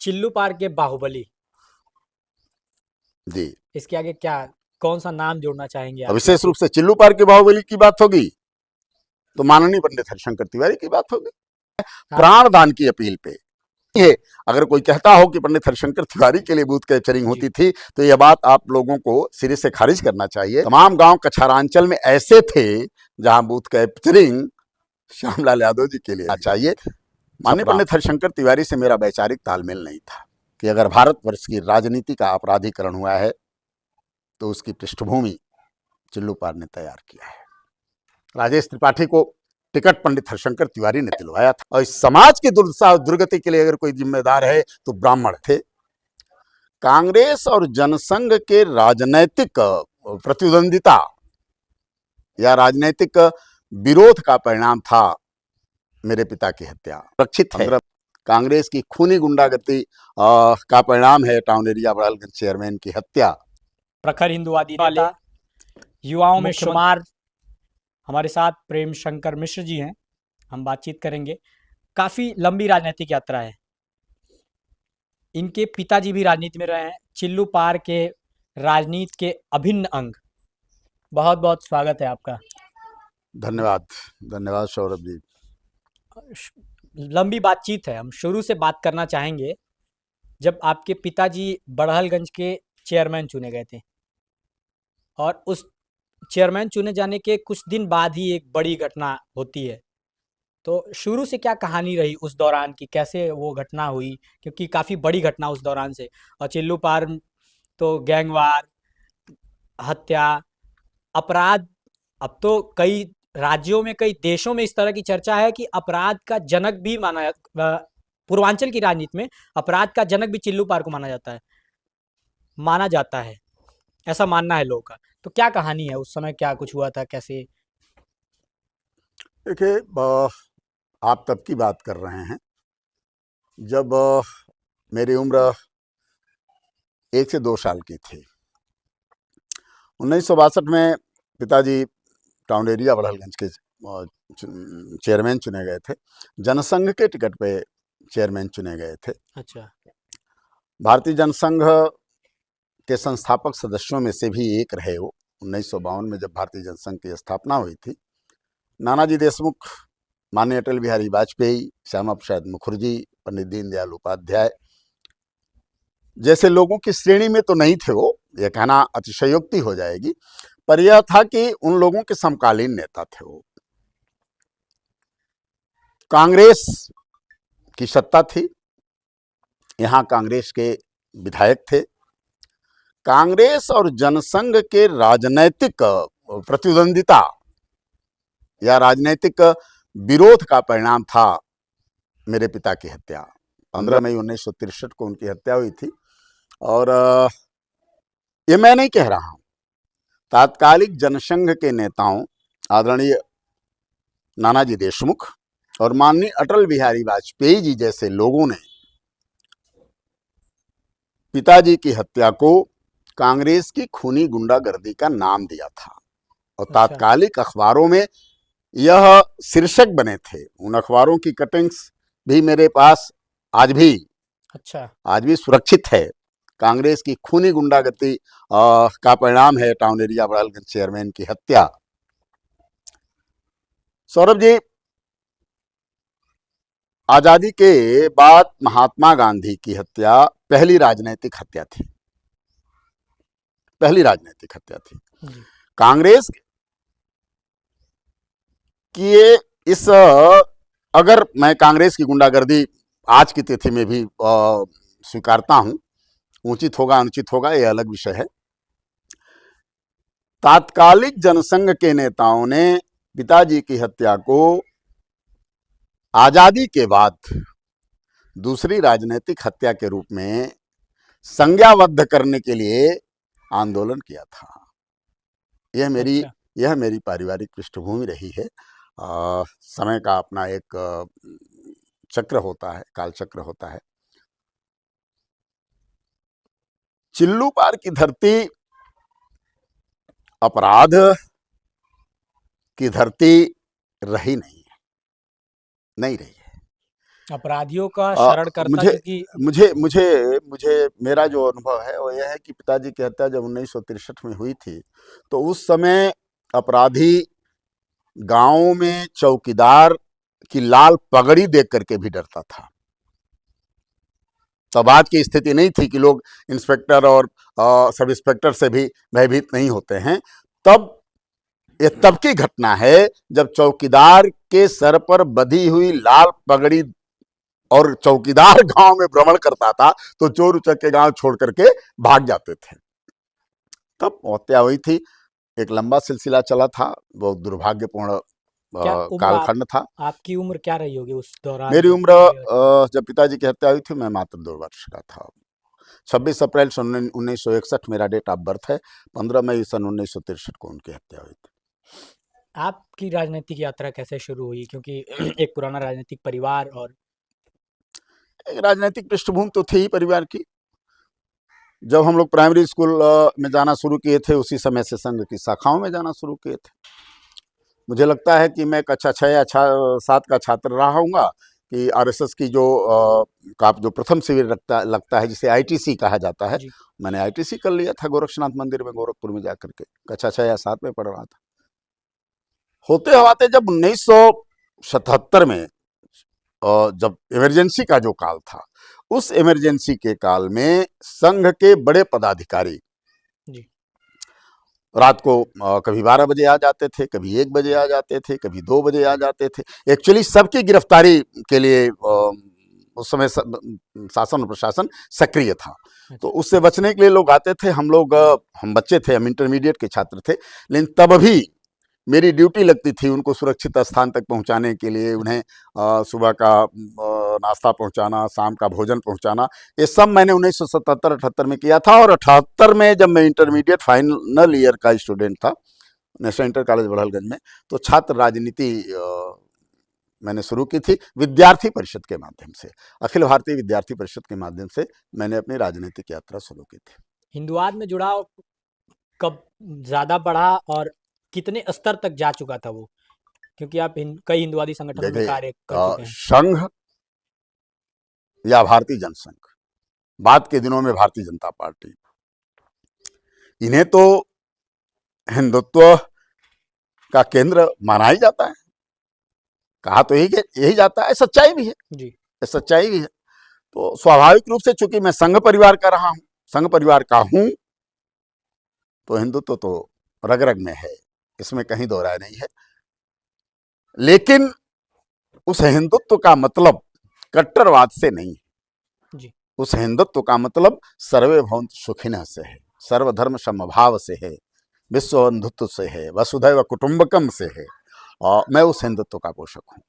चिल्लू पार के बाहुबली, जी। इसके आगे क्या कौन सा नाम जोड़ना चाहेंगे अब आप? विशेष रूप से चिल्लू पार के बाहुबली की बात होगी तो माननीय पंडित हरिशंकर तिवारी की बात होगी। हाँ, प्राण दान की अपील पे ये अगर कोई कहता हो कि पंडित हरिशंकर तिवारी के लिए बूथ कैप्चरिंग जी। होती थी तो यह बात आप लोगों को सिरे से खारिज करना चाहिए। तमाम गांव कछारांचल में ऐसे थे जहां बूथ कैप्चरिंग श्यामलाल यादव जी के लिए चाहिए। माननीय पंडित हरिशंकर तिवारी से मेरा वैचारिक तालमेल नहीं था कि अगर भारतवर्ष की राजनीति का अपराधीकरण हुआ है तो उसकी पृष्ठभूमि चिल्लू पार ने तैयार किया है। राजेश त्रिपाठी को टिकट पंडित हरिशंकर तिवारी ने दिलवाया था और इस समाज की दुर्दशा और दुर्गति के लिए अगर कोई जिम्मेदार है तो ब्राह्मण थे। कांग्रेस और जनसंघ के राजनैतिक प्रतिद्वंदिता या राजनैतिक विरोध का परिणाम था मेरे पिता की हत्या। सुरक्षित है कांग्रेस की खूनी गुंडागर्दी का परिणाम है टाउन एरिया बड़ालगंज चेयरमैन की हत्या। प्रखर हिंदुवादी नेता, युवाओं में शुमार हमारे साथ प्रेम शंकर मिश्र जी हैं। हम बातचीत करेंगे। काफी लंबी राजनीतिक यात्रा है। इनके पिताजी भी राजनीति में रहे हैं। चिल्लू पार के राजनीति के अभिन्न अंग। बहुत बहुत स्वागत है आपका। धन्यवाद, धन्यवाद सौरभ जी। लंबी बातचीत है, हम शुरू से बात करना चाहेंगे। जब आपके पिताजी बड़हलगंज के चेयरमैन चुने गए थे और उस चेयरमैन चुने जाने के कुछ दिन बाद ही एक बड़ी घटना होती है, तो शुरू से क्या कहानी रही उस दौरान की, कैसे वो घटना हुई? क्योंकि काफ़ी बड़ी घटना उस दौरान से, और चिल्लू पार तो गैंगवार, हत्या, अपराध, अब तो कई राज्यों में, कई देशों में इस तरह की चर्चा है कि अपराध का जनक भी पूर्वांचल की राजनीति में अपराध का जनक भी चिल्लू पार को माना जाता है, ऐसा मानना है लोगों का। तो क्या कहानी है उस समय, क्या कुछ हुआ था, कैसे? देखिए, आप तब की बात कर रहे हैं जब मेरी उम्र 1 से 2 साल की थी। 1962 में पिताजी टाउन एरिया बड़हलगंज के चेयरमैन चुने गए थे। जनसंघ के टिकट पे चेयरमैन चुने गए थे। अच्छा। भारतीय जनसंघ के संस्थापक सदस्यों में से भी एक रहे वो। 1952 में जब भारतीय जनसंघ की स्थापना हुई थी, नानाजी देशमुख, माननीय अटल बिहारी वाजपेयी, श्यामा प्रसाद मुखर्जी, पंडित दीनदयाल उपाध्याय जैसे लोगों की श्रेणी में तो नहीं थे वो, यह कहना अतिशयोक्ति हो जाएगी, पर यह था कि उन लोगों के समकालीन नेता थे वो। कांग्रेस की सत्ता थी, यहाँ कांग्रेस के विधायक थे। कांग्रेस और जनसंघ के राजनैतिक प्रतिद्वंदिता या राजनैतिक विरोध का परिणाम था मेरे पिता की हत्या। 15 मई 1963 को उनकी हत्या हुई थी। और ये मैं नहीं कह रहा हूं, तात्कालिक जनसंघ के नेताओं आदरणीय नानाजी देशमुख और माननीय अटल बिहारी वाजपेयी जी जैसे लोगों ने पिताजी की हत्या को कांग्रेस की खूनी गुंडागर्दी का नाम दिया था और तात्कालिक अखबारों में यह शीर्षक बने थे। उन अखबारों की कटिंग्स भी मेरे पास आज भी सुरक्षित है। कांग्रेस की खूनी गुंडागर्दी का परिणाम है टाउन एरिया बड़ालगंज चेयरमैन की हत्या। सौरभ जी, आजादी के बाद महात्मा गांधी की हत्या पहली राजनीतिक हत्या थी, पहली राजनीतिक हत्या थी। कांग्रेस की इस अगर मैं कांग्रेस की गुंडागर्दी आज की तिथि में भी स्वीकारता हूं, उचित होगा अनुचित होगा यह अलग विषय है। तात्कालिक जनसंघ के नेताओं ने पिताजी की हत्या को आजादी के बाद दूसरी राजनीतिक हत्या के रूप में संज्ञाबद्ध करने के लिए आंदोलन किया था। यह मेरी पारिवारिक पृष्ठभूमि रही है। समय का अपना एक चक्र होता है, काल चक्र होता है। चिल्लू पार की धरती अपराध की धरती रही नहीं है, नहीं रही है। अपराधियों का अ, शरण करता, मुझे क्योंकि मुझे मुझे मुझे मेरा जो अनुभव है वो यह है कि पिताजी की हत्या जब 1963 में हुई थी, तो उस समय अपराधी गाँव में चौकीदार की लाल पगड़ी देख करके भी डरता था। तब आज की स्थिति नहीं थी कि लोग इंस्पेक्टर और सब इंस्पेक्टर से भी भयभीत नहीं होते हैं। तब ये तब की घटना है जब चौकीदार के सर पर बधी हुई लाल पगड़ी और चौकीदार गांव में भ्रमण करता था, तो चोर उचक के गांव छोड़ करके भाग जाते थे। तब हत्या हुई थी। एक लंबा सिलसिला चला था, बहुत दुर्भाग्यपूर्ण क्या उम्र कालखंड था। आपकी उम्र क्या रही होगी उस दौरान मेरी जब उम्र ये घटना हुई? जब पिताजी की हत्या हुई थी मैं मात्र 2 वर्ष का था। 26 अप्रैल सन 1961 मेरा डेट ऑफ बर्थ है। 15 मई सन 1963 को उनकी हत्या हुई थी। आपकी राजनीतिक यात्रा कैसे शुरू हुई, क्योंकि एक पुराना राजनीतिक परिवार और एक राजनीतिक पृष्ठभूमि तो थी ही परिवार की। जब हम लोग प्राइमरी स्कूल में जाना शुरू किए थे, उसी समय से संघ की शाखाओं में जाना शुरू किए थे। मुझे लगता है कि मैं कक्षा 6 या 7 का छात्र रहा हूँगा कि आरएसएस की का जो प्रथम शिविर लगता है, जिसे आईटीसी कहा जाता है, जी, मैंने आईटीसी कर लिया था गोरक्षनाथ मंदिर में, गोरखपुर में जाकर के। कक्षा 6 या 7 में पढ़ रहा था। होते होते जब 1977 में जब इमरजेंसी का जो काल था, उस इमरजेंसी के काल में संघ के बड़े पदाधिकारी जी, रात को कभी 12 बजे आ जाते थे, कभी 1 बजे आ जाते थे, कभी 2 बजे आ जाते थे। एक्चुअली सबकी गिरफ्तारी के लिए उस समय शासन और प्रशासन सक्रिय था, तो अच्छा, उससे बचने के लिए लोग आते थे। हम बच्चे थे, हम इंटरमीडिएट के छात्र थे, लेकिन तब भी मेरी ड्यूटी लगती थी उनको सुरक्षित स्थान तक पहुंचाने के लिए। उन्हें सुबह का नाश्ता पहुंचाना, शाम का भोजन पहुंचाना, ये सब मैंने 1977-78 में किया था। और 78 में जब मैं इंटरमीडिएट फाइनल ईयर का स्टूडेंट था नेशनल इंटर कॉलेज बड़हलगंज में, तो छात्र राजनीति मैंने शुरू की थी विद्यार्थी परिषद के माध्यम से। अखिल भारतीय विद्यार्थी परिषद के माध्यम से मैंने अपनी राजनीतिक यात्रा शुरू की थी। हिंदुवाद में जुड़ाव कब ज़्यादा बढ़ा और कितने स्तर तक जा चुका था वो? क्योंकि आप कई हिंदुवादी संगठनों में देखिए, कार्य कर चुके हैं। संघ या भारतीय जनसंघ, बाद के दिनों में भारतीय जनता पार्टी, इन्हें तो हिंदुत्व का केंद्र माना ही जाता है। कहा तो यही जाता है, सच्चाई भी है, जी, सच्चाई भी है। तो स्वाभाविक रूप से चूंकि मैं संघ परिवार का रहा हूं, संघ परिवार का हूं, तो हिंदुत्व तो रग रग में है, इसमें कहीं दो राय नहीं है। लेकिन उस हिंदुत्व का मतलब कट्टरवाद से नहीं है। जी। उस हिंदुत्व का मतलब सर्वे भवन्तु सुखिनः से है, सर्वधर्म समभाव से है, विश्व बंधुत्व से है, वसुधैव कुटुंबकम से है। और मैं उस हिंदुत्व का पोषक हूँ।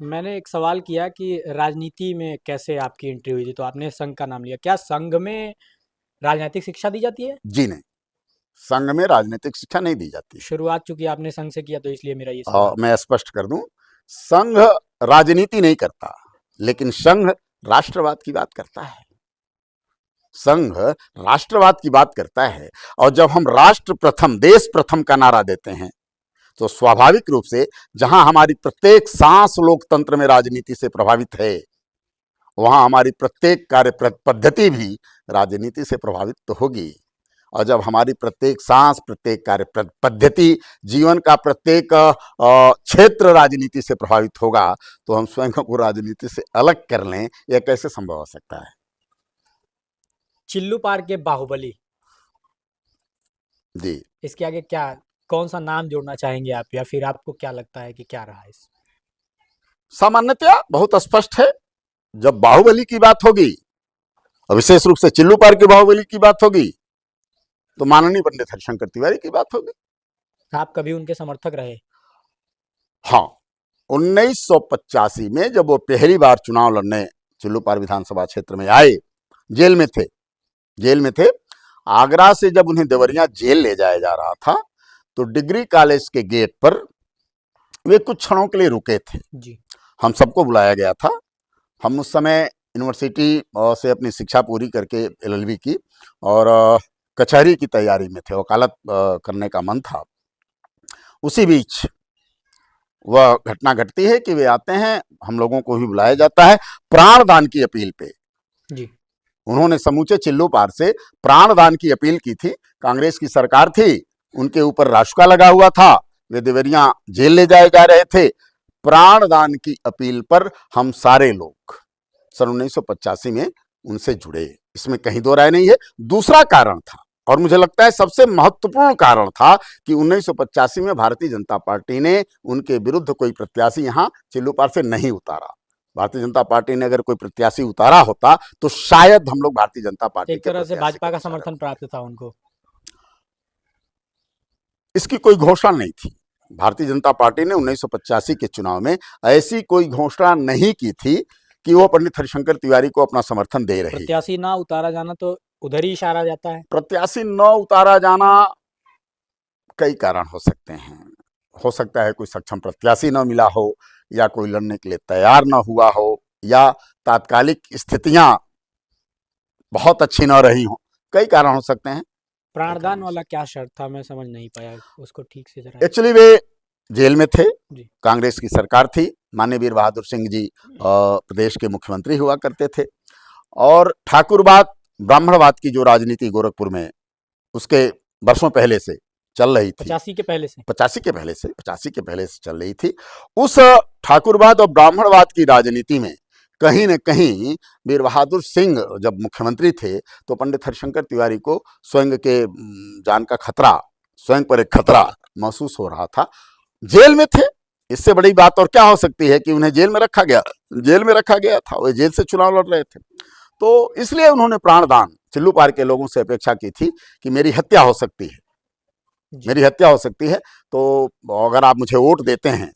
मैंने एक सवाल किया कि राजनीति में कैसे आपकी एंट्री हुई थी, तो आपने संघ का नाम लिया। क्या संघ में राजनीतिक शिक्षा दी जाती है? जी नहीं, संघ में राजनीतिक शिक्षा नहीं दी जाती है। शुरुआत चूँकि आपने संघ से किया, तो इसलिए मेरा ये सवाल था। मैं स्पष्ट कर दूं, संघ राजनीति नहीं करता, लेकिन संघ राष्ट्रवाद की बात करता है। संघ राष्ट्रवाद की बात करता है। और जब हम राष्ट्र प्रथम, देश प्रथम का नारा देते हैं, तो स्वाभाविक रूप से जहां हमारी प्रत्येक सांस लोकतंत्र में राजनीति से प्रभावित है, वहां हमारी प्रत्येक कार्य पद्धति भी राजनीति से प्रभावित तो होगी। और जब हमारी प्रत्येक सांस, प्रत्येक कार्य पद्धति, जीवन का प्रत्येक क्षेत्र राजनीति से प्रभावित होगा, तो हम स्वयं को राजनीति से अलग कर लें, यह कैसे संभव हो सकता है? चिल्लू पार के बाहुबली, जी, इसके आगे क्या, कौन-सा नाम जोड़ना चाहेंगे आप, या फिर आपको क्या लगता है कि क्या रहा इस सामान्यतया बहुत स्पष्ट है। जब बाहुबली की बात होगी, और विशेष रूप से चिल्लू पार के बाहुबली की बात होगी, तो माननीय पंडित हरिशंकर तिवारी की बात होगी। आप कभी उनके समर्थक रहे? हाँ, 1985 में जब वो पहली बार चुनाव लड़ने चिल्लू पार विधानसभा क्षेत्र में आए, जेल में थे, जेल में थे। आगरा से जब उन्हें देवरिया जेल ले जाया जा रहा था, तो डिग्री कॉलेज के गेट पर वे कुछ क्षणों के लिए रुके थे। जी, हम सबको बुलाया गया था। हम उस समय यूनिवर्सिटी से अपनी शिक्षा पूरी करके एलएलबी की, और कचहरी की तैयारी में थे, वकालत करने का मन था। उसी बीच वह घटना घटती है कि वे आते हैं, हम लोगों को भी बुलाया जाता है प्राणदान की अपील पे। जी। उन्होंने समूचे चिल्लू पार से प्राणदान की अपील की थी। कांग्रेस की सरकार थी, उनके ऊपर राशुका लगा हुआ था, वे देवरिया जेल ले जाए जा रहे थे। प्राणदान की अपील पर हम सारे लोग सन 1985 में उनसे जुड़े, इसमें कहीं दो राय नहीं है। दूसरा कारण था, और मुझे लगता है सबसे महत्वपूर्ण कारण था, कि 1985 में भारतीय जनता पार्टी ने उनके विरुद्ध कोई प्रत्याशी यहां चिल्लू पार से नहीं उतारा। भारतीय जनता पार्टी ने अगर कोई प्रत्याशी उतारा होता तो शायद हम लोग भारतीय जनता पार्टी एक के तरह से प्रत्याशी भाजपा को का उतारा। समर्थन प्राप्त था उनको। इसकी कोई घोषणा नहीं थी। भारतीय जनता पार्टी ने 1985 के चुनाव में ऐसी कोई घोषणा नहीं की थी कि वो पंडित हरिशंकर तिवारी को अपना समर्थन दे रही है। प्रत्याशी ना उतारा जाना तो उधर ही इशारा जाता है। प्रत्याशी न उतारा जाना कई कारण हो सकते हैं। हो सकता है कोई सक्षम प्रत्याशी न मिला हो, या कोई लड़ने के लिए तैयार न हुआ हो, या तात्कालिक स्थितियां बहुत अच्छी न रही हो, कई कारण हो सकते हैं। प्राणदान वाला क्या शर्त था, मैं समझ नहीं पाया उसको ठीक से जरा। एक्चुअली वे जेल में थे, जी। कांग्रेस की सरकार थी, माननीय वीर बहादुर सिंह जी प्रदेश के मुख्यमंत्री हुआ करते थे, और ठाकुरवाद ब्राह्मणवाद की जो राजनीति गोरखपुर में उसके वर्षों पहले से चल रही थी, 85 के पहले से 85 के पहले से चल रही थी, उस ठाकुरवाद और ब्राह्मणवाद की राजनीति में कहीं न कहीं वीर बहादुर सिंह जब मुख्यमंत्री थे तो पंडित हरिशंकर तिवारी को स्वयं के जान का खतरा, स्वयं पर एक खतरा महसूस हो रहा था। जेल में थे, इससे बड़ी बात और क्या हो सकती है कि उन्हें जेल में रखा गया। जेल में रखा गया था, वे जेल से चुनाव लड़ रहे थे, तो इसलिए उन्होंने प्राणदान, चिल्लू पार के लोगों से अपेक्षा की थी कि मेरी हत्या हो सकती है, मेरी हत्या हो सकती है, तो अगर आप मुझे वोट देते हैं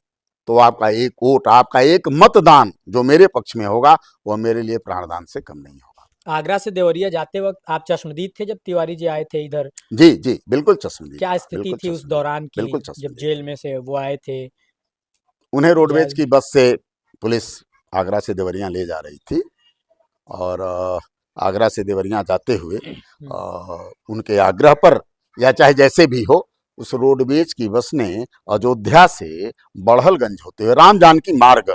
तो आपका एक वोट, आपका एक मतदान जो मेरे पक्ष में होगा, वह मेरे लिए प्राणदान से कम नहीं होगा। आगरा से देवरिया जाते वक्त आप चश्मदीद थे जब तिवारी जी आए थे इधर? जी जी बिल्कुल चश्मदीद। क्या स्थिति थी उस दौरान की बिल्कुल जब चश्मदीद। जेल में से वो आए थे? उन्हें रोडवेज की बस से पुलिस आगरा से देवरिया ले जा रही थी, और आगरा से देवरिया जाते हुए उनके आग्रह पर, या चाहे जैसे भी हो, उस रोडवेज की बस ने अयोध्या से बड़हलगंज होते हुए राम जानकी मार्ग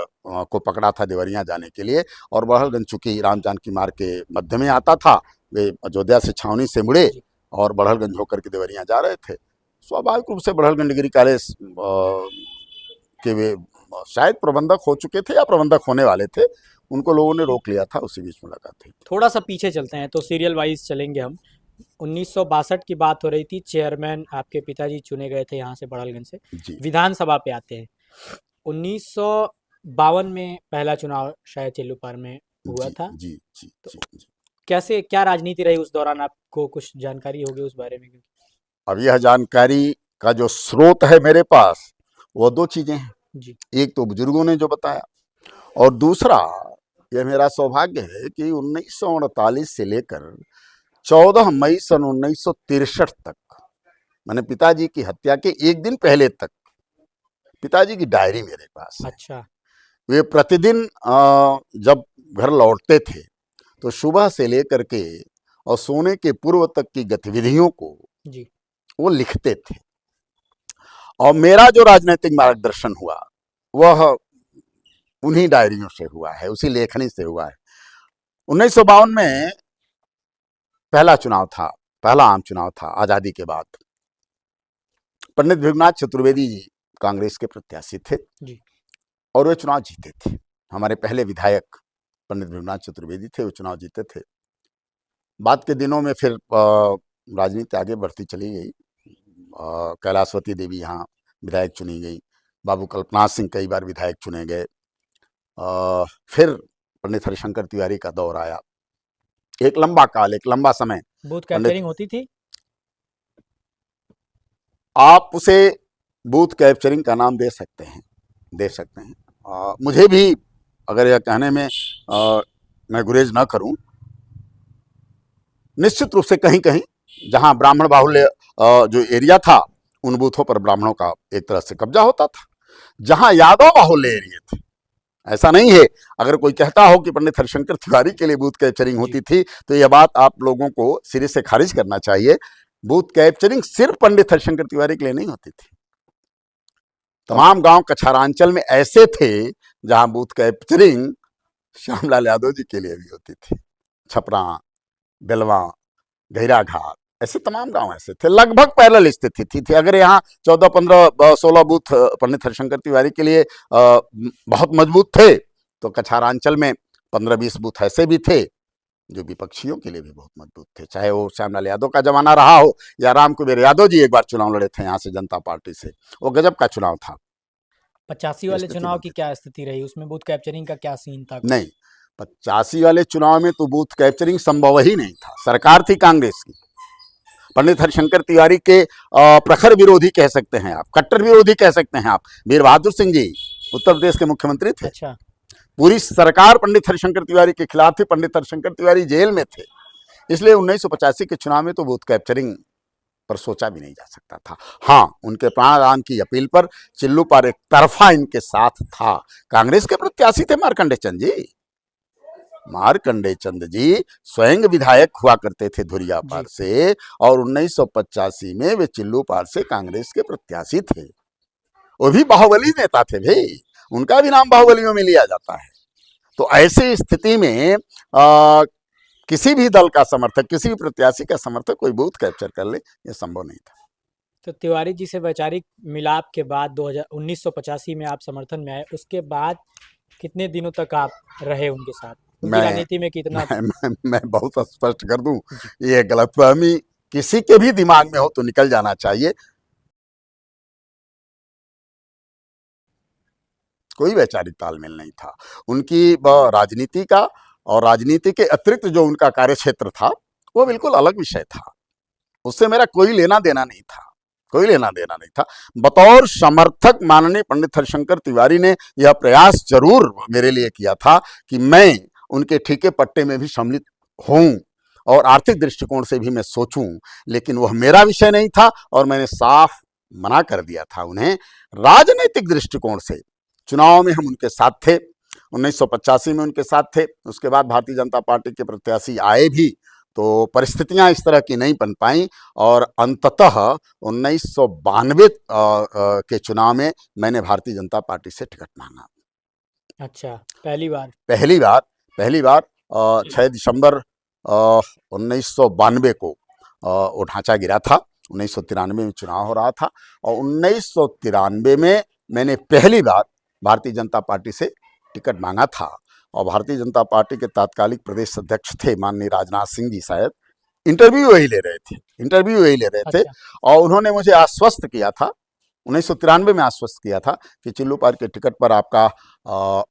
को पकड़ा था देवरिया जाने के लिए, और बड़हलगंज चूंकि राम जानकी मार्ग के मध्य में आता था, वे अयोध्या से छावनी से मुड़े और बड़हलगंज होकर के देवरिया जा रहे थे। स्वाभाविक रूप से बड़हलगंज डिग्री कॉलेज के वे शायद प्रबंधक हो चुके थे या प्रबंधक होने वाले थे, उनको लोगों ने रोक लिया था, उसी बीच मुलाकात हुई। थोड़ा सा पीछे चलते हैं तो सीरियल वाइज चलेंगे हम। 1962 की बात हो रही थी, चेयरमैन आपके पिताजी चुने गए थे यहाँ से बड़हलगंज से, जी विधानसभा पे आते हैं। 1952 में पहला चुनाव शायद चिल्लू पार में हुआ था। जी जी तो जी जी। कैसे, क्या राजनीति रही उस दौरान, आपको कुछ जानकारी होगी उस बारे में? अब यह जानकारी का जो स्रोत है मेरे पास, वो दो चीजें हैं। जी। एक तो बुजुर्गों ने जो बताया, और दूसरा यह मेरा सौभाग्य है कि 1948 से लेकर 14 मई सन 1963 तक, मैंने पिताजी की हत्या के एक दिन पहले तक, पिताजी की डायरी मेरे पास है। अच्छा। वे प्रतिदिन जब घर लौटते थे तो सुबह से लेकर के और सोने के पूर्व तक की गतिविधियों को जी। वो लिखते थे, और मेरा जो राजनीतिक मार्गदर्शन हुआ वह उन्हीं डायरियों से हुआ है, उसी लेखनी से हुआ है। 1952 में पहला चुनाव था, पहला आम चुनाव था आजादी के बाद। पंडित भृगुनाथ चतुर्वेदी जी कांग्रेस के प्रत्याशी थे जी। और वे चुनाव जीते थे। हमारे पहले विधायक पंडित भृगुनाथ चतुर्वेदी थे, वो चुनाव जीते थे। बाद के दिनों में फिर राजनीति आगे बढ़ती चली गई। कैलाशवती देवी यहाँ विधायक चुनी गई, बाबू कल्पनाथ सिंह कई बार विधायक चुने गए, फिर पंडित हरिशंकर तिवारी का दौर आया। एक लंबा काल, एक लंबा समय बूथ कैप्चरिंग होती थी। आप उसे बूथ कैप्चरिंग का नाम दे सकते हैं, दे सकते हैं। मुझे भी अगर यह कहने में मैं गुरेज ना करूं, निश्चित रूप से कहीं कहीं जहां ब्राह्मण बाहुल्य जो एरिया था, उन बूथों पर ब्राह्मणों का एक तरह से कब्जा होता था। जहां यादव बाहुल्य एरिया थे, ऐसा नहीं है। अगर कोई कहता हो कि पंडित हरिशंकर तिवारी के लिए बूथ कैप्चरिंग होती थी, तो यह बात आप लोगों को सिरे से खारिज करना चाहिए। बूथ कैप्चरिंग सिर्फ पंडित हरिशंकर तिवारी के लिए नहीं होती थी। तमाम गांव कछारांचल में ऐसे थे जहां बूथ कैप्चरिंग श्यामलाल यादव जी के लिए भी होती थी। छपरा, बेलवा, गहिरा घाट, ऐसे तमाम गांव ऐसे थे, लगभग पैरेलल स्थिति थी। अगर यहाँ 14, 15, 16 बूथ पंडित हरिशंकर तिवारी के लिए बहुत मजबूत थे, तो कछारांचल में 15-20 बूथ ऐसे भी थे जो विपक्षियों के लिए भी बहुत मजबूत थे। चाहे वो श्यामलाल यादव का जमाना रहा हो या राम कुबेर यादव जी एक बार चुनाव लड़े थे यहाँ से जनता पार्टी से, वो गजब का चुनाव था। 85 वाले स्थिति चुनाव की बनती क्या स्थिति रही, उसमें बूथ कैप्चरिंग का क्या सीन था? नहीं, 85 वाले चुनाव में तो बूथ कैप्चरिंग संभव ही नहीं था। सरकार थी कांग्रेस की, पंडित हरिशंकर तिवारी के प्रखर विरोधी कह सकते हैं आप, कट्टर विरोधी कह सकते हैं आप। वीर बहादुर सिंह जी उत्तर प्रदेश के मुख्यमंत्री थे। अच्छा, पूरी सरकार पंडित हरिशंकर तिवारी के खिलाफ थी। पंडित हरिशंकर तिवारी जेल में थे, इसलिए 1985 के चुनाव में तो बूथ कैप्चरिंग पर सोचा भी नहीं जा सकता था। हाँ, उनके प्राणदान की अपील पर चिल्लू पर एक तरफा इनके साथ था। कांग्रेस के प्रत्याशी थे मार्कंडेय चंद जी। मार्कंडेय चंद जी स्वयं विधायक हुआ करते थे धुरियापार से, और 1985 में वे चिल्लू पार से कांग्रेस के प्रत्याशी थे। वो भी बाहुबली नेता थे भाई, उनका भी नाम बाहुबलियों में लिया जाता है। तो ऐसी स्थिति में किसी भी दल का समर्थक, किसी भी प्रत्याशी का समर्थक कोई बूथ कैप्चर कर ले, ये संभव नहीं था। तो तिवारी जी से वैचारिक मिलाप के बाद 1985 में आप समर्थन में आए, उसके बाद कितने दिनों तक आप रहे उनके साथ? उनकी राजनीति में कितना? मैं बहुत स्पष्ट कर दूं, ये गलतफहमी किसी के भी दिमाग में हो तो निकल जाना चाहिए। कोई वैचारिक तालमेल नहीं था उनकी राजनीति का, और राजनीति के अतिरिक्त जो उनका कार्यक्षेत्र था वो बिल्कुल अलग विषय था। उससे मेरा कोई लेना देना नहीं था, कोई लेना देना नहीं था। बतौर समर्थक माननीय पंडित हरिशंकर तिवारी ने यह प्रयास जरूर मेरे लिए किया था कि मैं उनके ठीके पट्टे में भी सम्मिलित होऊं और आर्थिक दृष्टिकोण से भी मैं सोचूं, लेकिन वह मेरा विषय नहीं था और मैंने साफ मना कर दिया था उन्हें। राजनीतिक दृष्टिकोण से चुनाव में हम उनके साथ थे, 1985 में उनके साथ थे। उसके बाद भारतीय जनता पार्टी के प्रत्याशी आए भी, तो परिस्थितियां इस तरह की नहीं बन पाई, और अंततः 1992 के चुनाव में मैंने भारतीय जनता पार्टी से टिकट मांगा। अच्छा, पहली बार? पहली बार 6 दिसंबर 1992 को वो ढांचा गिरा था। 1993 में चुनाव हो रहा था, और 1993 में मैंने पहली बार भारतीय जनता पार्टी से टिकट मांगा था। और भारतीय जनता पार्टी के तात्कालिक प्रदेश अध्यक्ष थे माननीय राजनाथ सिंह जी, शायद इंटरव्यू वही ले रहे थे। और उन्होंने मुझे आश्वस्त किया था, 1993 में आश्वस्त किया था कि चिल्लू पार के टिकट पर आपका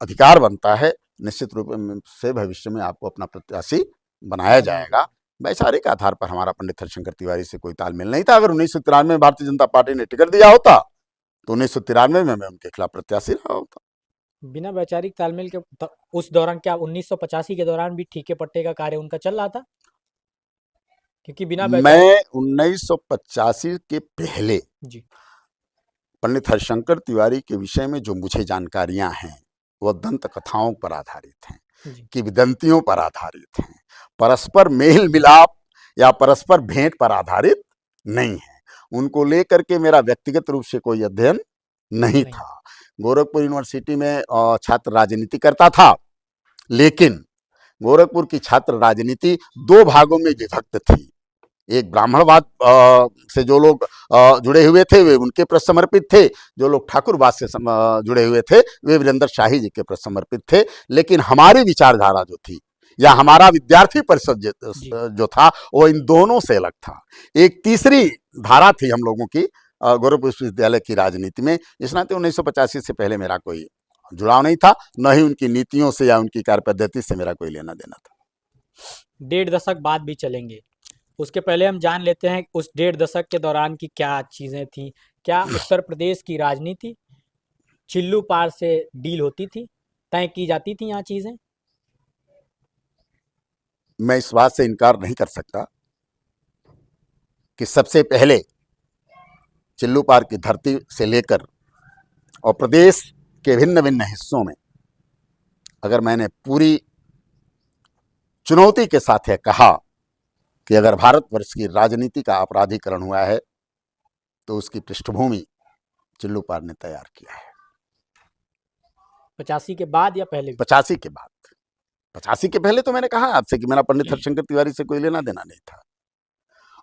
अधिकार बनता है, निश्चित रूप से भविष्य में आपको अपना प्रत्याशी बनाया जाएगा। वैचारिक आधार पर हमारा पंडित हरिशंकर तिवारी से कोई तालमेल नहीं था। अगर 1993 में भारतीय जनता पार्टी ने टिकट दिया होता तो 1993 में मैं उनके खिलाफ प्रत्याशी रहा होता। बिना वैचारिक तालमेल के उस दौरान, क्या 1985 के दौरान भी ठीके पट्टे का कार्य उनका चल रहा था? क्योंकि बिना मैं 1985 के पहले जी पंडित हरिशंकर तिवारी के विषय में जो मुझे जानकारियां हैं वह दंत कथाओं पर आधारित हैं, किंवदंतियों पर आधारित हैं, परस्पर मेल मिलाप या परस्पर भेंट पर आधारित नहीं है। उनको लेकर के मेरा व्यक्तिगत रूप से कोई अध्ययन नहीं था। गोरखपुर यूनिवर्सिटी में छात्र राजनीति करता था, लेकिन गोरखपुर की छात्र राजनीति 2 भागों में विभक्त थी। एक ब्राह्मणवाद से जो लोग जुड़े हुए थे वे उनके प्रति समर्पित थे, जो लोग ठाकुरवाद से जुड़े हुए थे वे वीरेंद्र शाही जी के प्रति समर्पित थे। लेकिन हमारी विचारधारा जो थी या हमारा विद्यार्थी परिषद जो था वो इन दोनों से अलग था। एक तीसरी धारा थी हम लोगों की गोरखपुर विश्वविद्यालय की राजनीति में। इस नाते 1985 से पहले मेरा कोई जुड़ाव नहीं था, न ही उनकी नीतियों से या उनकी कार्य पद्धति से मेरा कोई लेना देना था। 1.5 दशक बाद भी चलेंगे, उसके पहले हम जान लेते हैं उस 1.5 दशक के दौरान की क्या चीज़ें थी। क्या उत्तर प्रदेश की राजनीति चिल्लू पार से डील होती थी, तय की जाती थी यहाँ चीज़ें? मैं इस बात से इनकार नहीं कर सकता कि सबसे पहले चिल्लू पार की धरती से लेकर और प्रदेश के भिन्न भिन्न हिस्सों में अगर मैंने पूरी चुनौती के साथ यह कहा कि अगर भारतवर्ष की राजनीति का अपराधीकरण हुआ है तो उसकी पृष्ठभूमि चिल्लूपार ने तैयार किया है। 85 के बाद या पहले? 85 के बाद। 85 के पहले तो मैंने कहा आपसे कि मेरा पंडित हरिशंकर तिवारी से कोई लेना देना नहीं था।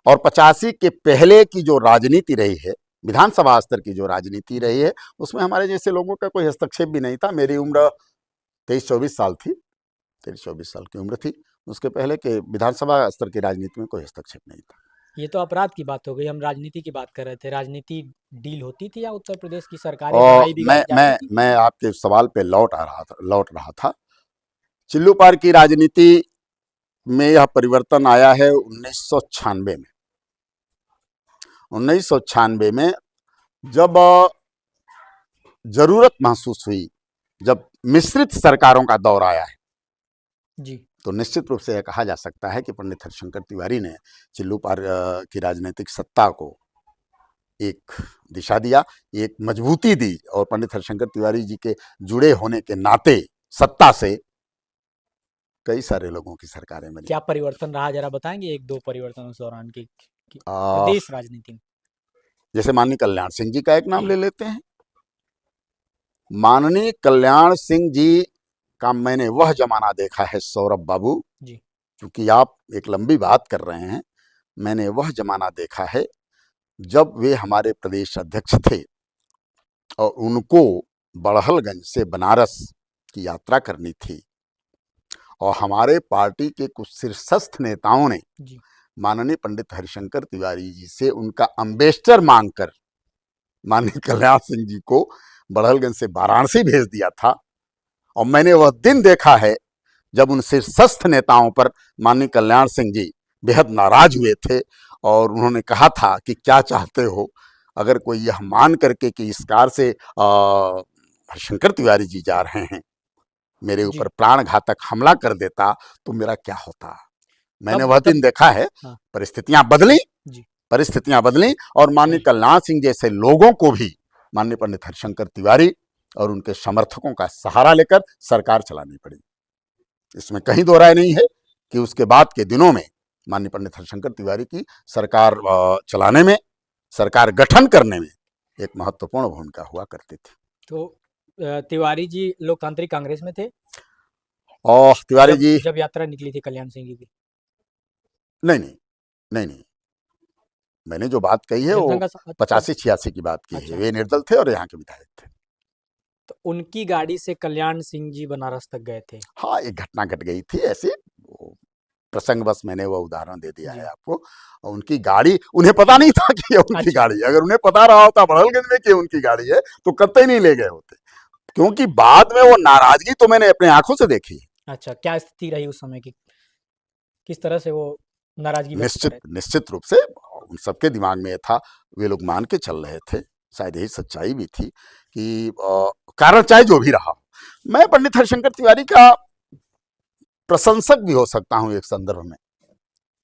और 85 के पहले की जो राजनीति रही है, विधानसभा स्तर की जो राजनीति रही है, उसमें हमारे जैसे लोगों का कोई हस्तक्षेप भी नहीं था। मेरी उम्र 23-24 साल थी, 23-24 साल की उम्र थी। उसके पहले के विधानसभा स्तर की राजनीति में कोई हस्तक्षेप नहीं था। ये तो अपराध की बात हो गई, हम राजनीति की बात कर रहे थे। राजनीति डील होती थी या उत्तर प्रदेश की सरकारें और बनाई बिगाड़ी जाती थी? मैं आपके सवाल पे लौट रहा था। चिल्लूपार की राजनीति में यह परिवर्तन आया है 1996 में। 1996 में जब जरूरत महसूस हुई, जब मिश्रित सरकारों का दौर आया है जी, तो निश्चित रूप से यह कहा जा सकता है कि पंडित हरिशंकर तिवारी ने चिल्लूपार की राजनीतिक सत्ता को एक दिशा दिया, एक मजबूती दी। और पंडित हरिशंकर तिवारी जी के जुड़े होने के नाते सत्ता से कई सारे लोगों की सरकारें बनी। क्या परिवर्तन रहा, जरा बताएंगे एक दो परिवर्तन उस दौरान की प्रदेश राजनीति में? जैसे माननीय कल्याण सिंह जी का एक नाम ले लेते हैं। माननीय कल्याण सिंह जी का मैंने वह जमाना देखा है सौरभ बाबू जी, क्योंकि आप एक लंबी बात कर रहे हैं। मैंने वह जमाना देखा है जब वे हमारे प्रदेश अध्यक्ष थे और उनको बड़हलगंज से बनारस की यात्रा करनी थी और हमारे पार्टी के कुछ शीर्षस्थ नेताओं ने जी, माननीय पंडित हरिशंकर तिवारी जी से उनका अम्बेसडर मांगकर माननीय कल्याण सिंह जी को बड़हलगंज से वाराणसी भेज दिया था। और मैंने वह दिन देखा है जब उन शीर्षस्थ नेताओं पर माननीय कल्याण सिंह जी बेहद नाराज हुए थे और उन्होंने कहा था कि क्या चाहते हो, अगर कोई यह मान करके कि इस कार से हरिशंकर तिवारी जी जा रहे हैं मेरे ऊपर प्राण घातक हमला कर देता तो मेरा क्या होता। मैंने वह दिन देखा है। हाँ। परिस्थितियां बदली और माननीय कल्याण सिंह जैसे लोगों को भी माननीय पंडित हरिशंकर तिवारी और उनके समर्थकों का सहारा लेकर सरकार चलानी पड़ी। इसमें कहीं दो राय नहीं है कि उसके बाद के दिनों में माननीय पंडित हरिशंकर तिवारी की सरकार चलाने में, सरकार गठन करने में एक महत्वपूर्ण भूमिका हुआ करती थी। तो तिवारी जी लोकतांत्रिक कांग्रेस में थे और तिवारी जी जब यात्रा निकली थी कल्याण सिंह जी की? नहीं, मैंने जो बात कही है वो 85-86 की बात की है। वे निर्दल थे और यहाँ के विधायक थे। तो उनकी गाड़ी से कल्याण सिंह जी बनारस तक गए थे? हाँ, एक घटना घट गई थी ऐसे, प्रसंग बस मैंने वो उदाहरण दे दिया है आपको। उनकी गाड़ी, उन्हें पता नहीं था कि ये उनकी गाड़ी है। अगर उन्हें पता रहा होता बड़हलगंज में कि उनकी गाड़ी है तो कतई नहीं ले गए होते, क्योंकि बाद में वो नाराजगी तो मैंने अपने आंखों से देखी। अच्छा, क्या स्थिति रही उस समय की, किस तरह से वो नाराजगी? निश्चित रूप से उन सबके दिमाग में था, वे लोग मान के चल रहे थे, शायद यही सच्चाई भी थी कि कारण चाहे जो भी रहा, मैं पंडित हरिशंकर तिवारी का प्रशंसक भी हो सकता हूं एक संदर्भ में।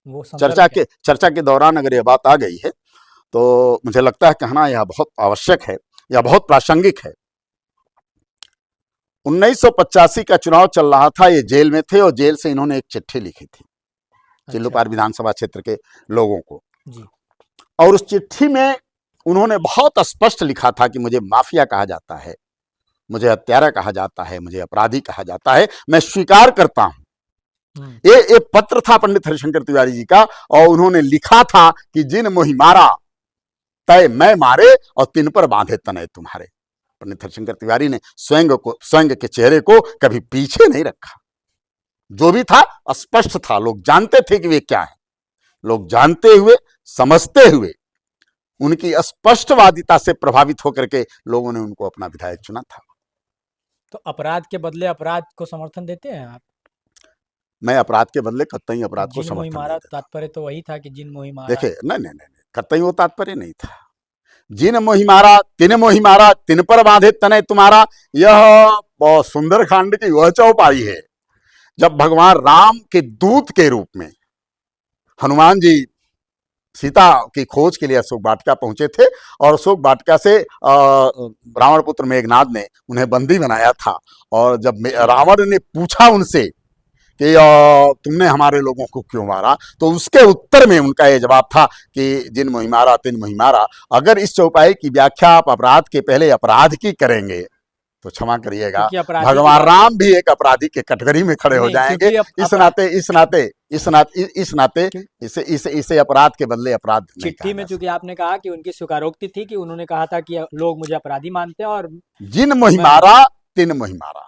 वो चर्चा के दौरान अगर यह बात आ गई है तो मुझे लगता है कहना यह बहुत आवश्यक है, यह बहुत प्रासंगिक है। 1985 का चुनाव चल रहा था, ये जेल में थे और जेल से इन्होंने एक चिट्ठी लिखी थी चिल्लूपार विधानसभा क्षेत्र के लोगों को जी। और उस चिट्ठी में उन्होंने बहुत स्पष्ट लिखा था कि मुझे माफिया कहा जाता है, मुझे हत्यारा कहा जाता है, मुझे अपराधी कहा जाता है, मैं स्वीकार करता हूं। ये पत्र था पंडित हरिशंकर तिवारी जी का और उन्होंने लिखा था कि जिन मोहि मारा तय मैं मारे और तिन पर बांधे तनय तुम्हारे। पंडित हरिशंकर तिवारी ने स्वयं के चेहरे को कभी पीछे नहीं रखा। जो भी था स्पष्ट था, लोग जानते थे कि वे क्या है। लोग जानते हुए, समझते हुए, उनकी स्पष्टवादिता से प्रभावित होकर के लोगों ने उनको अपना विधायक चुना था। तो अपराध के बदले अपराध को समर्थन देते हैं आप? मैं अपराध के बदले कतई अपराध को समर्थन नहीं देता। तात्पर्य तो वही था कि जिन मोहि मारा। देखिए, नहीं, कतई वो तात्पर्य नहीं था। जिन मोहि मारा तिन पर बांधे तनय तुम्हारा, यह सुंदरकांड की वह चौपाई है जब भगवान राम के दूत के रूप में हनुमान जी सीता की खोज के लिए अशोक वाटिका पहुंचे थे और अशोक वाटिका से रावण पुत्र मेघनाद ने उन्हें बंदी बनाया था। और जब रावण ने पूछा उनसे कि तुमने हमारे लोगों को क्यों मारा, तो उसके उत्तर में उनका ये जवाब था कि जिन मुहि मारा तिन मुहि मारा। अगर इस चौपाई की व्याख्या आप अपराध के पहले अपराध की करेंगे तो क्षमा करिएगा, क्योंकि अपराधी की भगवान बात राम भी एक अपराधी के कटघरे में खड़े हो नहीं, जाएंगे। क्योंकि इस नाते इसे अपराध के बदले अपराध नहीं कहा चिट्ठी में जा चूंकि आपने कहा कि उनकी स्वीकारोक्ति थी कि उन्होंने कहा था कि लोग मुझे अपराधी मानते हैं और सकता। जिन मुहि मैं मारा तिन मुहि मारा,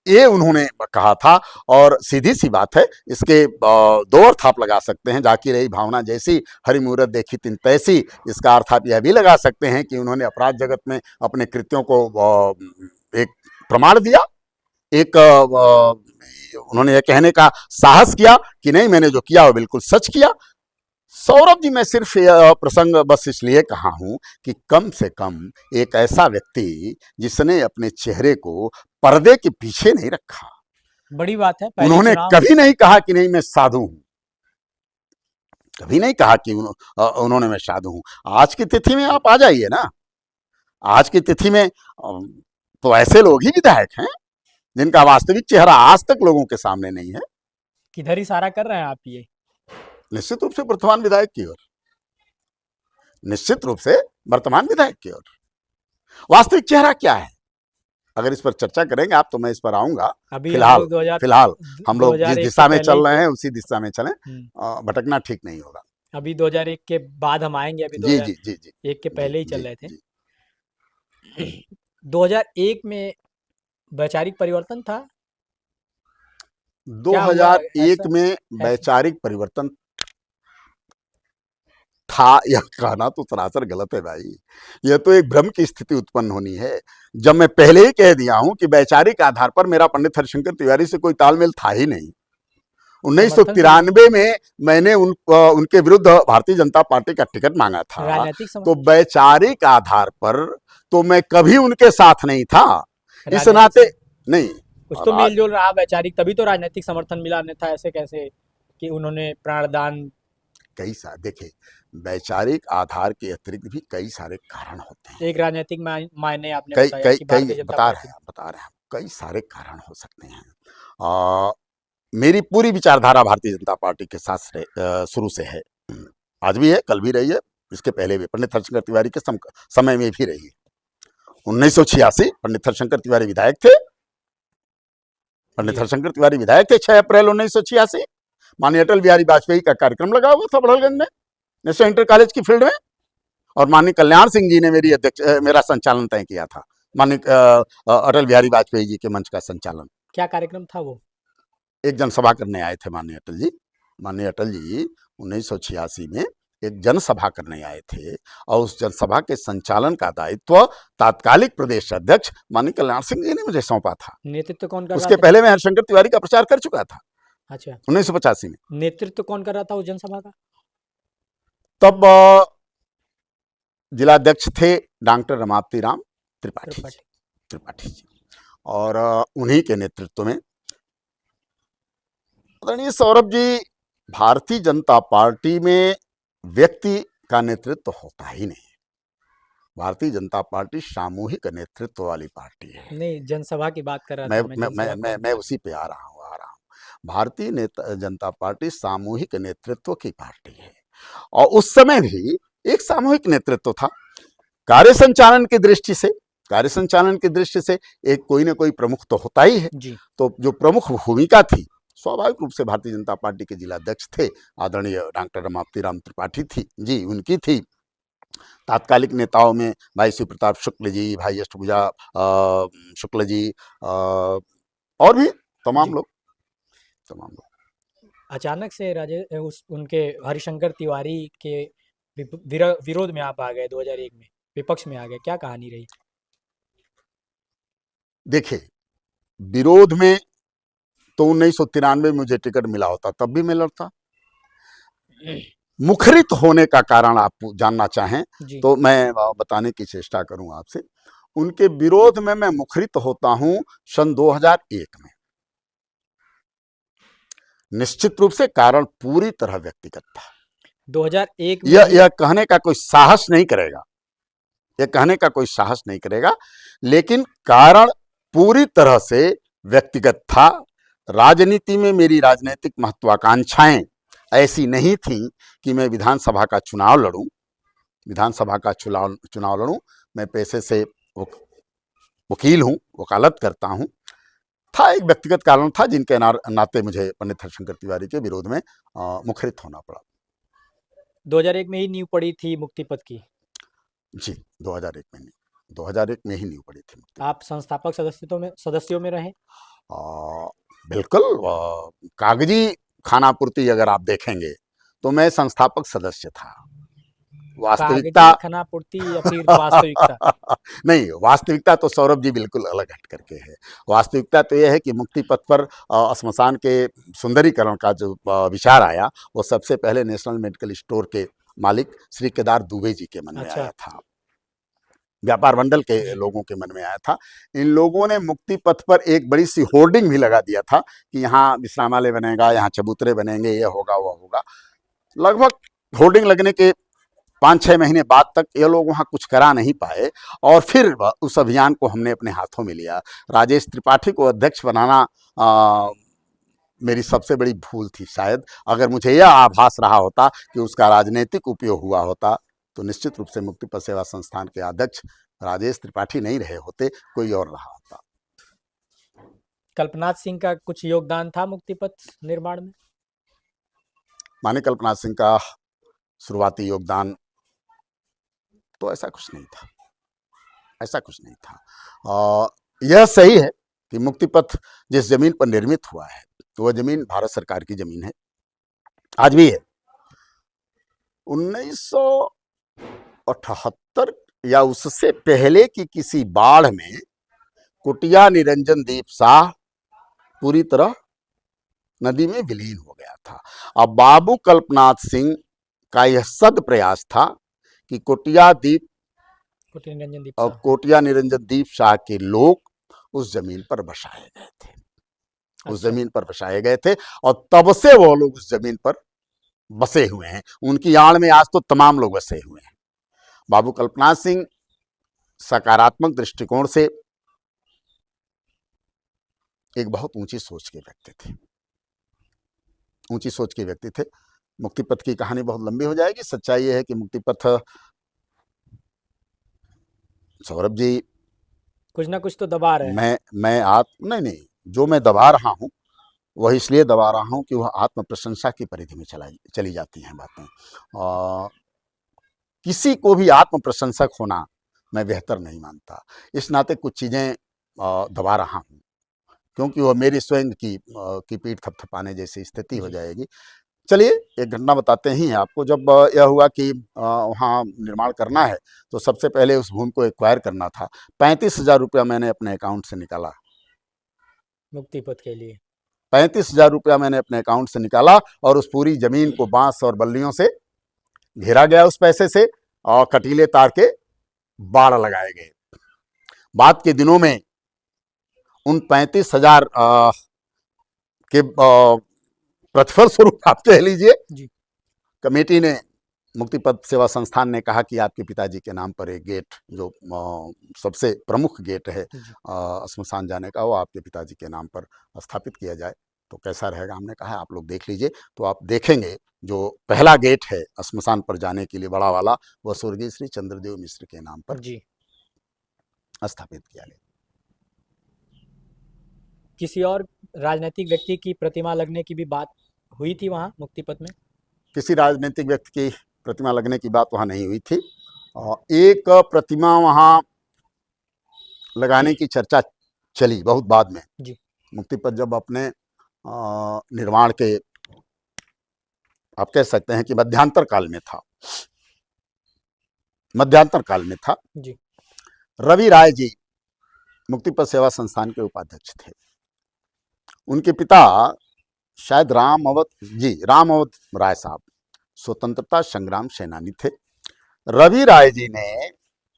ये उन्होंने कहा था। और सीधी सी बात है, इसके दो अर्थ आप लगा सकते हैं। जाकी रही भावना जैसी, हरि मूरत देखी तिन तैसी। इसका अर्थ आप यह भी लगा सकते हैं कि उन्होंने अपराध जगत में अपने कृत्यों को एक प्रमाण दिया, एक उन्होंने यह कहने का साहस किया कि नहीं, मैंने जो किया वो बिल्कुल सच किया। सौरभ जी, मैं सिर्फ यह प्रसंग बस इसलिए कहा हूं कि कम से कम एक ऐसा व्यक्ति जिसने अपने चेहरे को पर्दे के पीछे नहीं रखा, बड़ी बात है। पहले उन्होंने चुनाव कभी नहीं कहा कि नहीं मैं साधु हूं, कभी नहीं कहा कि उन्होंने मैं साधु हूं। आज की तिथि में आप आ जाइए ना, आज की तिथि में तो ऐसे लोग ही विधायक हैं जिनका वास्तविक चेहरा आज तक लोगों के सामने नहीं है। किधर इशारा कर रहे हैं आप? ये निश्चित रूप से वर्तमान विधायक की ओर, निश्चित रूप से वर्तमान विधायक की ओर। वास्तविक चेहरा क्या है, अगर इस पर चर्चा करेंगे आप तो मैं इस पर आऊंगा। अभी फिलहाल हम लोग जिस 2001 दिशा में के चल पहले रहे ही हैं उसी दिशा में चलें, भटकना ठीक नहीं होगा। अभी 2001 के बाद हम आएंगे। अभी जी जी जी जी 2001 के पहले ही जी चल जी रहे थे। जी। 2001 में वैचारिक परिवर्तन था। क्या हुआ 2001 ऐसा? में वैचारिक परिवर्तन था, यह कहना तो सरासर गलत है भाई। यह तो एक भ्रम की स्थिति उत्पन्न होनी है। जब मैं पहले ही कह दिया हूं कि वैचारिक आधार पर मेरा पंडित हरिशंकर तिवारी से कोई तालमेल था ही नहीं। समर्थन 1993 में मैंने उनके विरुद्ध भारतीय जनता पार्टी का टिकट मांगा था, राजनीतिक तो वैचारिक आधार पर तो मैं कभी उनके साथ नहीं था। इस नाते नहीं, कुछ तो मेल जोल रहा वैचारिक, तभी तो राजनीतिक समर्थन मिला, अन्यथा ऐसे कैसे कि उन्होंने प्राणदान। कई सारे देखिए, वैचारिक आधार के अतिरिक्त भी कई सारे कारण होते हैं। एक राजनीतिक मायने आपने कई बताया कई कि कई भारतीय जनता बता रहे हैं कई सारे कारण हो सकते हैं। मेरी पूरी विचारधारा भारतीय जनता पार्टी के साथ शुरू से है, आज भी है, कल भी रही है, इसके पहले भी पंडित हरिशंकर तिवारी के समय में भी रही है। 1986 पंडित हरिशंकर तिवारी विधायक थे। पंडित हरिशंकर तिवारी विधायक थे 6 अप्रैल 1986। माननीय अटल बिहारी वाजपेयी का कार्यक्रम लगा हुआ था बड़हलगंज में, नेशनल इंटर कॉलेज की फील्ड में, और माननीय कल्याण सिंह जी ने मेरा संचालन तय किया था। माननीय अटल बिहारी वाजपेयी जी के मंच का संचालन। क्या कार्यक्रम था वो? एक जनसभा करने आए थे माननीय अटल जी। माननीय अटल जी 1986 में एक जनसभा करने आए थे, और उस जनसभा के संचालन का दायित्व तात्कालिक प्रदेश अध्यक्ष माननीय कल्याण सिंह जी ने मुझे सौंपा था। नेतृत्व कौन कर रहा था? उसके पहले मैं हरिशंकर तिवारी का प्रचार कर चुका था। अच्छा, 1985 में। नेतृत्व कौन कर रहा था उस जनसभा का? तब जिलाध्यक्ष थे डॉक्टर रमापति राम त्रिपाठी जी, और उन्हीं के नेतृत्व में आदरणीय सौरभ जी, भारतीय जनता पार्टी में व्यक्ति का नेतृत्व होता ही नहीं। भारतीय जनता पार्टी सामूहिक नेतृत्व वाली पार्टी है। नहीं, जनसभा की बात कर रहा था मैं उसी पे आ रहा हूँ। भारतीय जनता पार्टी सामूहिक नेतृत्व की पार्टी है, और उस समय भी एक सामूहिक नेतृत्व था। कार्य संचालन की दृष्टि से एक कोई ना कोई प्रमुख तो होता ही है जी। तो जो प्रमुख भूमिका थी, स्वाभाविक रूप से भारतीय जनता पार्टी के जिलाध्यक्ष थे आदरणीय डॉक्टर रमापति राम त्रिपाठी थी जी, उनकी थी। तात्कालिक नेताओं में भाई शिव प्रताप शुक्ल जी, भाई अष्टभुजा शुक्ल जी, और भी तमाम लोग। अचानक से उनके हरिशंकर तिवारी के विरोध में आप आ गए 2001 में, विपक्ष में आ गए, क्या कहानी रही? देखिए, विरोध में तो 1993 में मुझे टिकट मिला होता तब भी मैं लड़ता। मुखरित होने का कारण आप जानना चाहें तो मैं बताने की चेष्टा करूं आपसे। उनके विरोध में मैं मुखरित होता हूं सन 2001 में। निश्चित रूप से कारण पूरी तरह व्यक्तिगत था। 2001 में यह कहने का कोई साहस नहीं करेगा, लेकिन कारण पूरी तरह से व्यक्तिगत था। राजनीति में मेरी राजनीतिक महत्वाकांक्षाएं ऐसी नहीं थी कि मैं विधानसभा का चुनाव लड़ूं। मैं पेशे से वकील हूं, वकालत करता हूं। था एक व्यक्तिगत कारण था जिनके नाते मुझे पंडित हरिशंकर तिवारी के विरोध में मुखरित होना पड़ा। 2001 में ही नींव पड़ी थी मुक्ति पथ की। जी, 2001 में ही नींव पड़ी थी मुक्ति। आप संस्थापक सदस्यों में रहे? बिल्कुल। कागजी खानापूर्ति अगर आप देखेंगे तो मैं संस्थापक सदस्य था। वास्तविकता खानापूर्ति या फिर वास्तविकता? नहीं, वास्तविकता तो सौरभ जी बिल्कुल अलग हट करके है। वास्तविकता तो यह है कि मुक्ति पथ पर श्मशान के सुंदरीकरण का जो विचार आया वो सबसे पहले नेशनल मेडिकल स्टोर के मालिक श्री केदार दुबे जी के मन में आया था, व्यापार मंडल के लोगों के मन में आया था। इन लोगों ने मुक्ति पथ पर एक बड़ी सी होर्डिंग भी लगा दिया था कि यहाँ विश्रामालय बनेगा, यहाँ चबूतरे बनेंगे, ये होगा वो होगा। लगभग होर्डिंग लगने के 5-6 महीने बाद तक ये लोग वहाँ कुछ करा नहीं पाए और फिर उस अभियान को हमने अपने हाथों में लिया। राजेश त्रिपाठी को अध्यक्ष बनाना मेरी सबसे बड़ी भूल थी शायद। अगर मुझे यह आभास रहा होता कि उसका राजनीतिक उपयोग हुआ होता तो निश्चित रूप से मुक्ति पथ सेवा संस्थान के अध्यक्ष राजेश त्रिपाठी नहीं रहे होते, कोई और रहा होता। कल्पनाथ सिंह का कुछ योगदान था मुक्ति पथ निर्माण में? माने कल्पनाथ सिंह का शुरुआती योगदान तो ऐसा कुछ नहीं था। यह सही है कि मुक्ति पथ जिस जमीन पर निर्मित हुआ है तो वह जमीन भारत सरकार की जमीन है, आज भी है। 1978 या उससे पहले की किसी बाढ़ में कुटिया निरंजन दीप शाह पूरी तरह नदी में विलीन हो गया था। अब बाबू कल्पनाथ सिंह का यह सद प्रयास था कि कोटिया निरंजन दीप शाह के लोग उस जमीन पर बसाए गए थे और तब से वो लोग उस जमीन पर बसे हुए हैं। उनकी आड़ में आज तो तमाम लोग बसे हुए हैं। बाबू कल्पनाथ सिंह सकारात्मक दृष्टिकोण से एक बहुत ऊंची सोच के व्यक्ति थे। मुक्ति पथ की कहानी बहुत लंबी हो जाएगी। सच्चाई यह है कि मुक्ति पथ, सौरभ जी, कुछ ना कुछ तो दबा रहे हैं। नहीं, जो मैं दबा रहा हूं वह इसलिए दबा रहा हूं कि वह आत्म प्रशंसा की परिधि में चली जाती हैं बातें। किसी को भी आत्म प्रशंसक होना मैं बेहतर नहीं मानता। इस नाते कुछ चीजें दबा रहा हूं क्योंकि वह मेरी स्वयं की पीठ थपथपाने जैसी स्थिति हो जाएगी। चलिए एक घटना बताते हैं आपको। जब यह हुआ कि वहाँ निर्माण करना है तो सबसे पहले उस भूमि को एक्वायर करना था। 35,000 रुपया मैंने अपने अकाउंट से निकाला मुक्ति पथ के लिए। 35,000 रुपया मैंने अपने अकाउंट से निकाला और उस पूरी जमीन को बांस और बल्लियों से घेरा गया उस पैसे से और कटीले तार के बाड़ लगाए गए। बाद के दिनों में उन 35,000 के प्रतिफल स्वरूप आप कह लीजिए, कमेटी ने, मुक्ति पथ सेवा संस्थान ने कहा कि आपके पिताजी के नाम पर एक गेट, जो सबसे प्रमुख गेट है श्मशान जाने का, वो आपके पिताजी के नाम पर स्थापित किया जाए तो कैसा रहेगा। हमने कहा आप लोग देख लीजिए। तो आप देखेंगे जो पहला गेट है श्मशान पर जाने के लिए बड़ा वाला, वह स्वर्गीय श्री चंद्रदेव मिश्र के नाम पर स्थापित किया गया। किसी और राजनीतिक व्यक्ति की प्रतिमा लगने की भी बात हुई थी वहाँ मुक्ति पथ में? किसी राजनीतिक व्यक्ति की प्रतिमा लगने की बात वहाँ नहीं हुई थी। एक प्रतिमा वहाँ लगाने की चर्चा चली बहुत बाद में। मुक्ति पथ जब अपने निर्माण के, आप कह सकते हैं कि मध्यांतर काल में था। रवि राय जी मुक्ति पथ सेवा संस्थान के उपाध्यक्ष थे। उनके पिता शायद राम अवध राय साहब स्वतंत्रता संग्राम सेनानी थे। रवि राय जी ने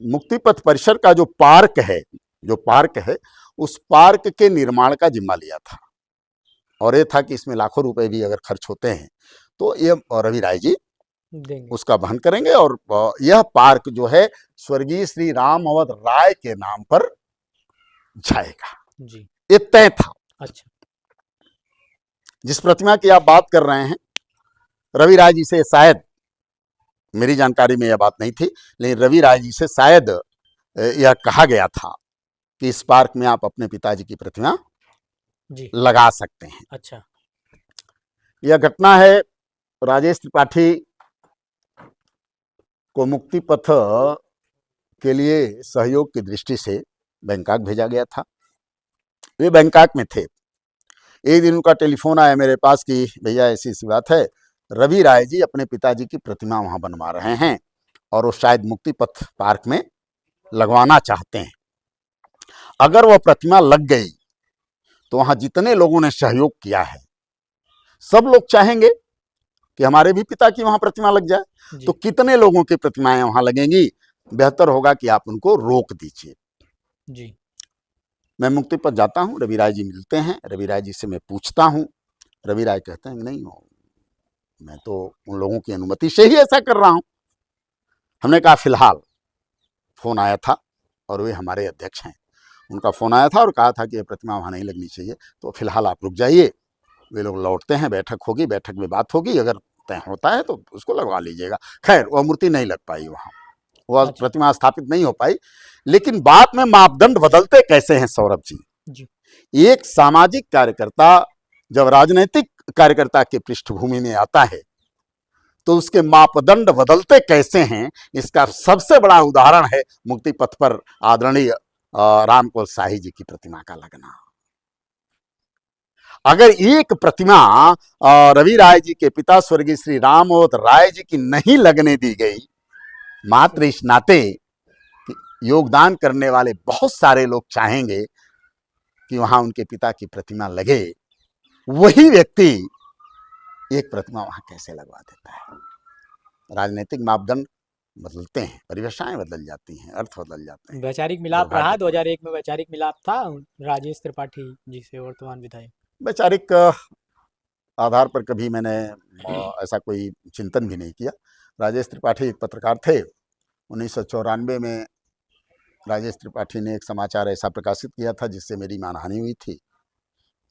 मुक्ति पथ परिसर का जो पार्क है उस पार्क के निर्माण का जिम्मा लिया था और ये था कि इसमें लाखों रुपए भी अगर खर्च होते हैं तो ये रवि राय जी उसका वहन करेंगे और यह पार्क जो है स्वर्गीय श्री राम अवध राय के नाम पर जाएगा। ये तय था। अच्छा। जिस प्रतिमा की आप बात कर रहे हैं, रवि राय जी से शायद, मेरी जानकारी में यह बात नहीं थी, लेकिन रवि राय जी से शायद यह कहा गया था कि इस पार्क में आप अपने पिताजी की प्रतिमा जी। लगा सकते हैं। अच्छा। यह घटना है, राजेश त्रिपाठी को मुक्ति पथ के लिए सहयोग की दृष्टि से बैंकॉक भेजा गया था। वे बैंकॉक में थे। एक दिन उनका टेलीफोन आया मेरे पास कि भैया ऐसी ऐसी बात है, रवि राय जी अपने पिताजी की प्रतिमा वहां बनवा रहे हैं और वो शायद मुक्ति पथ पार्क में लगवाना चाहते हैं। अगर वह प्रतिमा लग गई तो वहां जितने लोगों ने सहयोग किया है, सब लोग चाहेंगे कि हमारे भी पिता की वहां प्रतिमा लग जाए। तो कितने लोगों की प्रतिमाएं वहां लगेंगी, बेहतर होगा कि आप उनको रोक दीजिए। जी। मैं मुक्ति पथ जाता हूं, रवि राय जी मिलते हैं, रवि राय जी से मैं पूछता हूं, रवि राय कहते हैं नहीं हो, मैं तो उन लोगों की अनुमति से ही ऐसा कर रहा हूं। हमने कहा फिलहाल, फोन आया था और वे हमारे अध्यक्ष हैं, उनका फोन आया था और कहा था कि यह प्रतिमा वहां नहीं लगनी चाहिए, तो फिलहाल आप रुक जाइए, वे लोग लौटते हैं, बैठक होगी, बैठक में बात होगी, अगर तय होता है तो उसको लगवा लीजिएगा। खैर वह मूर्ति नहीं लग पाई वहां, वह प्रतिमा स्थापित नहीं हो पाई। लेकिन बात में मापदंड बदलते कैसे हैं सौरभ जी? एक सामाजिक कार्यकर्ता जब राजनीतिक कार्यकर्ता के पृष्ठभूमि में आता है तो उसके मापदंड बदलते कैसे हैं, इसका सबसे बड़ा उदाहरण है मुक्ति पथ पर आदरणीय रामकुल शाही जी की प्रतिमा का लगना। अगर एक प्रतिमा रवि राय जी के पिता स्वर्गीय श्री रामोद राय जी की नहीं लगने दी गई, मात्र इस नाते योगदान करने वाले बहुत सारे लोग चाहेंगे कि वहां उनके पिता की प्रतिमा लगे, वही व्यक्ति एक प्रतिमा वहां कैसे लगवा देता है? राजनीतिक मापदंड बदलते हैं, परिभाषाएं बदल जाती हैं, अर्थ बदल जाते हैं। वैचारिक मिलाप रहा 2001 में, वैचारिक मिलाप था राजेश त्रिपाठी जी से वर्तमान विधायक। वैचारिक आधार पर कभी मैंने ऐसा कोई चिंतन भी नहीं किया। राजेश त्रिपाठी एक पत्रकार थे। 1994 में राजेश त्रिपाठी ने एक समाचार ऐसा प्रकाशित किया था जिससे मेरी मानहानि हुई थी।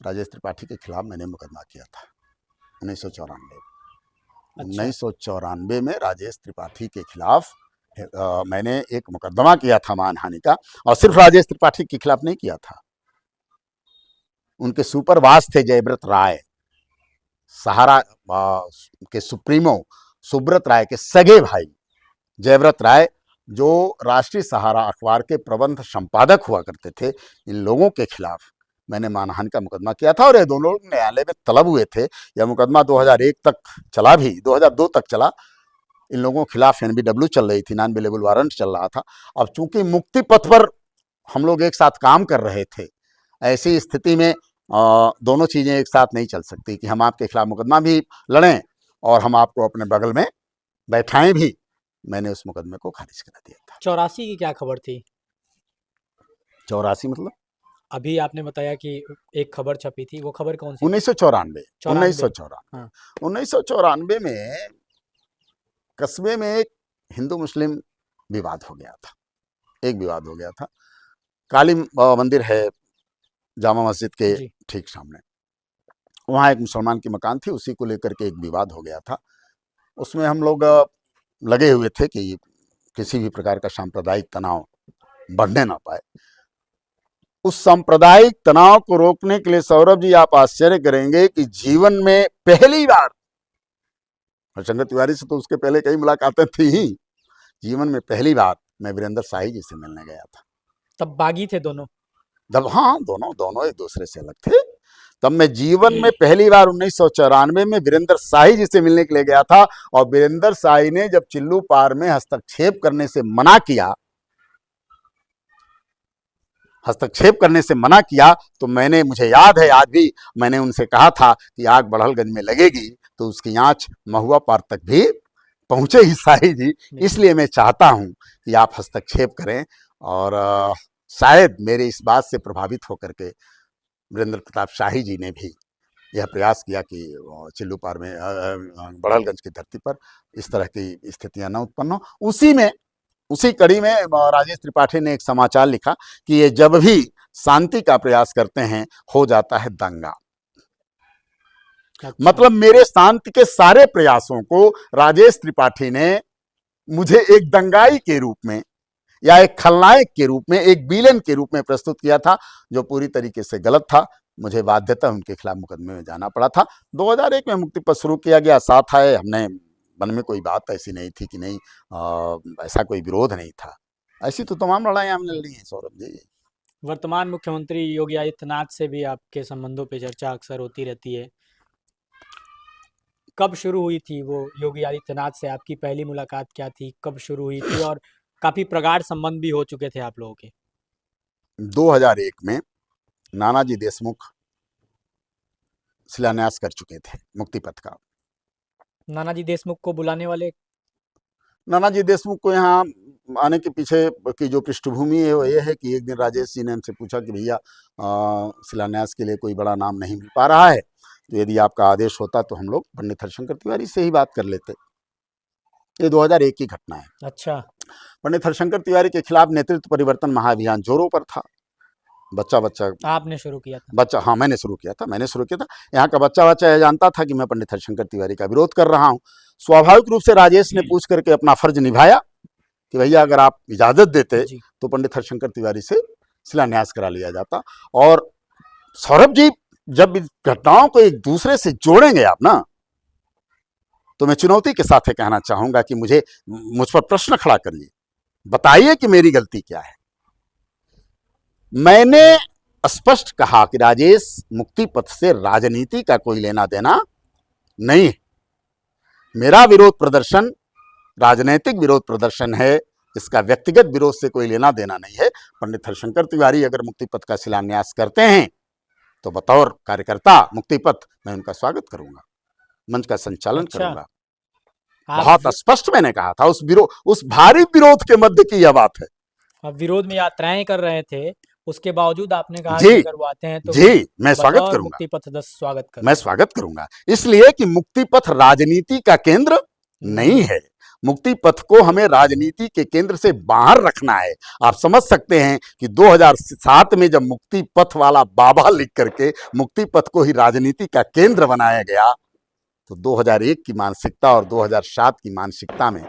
राजेश त्रिपाठी के खिलाफ मैंने मुकदमा किया था 1994। 1994 में राजेश त्रिपाठी के खिलाफ मैंने एक मुकदमा किया था मानहानि का, और सिर्फ राजेश त्रिपाठी के खिलाफ नहीं किया था, उनके सुपरवास थे जयव्रत राय, सहारा के सुप्रीमो सुब्रत राय के सगे भाई जयव्रत राय, जो राष्ट्रीय सहारा अखबार के प्रबंध संपादक हुआ करते थे। इन लोगों के खिलाफ मैंने मानहानि का मुकदमा किया था और ये दोनों लोग न्यायालय में तलब हुए थे। यह मुकदमा 2001 तक चला, भी 2002 तक चला। इन लोगों के खिलाफ NBW चल रही थी, नॉन अवेलेबल वारंट चल रहा था। अब चूंकि मुक्ति पथ पर हम लोग एक साथ काम कर रहे थे, ऐसी स्थिति में दोनों चीजें एक साथ नहीं चल सकती कि हम आपके खिलाफ मुकदमा भी लड़ें और हम आपको अपने बगल में बैठाएं भी। मैंने उस मुकदमे को खारिज करा दिया था। 84 की क्या खबर थी? 84 मतलब? अभी आपने बताया कि एक खबर छपी थी, वो खबर कौन सी? 1994 1994 में कस्बे में एक हिंदू मुस्लिम विवाद हो गया था। एक विवाद हो गया था, काली मंदिर है जामा मस्जिद के ठीक सामने, वहाँ एक मुसलमान की मकान थी, उसी को लेकर के एक विवाद हो गया था। उसमें हम लोग लगे हुए थे कि किसी भी प्रकार का सांप्रदायिक तनाव बढ़ने ना पाए। उस सांप्रदायिक तनाव को रोकने के लिए सौरभ जी, आप आश्चर्य करेंगे कि जीवन में पहली बार, हरिशंकर तिवारी से तो उसके पहले कई मुलाकातें थी ही, जीवन में पहली बार मैं वीरेंद्र शाही जी से मिलने गया था। तब बागी थे दोनों? तब हाँ, दोनों एक दूसरे से अलग थे। तब मैं जीवन में पहली बार 1994 में वीरेंद्र शाही जी से मिलने के लिए गया था, और वीरेंद्र शाही ने जब चिल्लू पार में हस्तक्षेप करने से मना किया तो मुझे याद है आज भी, मैंने उनसे कहा था कि आग बड़हलगंज में लगेगी तो उसकी आंच महुआ पार तक भी पहुंचे ही शाही जी। इसलिए मैं चाहता हूं कि आप हस्तक्षेप करें, और शायद मेरे इस बात से प्रभावित होकर के वीरेंद्र प्रताप शाही जी ने भी यह प्रयास किया कि चिल्लू पार में बड़हलगंज की धरती पर इस तरह की स्थितियां न उत्पन्न हो। उसी कड़ी में राजेश त्रिपाठी ने एक समाचार लिखा कि ये जब भी शांति का प्रयास करते हैं हो जाता है दंगा। अच्छा। मतलब मेरे शांति के सारे प्रयासों को राजेश त्रिपाठी ने मुझे एक दंगाई के रूप में या एक खलनायक के रूप में, एक विलेन के रूप में प्रस्तुत किया था, जो पूरी तरीके से गलत था। मुझे बाध्यता उनके खिलाफ मुकदमे में जाना पड़ा था। 2001 में मुक्ति पथ शुरू किया गया, साथ आए, हमने मन में कोई बात ऐसी नहीं थी कि नहीं ऐसा कोई विरोध नहीं था। ऐसी तो तमाम लड़ाइयाँ हमने लड़ी हैं सौरभ जी। वर्तमान मुख्यमंत्री योगी आदित्यनाथ से भी आपके संबंधों पे चर्चा अक्सर होती रहती है। कब शुरू हुई थी वो योगी आदित्यनाथ से आपकी पहली मुलाकात क्या थी? कब शुरू हुई थी? और काफ़ी प्रगाढ़ संबंध भी हो चुके थे आप लोगों के। 2001 में नानाजी देशमुख शिलान्यास कर चुके थे मुक्ति पथ का। नानाजी देशमुख को बुलाने वाले? नानाजी देशमुख को यहाँ आने के पीछे की जो पृष्ठभूमि है वो ये है कि एक दिन राजेश जी ने हमसे पूछा कि भैया शिलान्यास के लिए कोई बड़ा नाम नहीं मिल पा रहा है, तो यदि आपका आदेश होता तो हम लोग पंडित हरिशंकर तिवारी से ही बात कर लेते। ये 2001 की घटना है। अच्छा। पंडित हरिशंकर तिवारी के खिलाफ नेतृत्व परिवर्तन महाअभियान जोरों पर था। बच्चा आपने शुरू किया था? बच्चा, हाँ मैंने शुरू किया था। यहाँ का बच्चा यह जानता था कि मैं पंडित हरिशंकर तिवारी का विरोध कर रहा हूँ। स्वाभाविक रूप से राजेश ने पूछ करके अपना फर्ज निभाया कि भैया अगर आप इजाजत देते तो पंडित हरिशंकर तिवारी से शिलान्यास करा लिया जाता। और सौरभ जी, जब इन घटनाओं को एक दूसरे से जोड़ेंगे आप ना, तो मैं चुनौती के साथ कहना चाहूंगा कि मुझ पर प्रश्न खड़ा करिए, बताइए कि मेरी गलती क्या है। मैंने स्पष्ट कहा कि राजेश, मुक्ति पथ से राजनीति का कोई लेना देना नहीं है। मेरा विरोध प्रदर्शन राजनीतिक विरोध प्रदर्शन है, इसका व्यक्तिगत विरोध से कोई लेना देना नहीं है। पंडित हरिशंकर तिवारी अगर मुक्ति पथ का शिलान्यास करते हैं तो बतौर कार्यकर्ता मुक्ति पथ मैं उनका स्वागत करूंगा, मंच का संचालन करूंगा। बहुत स्पष्ट मैंने कहा था। उस भारी विरोध के मध्य की यह बात है। अब विरोध में यात्राएं कर रहे थे, उसके बावजूद आपने कहा कि अगर वो आते हैं तो जी मैं स्वागत करूंगा, मुक्ति पथ 10 स्वागत करूंगा। मैं स्वागत करूंगा, इसलिए कि मुक्ति पथ राजनीति का केंद्र नहीं है। मुक्ति पथ को हमें राजनीति के केंद्र से बाहर रखना है। आप समझ सकते हैं कि 2007 में जब मुक्ति पथ वाला बाबा लिख करके मुक्ति पथ को ही राजनीति का केंद्र बनाया गया, तो 2001 की मानसिकता और 2007 की मानसिकता में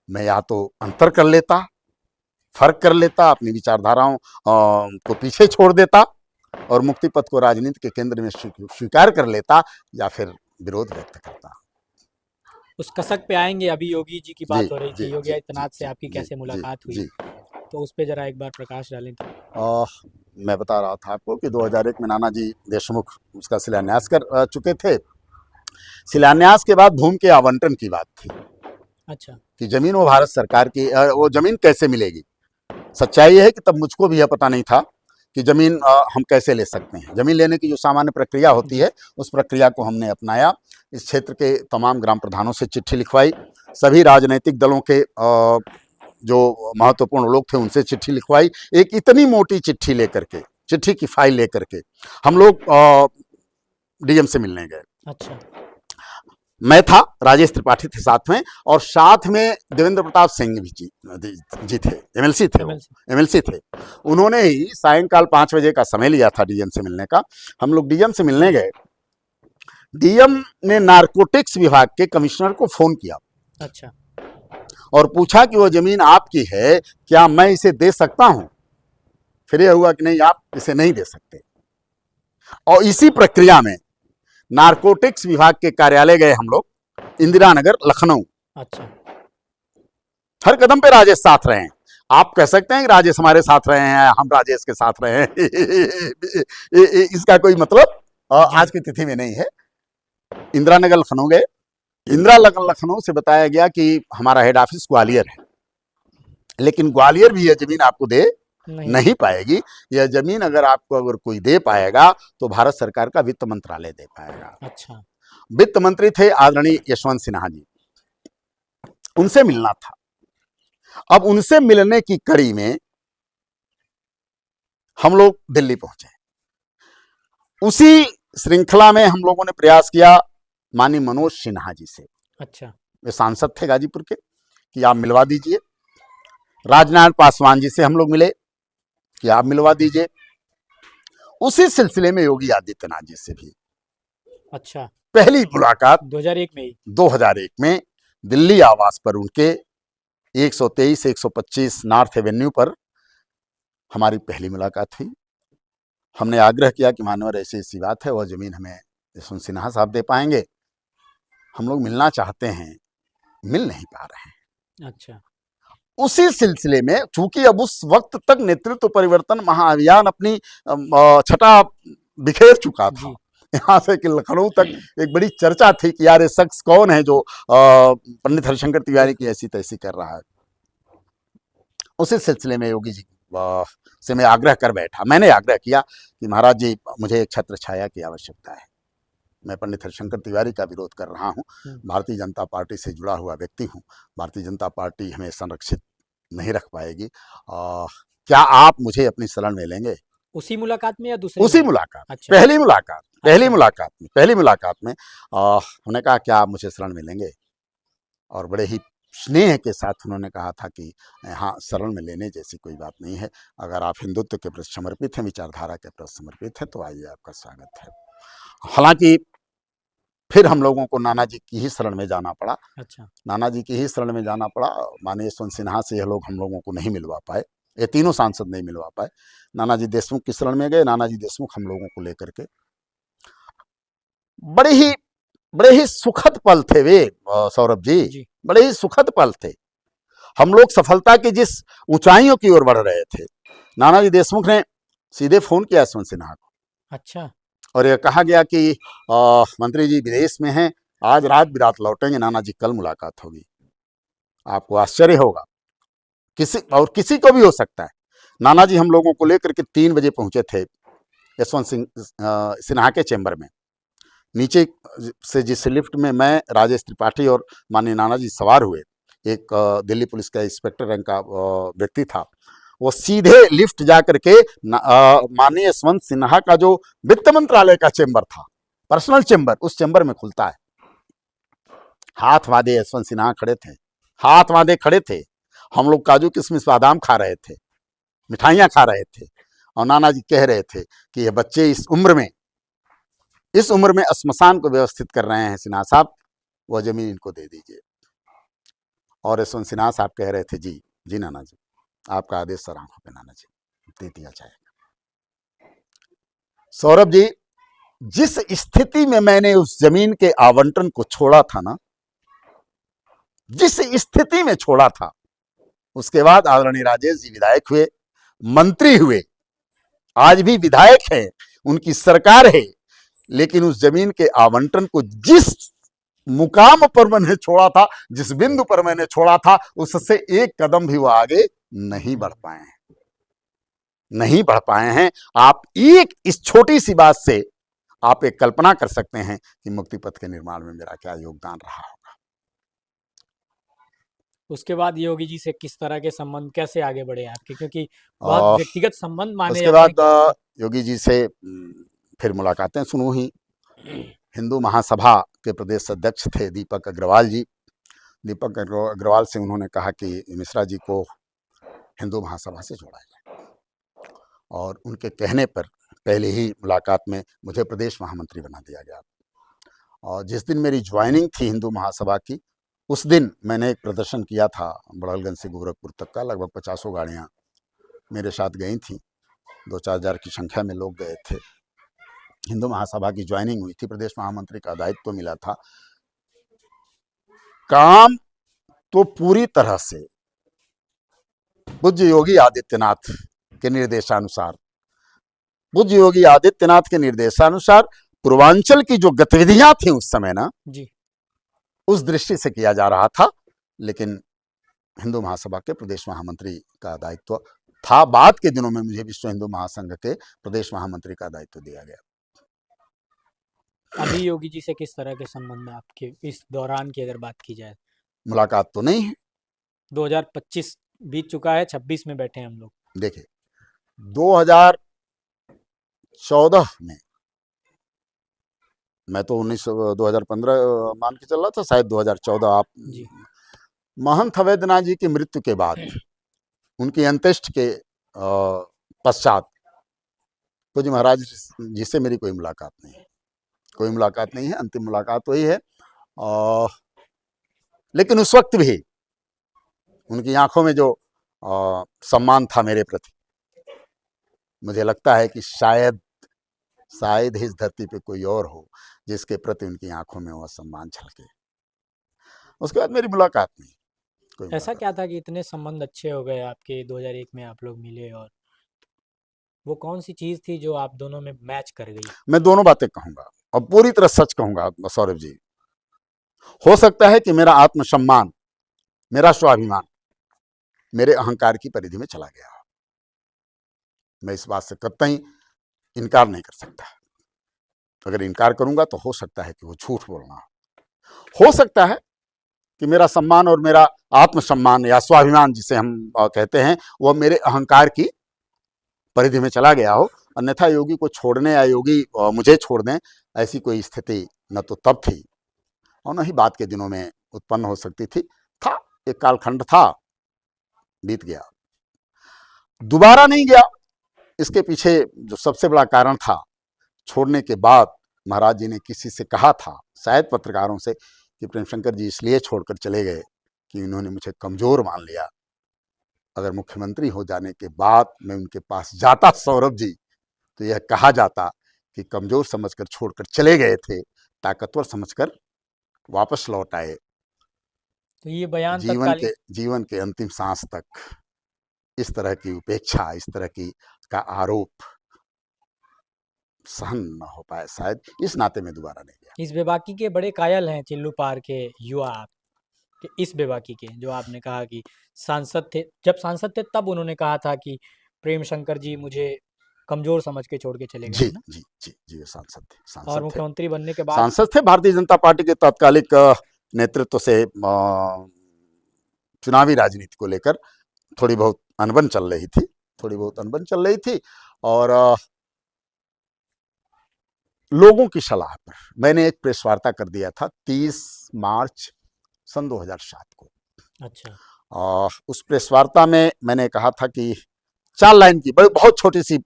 मैं या तो अंतर कर लेता, फर्क कर लेता, अपनी विचारधाराओं को पीछे छोड़ देता और मुक्ति पथ को राजनीति के केंद्र में स्वीकार कर लेता, या फिर विरोध व्यक्त करता। उस कसक पे आएंगे। अभी योगी जी की बात हो रही थी, योगी आदित्यनाथ से आपकी कैसे मुलाकात हुई, तो उस पे जरा एक बार प्रकाश डालें तो। मैं बता रहा था आपको कि 2001 में नानाजी देशमुख उसका शिलान्यास कर चुके थे। शिलान्यास के बाद भूमि के आवंटन की बात थी। अच्छा। कि जमीन वो भारत सरकार की, वो जमीन कैसे मिलेगी। सच्चाई है कि तब मुझको भी यह पता नहीं था कि जमीन हम कैसे ले सकते हैं। जमीन लेने की जो सामान्य प्रक्रिया होती है, उस प्रक्रिया को हमने अपनाया। इस क्षेत्र के तमाम ग्राम प्रधानों से चिट्ठी लिखवाई, सभी राजनीतिक दलों के जो महत्वपूर्ण लोग थे उनसे चिट्ठी लिखवाई। एक इतनी मोटी चिट्ठी लेकर के, चिट्ठी की फाइल लेकर के हम लोग डीएम से मिलने गए। अच्छा। मैं था, राजेश त्रिपाठी थे साथ में, और साथ में देवेंद्र प्रताप सिंह भी जी थे, एमएलसी थे। उन्होंने ही सायंकाल 5 बजे का समय लिया था डीएम से मिलने का। हम लोग डीएम से मिलने गए। डीएम ने नारकोटिक्स विभाग के कमिश्नर को फोन किया। अच्छा। और पूछा कि वो जमीन आपकी है, क्या मैं इसे दे सकता हूं। फिर यह हुआ कि नहीं, आप इसे नहीं दे सकते। और इसी प्रक्रिया में नारकोटिक्स विभाग के कार्यालय गए हम लोग, इंदिरा नगर, लखनऊ। अच्छा। हर कदम पे राजेश साथ रहे हैं। आप कह सकते हैं कि राजेश हमारे साथ रहे हैं, हम राजेश के साथ रहे हैं। इसका कोई मतलब आज की तिथि में नहीं है। इंदिरा नगर लखनऊ गए। इंदिरा नगर लखनऊ से बताया गया कि हमारा हेड ऑफिस ग्वालियर है, लेकिन ग्वालियर भी यह जमीन आपको दे नहीं पाएगी। यह जमीन अगर कोई दे पाएगा तो भारत सरकार का वित्त मंत्रालय दे पाएगा। अच्छा। वित्त मंत्री थे आदरणीय यशवंत सिन्हा जी, उनसे मिलना था। अब उनसे मिलने की कड़ी में हम लोग दिल्ली पहुंचे। उसी श्रृंखला में हम लोगों ने प्रयास किया माननीय मनोज सिन्हा जी से। अच्छा। वे सांसद थे गाजीपुर के, कि आप मिलवा दीजिए। राजनारायण पासवान जी से हम लोग मिले कि आप मिलवा दीजिए। उसी सिलसिले में योगी आदित्यनाथ जी से भी अच्छा, पहली मुलाकात 2001 में ही। 2001 में दिल्ली आवास पर उनके 123 125 नॉर्थ एवेन्यू पर हमारी पहली मुलाकात हुई। हमने आग्रह किया कि मानवर ऐसी ऐसी बात है, वह जमीन हमें यशवंत सिन्हा साहब दे पाएंगे, हम लोग मिलना चाहते हैं, मिल नहीं पा रहे हैं। अच्छा, उसी सिलसिले में चूंकि अब उस वक्त तक नेतृत्व परिवर्तन महाअभियान अपनी छटा बिखेर चुका था, जी। यहाँ से कि लखनऊ तक एक बड़ी चर्चा थी कि यार ये शख्स कौन है जो पंडित हरिशंकर तिवारी की ऐसी तैसी कर रहा है। उसी सिलसिले में योगी जी से मैं आग्रह कर बैठा, मैंने आग्रह किया कि महाराज जी मुझे एक छत्र छाया की आवश्यकता है, मैं पंडित हरिशंकर तिवारी का विरोध कर रहा हूँ, भारतीय जनता पार्टी से जुड़ा हुआ व्यक्ति हूँ, भारतीय जनता पार्टी हमें संरक्षित नहीं रख पाएगी, क्या आप मुझे अपनी शरण में लेंगे? उसी मुलाकात में या दूसरी? उसी मुलाकात। अच्छा। पहली मुलाकात अच्छा। मुलाकात में हमने कहा क्या आप मुझे शरण में लेंगे? और बड़े ही स्नेह के साथ उन्होंने कहा था कि हाँ, शरण में लेने जैसी कोई बात नहीं है, अगर आप हिंदुत्व के प्रति समर्पित हैं, विचारधारा के प्रति समर्पित हैं, तो आइए, आपका स्वागत है। हालांकि फिर हम लोगों को नाना जी की ही शरण में जाना पड़ा। अच्छा। नाना जी की ही शरण में जाना पड़ा। माननीय यशवंत सिन्हा से यह लोग हम लोगों को नहीं मिलवा पाए, ये तीनों सांसद नहीं मिलवा पाए। नानाजी देशमुख की शरण में गए, नानाजी देशमुख हम लोगों को लेकर के बड़े ही सुखद पल थे वे, सौरभ जी, बड़े ही सुखद पल थे। हम लोग सफलता की जिस ऊंचाइयों की ओर बढ़ रहे थे, नानाजी देशमुख ने सीधे फोन किया यशवंत सिन्हा को। अच्छा। और यह कहा गया कि मंत्री जी विदेश में हैं, आज रात बिरात लौटेंगे, नानाजी कल मुलाकात होगी। आपको आश्चर्य होगा, किसी को भी हो सकता है। नानाजी हम लोगों को लेकर के 3 बजे पहुंचे थे यशवंत सिन्हा के चैम्बर में। नीचे से जिस लिफ्ट में मैं, राजेश त्रिपाठी और माननीय नानाजी सवार हुए, एक दिल्ली पुलिस का इंस्पेक्टर रैंक का व्यक्ति था, वो सीधे लिफ्ट जा करके माननीय यशवंत सिन्हा का जो वित्त मंत्रालय का चैम्बर था, पर्सनल चैम्बर, उस चैम्बर में खुलता है। हाथ बांधे यशवंत सिन्हा खड़े थे, हाथ बांधे खड़े थे। हम लोग काजू किशमिश बादाम खा रहे थे, मिठाइयाँ खा रहे थे, और नानाजी कह रहे थे कि ये बच्चे इस उम्र में श्मशान को व्यवस्थित कर रहे हैं, सिन्हा साहब वो जमीन इनको दे दीजिए। और यशवंत सिन्हा साहब कह रहे थे, जी जी नाना जी, आपका आदेश सर आंखों पे नाना जी, दे दिया जाएगा। सौरभ जी, जिस स्थिति में मैंने उस जमीन के आवंटन को छोड़ा था ना, जिस स्थिति में छोड़ा था, उसके बाद आदरणीय राजेश जी विधायक हुए, मंत्री हुए, आज भी विधायक हैं, उनकी सरकार है, लेकिन उस जमीन के आवंटन को जिस मुकाम पर मैंने छोड़ा था, जिस बिंदु पर मैंने छोड़ा था, उससे एक कदम भी वो आगे नहीं बढ़ पाए हैं, नहीं बढ़ पाए हैं। आप एक इस छोटी सी बात से आप एक कल्पना कर सकते हैं कि मुक्ति पथ के निर्माण में मेरा क्या योगदान रहा होगा। उसके बाद योगी जी से किस तरह के संबंध कैसे आगे बढ़े आपके, क्योंकि बहुत व्यक्तिगत संबंध माने उसके जाते बाद योगी जी से फिर मुलाकातें शुरू हुई। हिंदू महासभा के प्रदेश अध्यक्ष थे दीपक अग्रवाल जी। दीपक अग्रवाल से उन्होंने कहा कि मिश्रा जी को हिंदू महासभा से जोड़ा जाए, और उनके कहने पर पहले ही मुलाकात में मुझे प्रदेश महामंत्री बना दिया गया। और जिस दिन मेरी ज्वाइनिंग थी हिंदू महासभा की, उस दिन मैंने एक प्रदर्शन किया था बड़हलगंज से गोरखपुर तक का, लगभग 50 गाड़ियाँ मेरे साथ गई थी, 2-4 हज़ार की संख्या में लोग गए थे। हिंदू महासभा की ज्वाइनिंग हुई थी, प्रदेश महामंत्री का दायित्व मिला था। काम तो पूरी तरह से पूज्य योगी आदित्यनाथ के निर्देशानुसार पूर्वांचल की जो गतिविधियां थी उस समय ना जी, उस दृष्टि से किया जा रहा था, लेकिन हिंदू महासभा के प्रदेश महामंत्री का दायित्व था। बाद के दिनों में मुझे विश्व हिंदू महासंघ के प्रदेश महामंत्री का दायित्व दिया गया। अभी योगी जी से किस तरह के संबंध आपके इस दौरान की अगर बात की जाए? मुलाकात तो नहीं है, 2025 बीत चुका है, 26 में बैठे हैं हम लोग। देखिए 2014 में, मैं तो 2015 मान के चल रहा था, शायद 2014 आप जी, महंत अवैधनाथ जी की मृत्यु के बाद, उनकी अंत्येष्टि के पश्चात पूज्य महाराज जी से मेरी कोई मुलाकात नहीं है। कोई मुलाकात नहीं है, अंतिम मुलाकात वही है। और लेकिन उस वक्त भी उनकी आंखों में जो सम्मान था मेरे प्रति, मुझे लगता है कि शायद शायद ही इस धरती पे कोई और हो जिसके प्रति उनकी आंखों में वह सम्मान झलके। उसके बाद मेरी मुलाकात नहीं, कोई ऐसा मुलाकात। क्या था कि इतने संबंध अच्छे हो गए आपके, 2001 में आप लोग मिले, और वो कौन सी चीज़ थी जो आप दोनों में मैच कर गई? मैं दोनों बातें कहूंगा और पूरी तरह सच कहूंगा सौरभ जी। हो सकता है कि मेरा आत्मसम्मान, मेरा स्वाभिमान मेरे अहंकार की परिधि में चला गया। मैं इस बात से कतई इनकार नहीं कर सकता। अगर इनकार करूंगा तो हो सकता है कि वो झूठ बोलना हो सकता है कि मेरा सम्मान और मेरा आत्मसम्मान या स्वाभिमान जिसे हम कहते हैं, वह मेरे अहंकार की परिधि में चला गया हो। अन्यथा योगी को छोड़ने या योगी मुझे छोड़ दें, ऐसी कोई स्थिति न तो तब थी और न ही बाद के दिनों में उत्पन्न हो सकती थी। था, एक कालखंड था, बीत गया, दोबारा नहीं गया। इसके पीछे जो सबसे बड़ा कारण था, छोड़ने के बाद महाराज जी ने किसी से कहा था, शायद पत्रकारों से, कि प्रेमशंकर जी इसलिए छोड़कर चले गए कि उन्होंने मुझे कमजोर मान लिया। अगर मुख्यमंत्री हो जाने के बाद मैं उनके पास जाता सौरभ जी, तो यह कहा जाता कि कमजोर समझकर छोड़कर चले गए थे, ताकतवर समझकर वापस लौट आए। तो ये बयान तत्कालीन जीवन के अंतिम सांस तक इस तरह की उपेक्षा, इस तरह की का आरोप सहन न हो पाए, शायद इस नाते में दोबारा नहीं गया। इस बेबाकी के बड़े कायल हैं चिल्लू पार के युवा आप, कि इस बेबाकी के, जो आपने कहा कि सांसद थे, जब सांसद थे तब उन्होंने कहा था कि प्रेम शंकर जी मुझे कमजोर समझ के छोड़ के चले गए, जी है ना? जी जी जी, वे सांसद थे, और मुख्यमंत्री बनने के बाद सांसद थे। भारतीय जनता पार्टी के तात्कालिक नेतृत्व से चुनावी राजनीति को लेकर थोड़ी बहुत अनबन चल रही थी, और लोगों की सलाह पर मैंने एक प्रेस वार्ता कर दिया था 30 मार्च सन 2007 को। अच्छा, उस प्रेस वार्ता में मैंने कहा था कि 4 लाइन की बहुत छोटी सी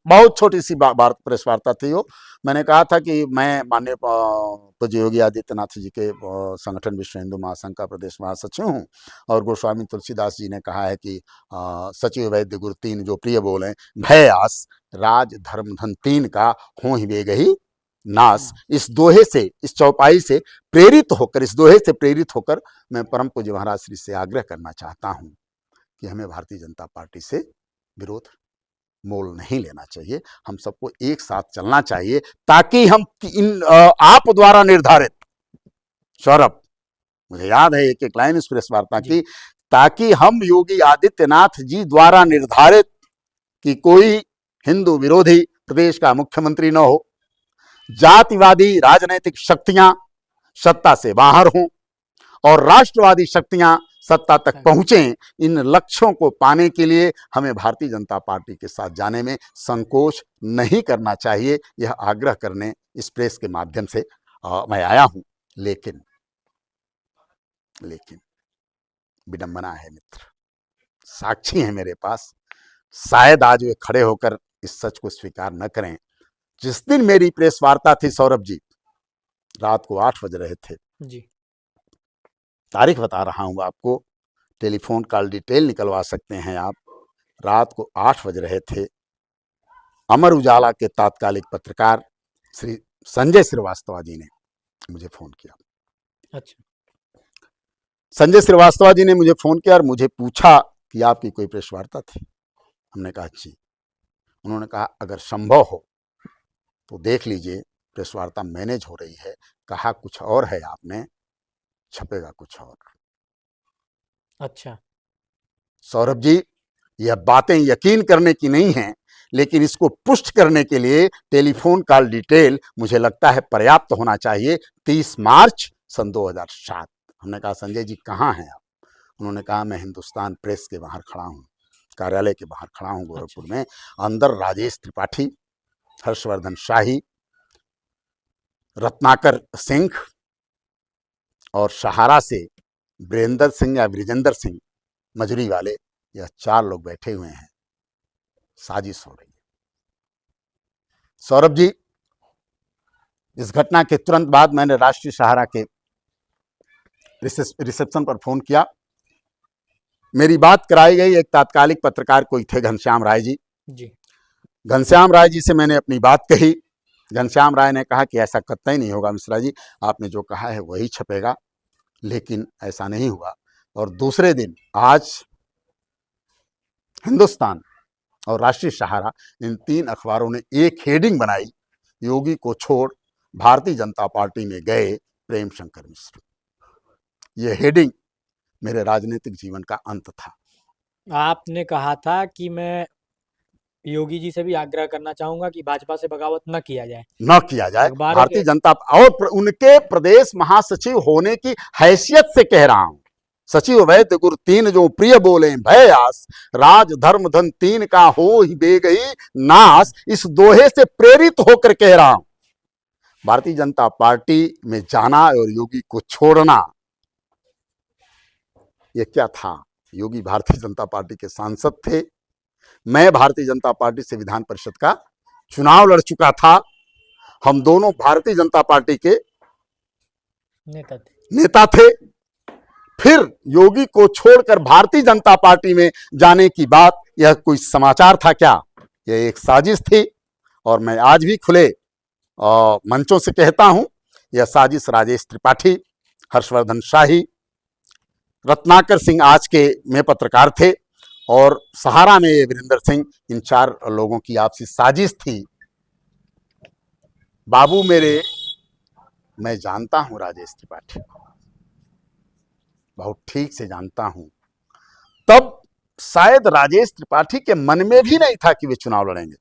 प्रेस वार्ता थी वो। मैंने कहा था कि मैं माननीय पूज्य योगी आदित्यनाथ जी के संगठन विश्व हिंदू महासंघ का प्रदेश महासचिव हूँ, और गोस्वामी तुलसीदास जी ने कहा है कि सचिव वैद्य गुरु तीन जो प्रिय बोले, भय आस राज धर्म धन तीन का हो ही वे गही नास। इस दोहे से, इस चौपाई से प्रेरित होकर मैं परम पूज्य महाराज श्री से आग्रह करना चाहता हूं कि हमें भारतीय जनता पार्टी से विरोध मोल नहीं लेना चाहिए। हम सबको एक साथ चलना चाहिए, ताकि हम इन आप द्वारा निर्धारित, सौरभ मुझे याद है एक एक लाइन इस प्रेस वार्ता की, ताकि हम योगी आदित्यनाथ जी द्वारा निर्धारित कि कोई हिंदू विरोधी प्रदेश का मुख्यमंत्री न हो, जातिवादी राजनीतिक शक्तियां सत्ता से बाहर हों और राष्ट्रवादी शक्तियां सत्ता तक पहुंचे। इन लक्ष्यों को पाने के लिए हमें भारतीय जनता पार्टी के साथ जाने में संकोच नहीं करना चाहिए। यह आग्रह करने इस प्रेस के माध्यम से मैं आया हूं। लेकिन विडंबना है मित्र, साक्षी है मेरे पास, शायद आज वे खड़े होकर इस सच को स्वीकार न करें। जिस दिन मेरी प्रेस वार्ता थी सौरभ जी, रात को 8 बज रहे थे जी, तारीख बता रहा हूं आपको, टेलीफोन कॉल डिटेल निकलवा सकते हैं आप। रात को 8 बज रहे थे। अमर उजाला के तात्कालिक पत्रकार श्री संजय श्रीवास्तव जी ने मुझे फोन किया। अच्छा, संजय श्रीवास्तव जी ने मुझे फोन किया और मुझे पूछा कि आपकी कोई प्रेस वार्ता थी। हमने कहा जी। उन्होंने कहा अगर संभव हो तो देख लीजिए, प्रेस वार्ता मैनेज हो रही है, कहा कुछ और है आपने, छपेगा कुछ और। अच्छा, सौरभ जी, यह बातें यकीन करने की नहीं हैं, लेकिन इसको पुष्ट करने के लिए टेलीफोन कॉल डिटेल मुझे लगता है पर्याप्त होना चाहिए। 30 मार्च सन 2007। हमने कहा संजय जी कहाँ हैं आप? उन्होंने कहा मैं हिंदुस्तान प्रेस के बाहर खड़ा हूँ, कार्यालय के बाहर खड़ा हूँ गोरखपुर में। अंदर राजेश त्रिपाठी, हर्षवर्धन शाही, रत्नाकर सिंह और सहारा से वीरेंद्र सिंह या विजेंद्र सिंह मजूरी वाले, यह 4 लोग बैठे हुए हैं, साजिश हो रही है। सौरभ जी, इस घटना के तुरंत बाद मैंने राष्ट्रीय सहारा के रिसेप्शन पर फोन किया। मेरी बात कराई गई। एक तात्कालिक पत्रकार कोई थे, घनश्याम राय जी। घनश्याम राय जी से मैंने अपनी बात कही। घनश्याम राय ने कहा कि ऐसा कतई नहीं होगा मिश्रा जी, आपने जो कहा है वही छपेगा। लेकिन ऐसा नहीं हुआ। और दूसरे दिन आज हिंदुस्तान और राष्ट्रीय सहारा, इन 3 अखबारों ने एक हेडिंग बनाई, योगी को छोड़ भारतीय जनता पार्टी में गए प्रेम शंकर मिश्र। यह हेडिंग मेरे राजनीतिक जीवन का अंत था। आपने कहा था कि मैं योगी जी से भी आग्रह करना चाहूंगा कि भाजपा से बगावत न किया जाए। भारतीय जनता और उनके प्रदेश महासचिव होने की हैसियत से कह रहा हूं। सचिव वैद्य गुरु 3 जो प्रिय बोले भय आस, राज धर्म धन 3 का हो ही बे गई नाश। इस दोहे से प्रेरित होकर कह रहा हूं, भारतीय जनता पार्टी में जाना और योगी को छोड़ना, यह क्या था? योगी भारतीय जनता पार्टी के सांसद थे। मैं भारतीय जनता पार्टी से विधान परिषद का चुनाव लड़ चुका था। हम दोनों भारतीय जनता पार्टी के नेता थे। फिर योगी को छोड़कर भारतीय जनता पार्टी में जाने की बात, यह कोई समाचार था क्या? यह एक साजिश थी। और मैं आज भी खुले मंचों से कहता हूं, यह साजिश राजेश त्रिपाठी, हर्षवर्धन शाही, रत्नाकर सिंह आज के में पत्रकार थे, और सहारा में वीरेंद्र सिंह, इन 4 लोगों की आपसी साजिश थी। बाबू मेरे, मैं जानता हूं राजेश त्रिपाठी को, बहुत ठीक से जानता हूं। तब शायद राजेश त्रिपाठी के मन में भी नहीं था कि वे चुनाव लड़ेंगे,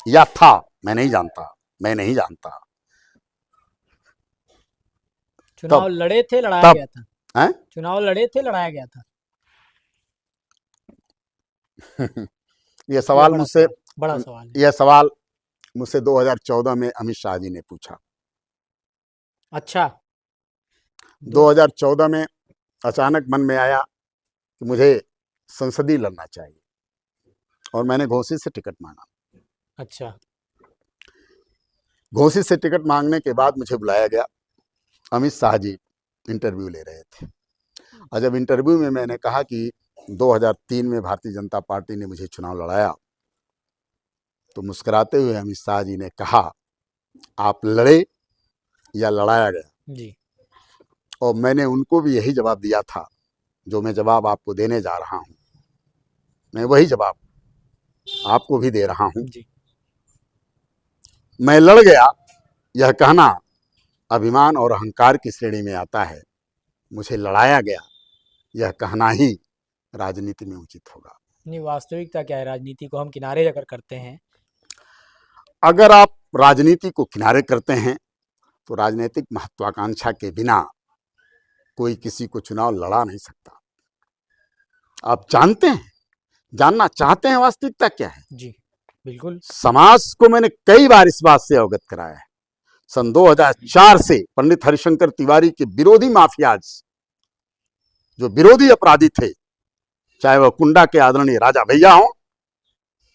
या था, मैं नहीं जानता। चुनाव लड़े थे, लड़ाया गया था। चुनाव लड़े थे, लड़ाया गया था। यह सवाल मुझसे, बड़ा सवाल है। यह सवाल मुझसे 2014 में अमित शाह जी ने पूछा। अच्छा। 2014 में अचानक मन में आया कि मुझे संसदीय लड़ना चाहिए, और मैंने घोसी से टिकट मांगा। अच्छा। घोसी से टिकट मांगने के बाद मुझे बुलाया गया। अमित शाह जी इंटरव्यू ले रहे थे, और जब इंटरव्यू में मैंने कहा कि 2003 में भारतीय जनता पार्टी ने मुझे चुनाव लड़ाया, तो मुस्कुराते हुए अमित शाह जी ने कहा, आप लड़े या लड़ाया गया? जी। और मैंने उनको भी यही जवाब दिया था जो मैं जवाब आपको देने जा रहा हूं। मैं वही जवाब आपको भी दे रहा हूं। जी। मैं लड़ गया, यह कहना अभिमान और अहंकार की श्रेणी में आता है। मुझे लड़ाया गया, यह कहना ही राजनीति में उचित होगा। नहीं, वास्तविकता क्या है? राजनीति को हम किनारे अगर करते हैं, अगर आप राजनीति को किनारे करते हैं, तो राजनीतिक महत्वाकांक्षा के बिना कोई किसी को चुनाव लड़ा नहीं सकता। आप जानते हैं, जानना चाहते हैं वास्तविकता क्या है? जी बिल्कुल। समाज को मैंने कई बार इस बात से अवगत कराया है। सन 2004 से पंडित हरिशंकर तिवारी के विरोधी माफियाज, जो विरोधी अपराधी थे, चाहे वह कुंडा के आदरणीय राजा भैया हो